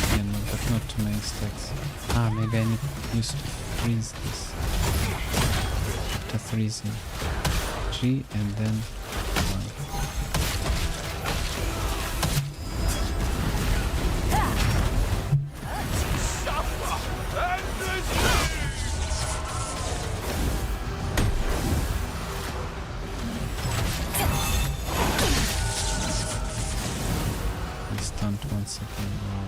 Yeah, no, but not too many stacks. Ah, maybe I need to use to freeze this. After freezing. G and then 1. Stunned 1 second. Wow.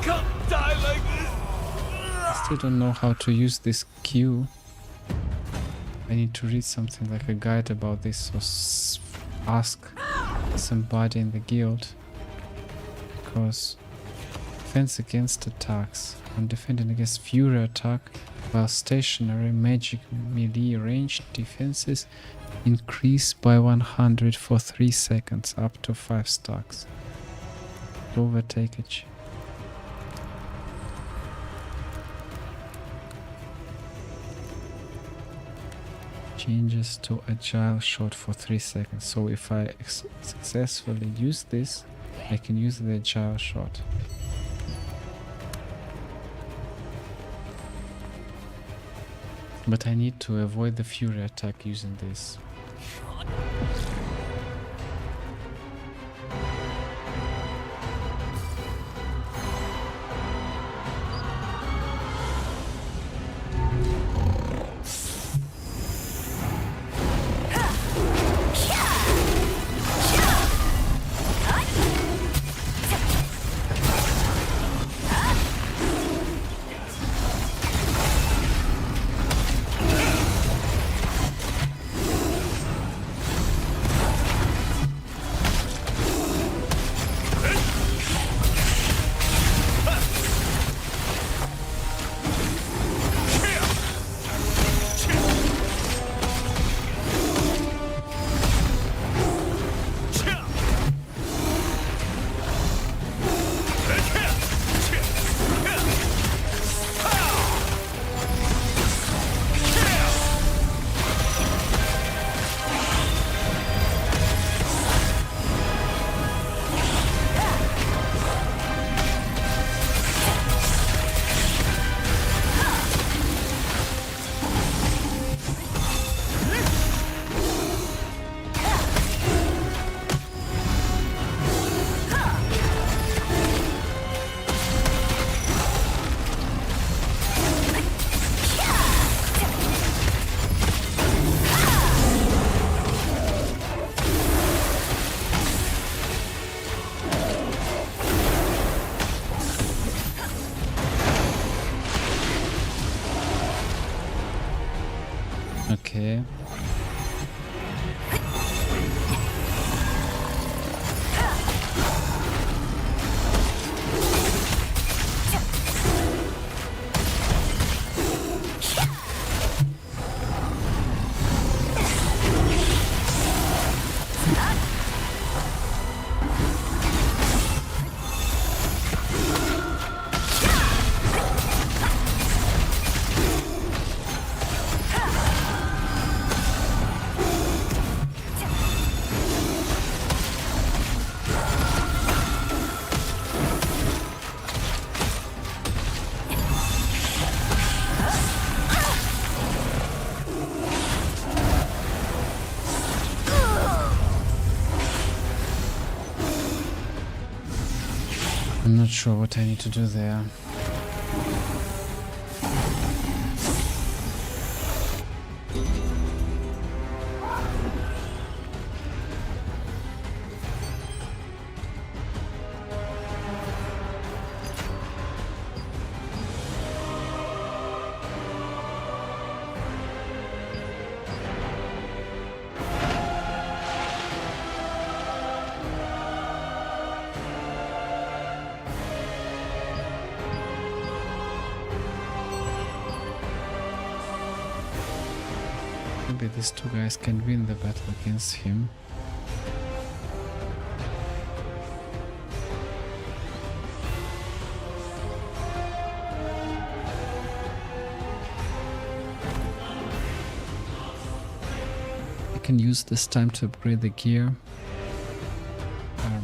can't die like this. I still don't know how to use this queue. I need to read something like a guide about this or ask somebody in the guild. Because defense against attacks. When defending against fury attack while stationary, magic melee ranged defenses increase by 100 for 3 seconds up to 5 stacks. Overtakeage. Changes to agile shot for 3 seconds. So if I successfully use this, I can use the agile shot. But I need to avoid the fury attack using this. Okay. I'm not sure what I need to do there. Maybe these two guys can win the battle against him. I can use this time to upgrade the gear. Armor.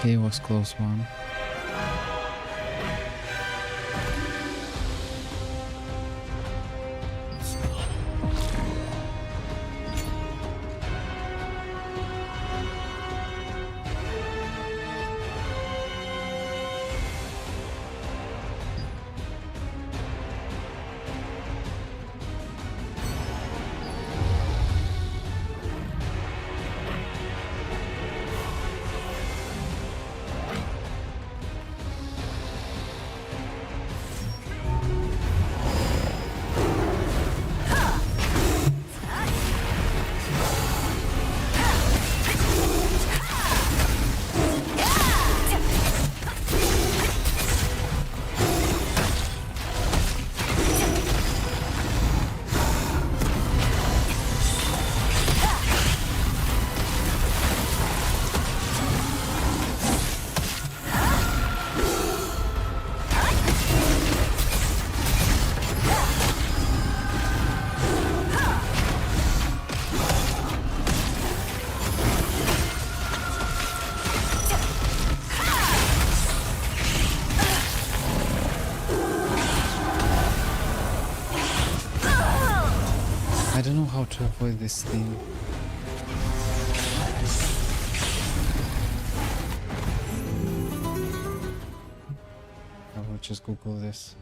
Okay, was close one. I don't know how to avoid this thing. I will just Google this.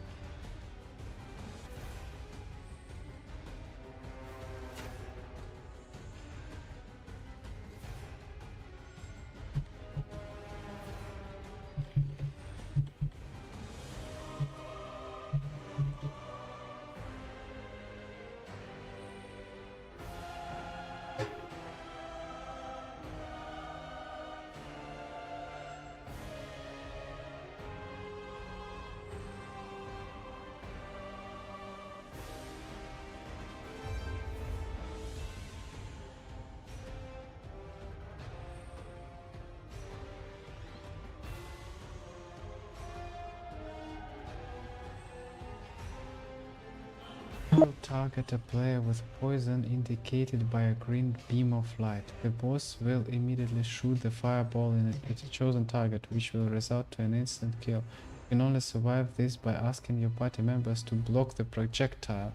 Target a player with poison indicated by a green beam of light. The boss will immediately shoot the fireball in at a chosen target, which will result to an instant kill. You can only survive this by asking your party members to block the projectile.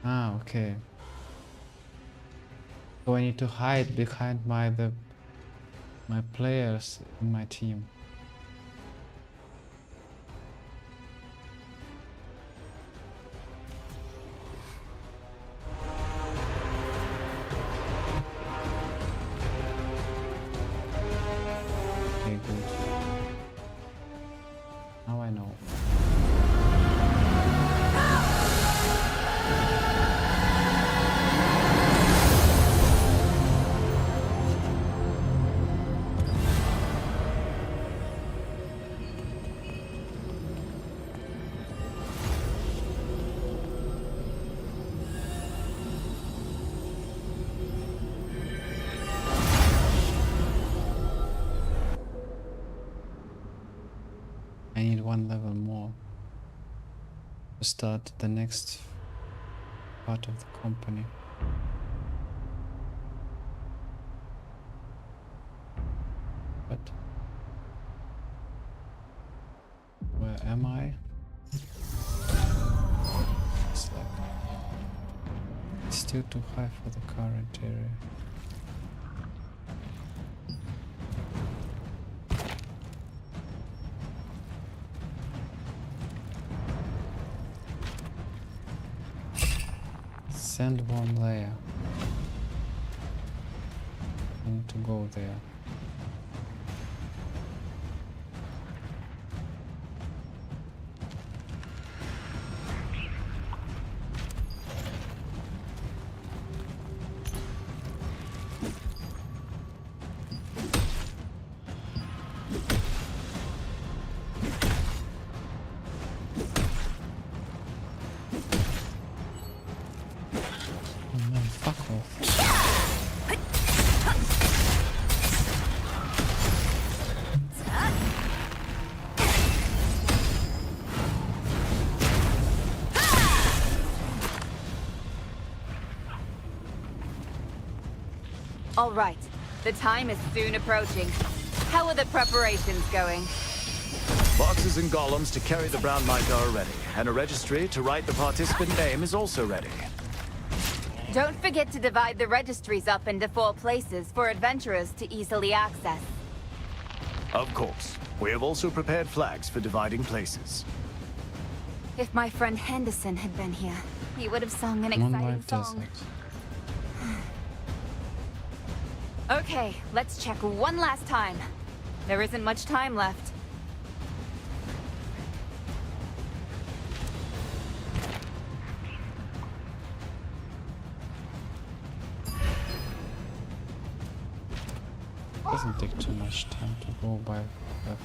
Ah, okay. So I need to hide behind my players in my team. Now I know. I need one level more to start the next part of the company. But where am I? It's like it's still too high for the current area. Sandworm layer. I need to go there. All right, the time is soon approaching. How are the preparations going? Boxes and golems to carry the brown mica are ready, and a registry to write the participant name is also ready. Don't forget to divide the registries up into 4 places for adventurers to easily access. Of course. We have also prepared flags for dividing places. If my friend Henderson had been here, he would have sung an exciting Moonlight song. Desert. Okay, let's check one last time. There isn't much time left. Doesn't take too much time to go by foot.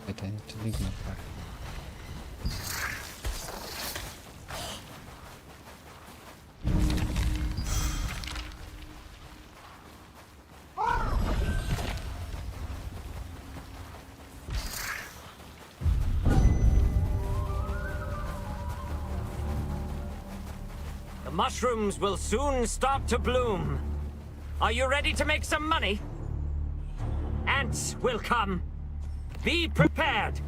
Wait, I need to leave my car. The mushrooms will soon start to bloom. Are you ready to make some money? Ants will come. Be prepared.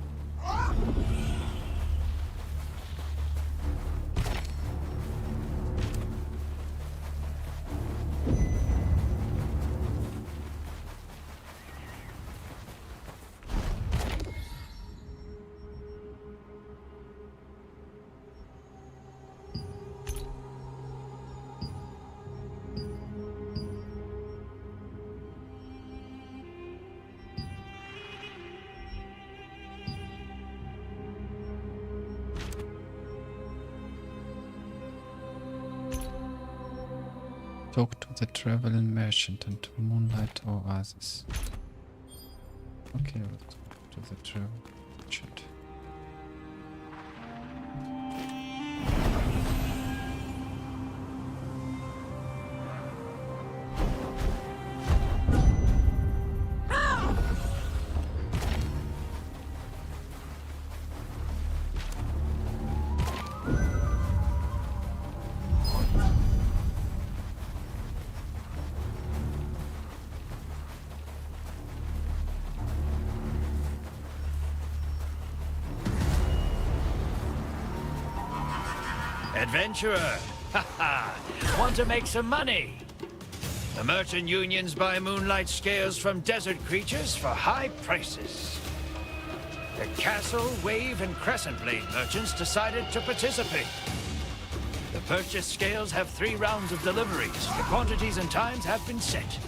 Talk to the traveling merchant and to Moonlight Oasis. Okay, let's talk to the traveling merchant. Adventurer! Haha! Want to make some money? The merchant unions buy moonlight scales from desert creatures for high prices. The Castle, Wave, and Crescent Blade merchants decided to participate. The purchased scales have 3 rounds of deliveries. The quantities and times have been set.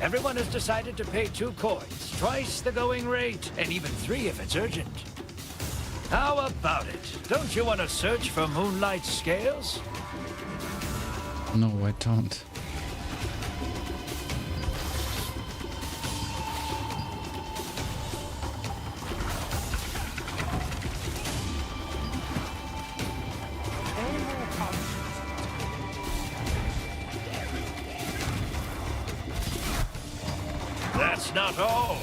Everyone has decided to pay 2 coins, twice the going rate, and even 3 if it's urgent. How about it? Don't you want to search for moonlight scales? No, I don't. That's not all.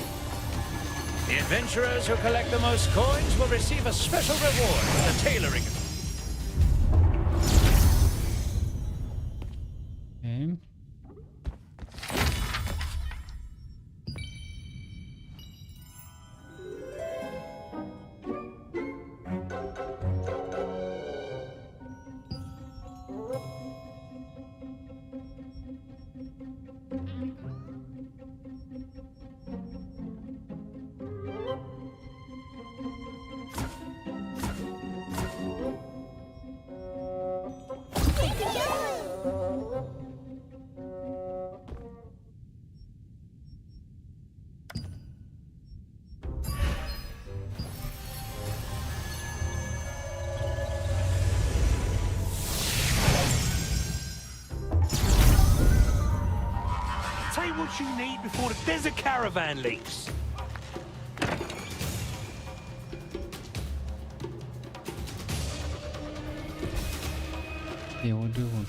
The adventurers who collect the most coins will receive a special reward for the tailoring. Okay. what you need before the desert caravan leaves. Yeah, what do you want?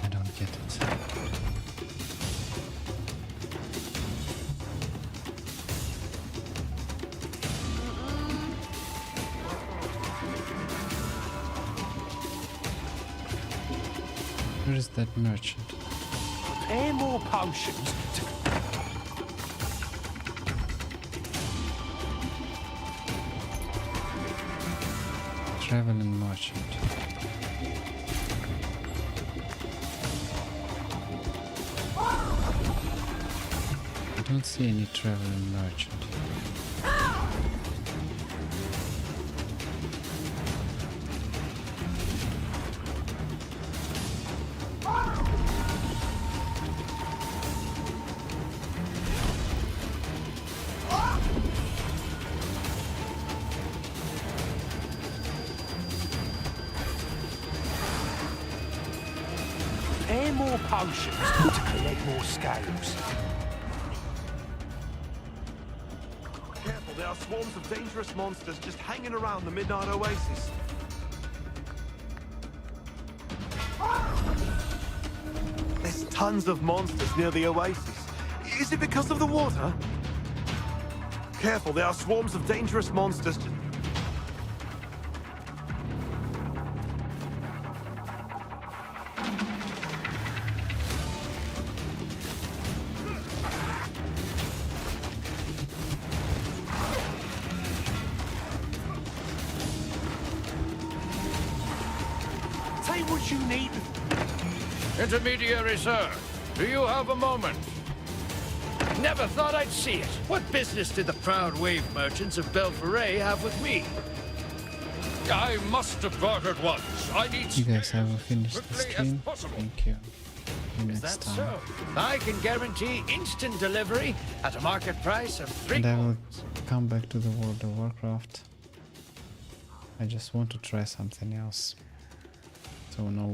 I don't get it. Where is that merchant? Prepare more potions to... Traveling merchant. I don't see any traveling merchant. Prepare more potions to collect more scales. Careful, there are swarms of dangerous monsters just hanging around the Midnight Oasis. There's tons of monsters near the oasis. Is it because of the water? Careful, there are swarms of dangerous monsters. Say what you need. Intermediary, sir. Do you have a moment? Never thought I'd see it. What business did the proud wave merchants of Belforay have with me? I must depart at once. I need You guys have finished the quickly as stream. possible. Thank you. See you Is next that time. so? I can guarantee instant delivery at a market price of 3 And I will come back to the World of Warcraft. I just want to try something else. So no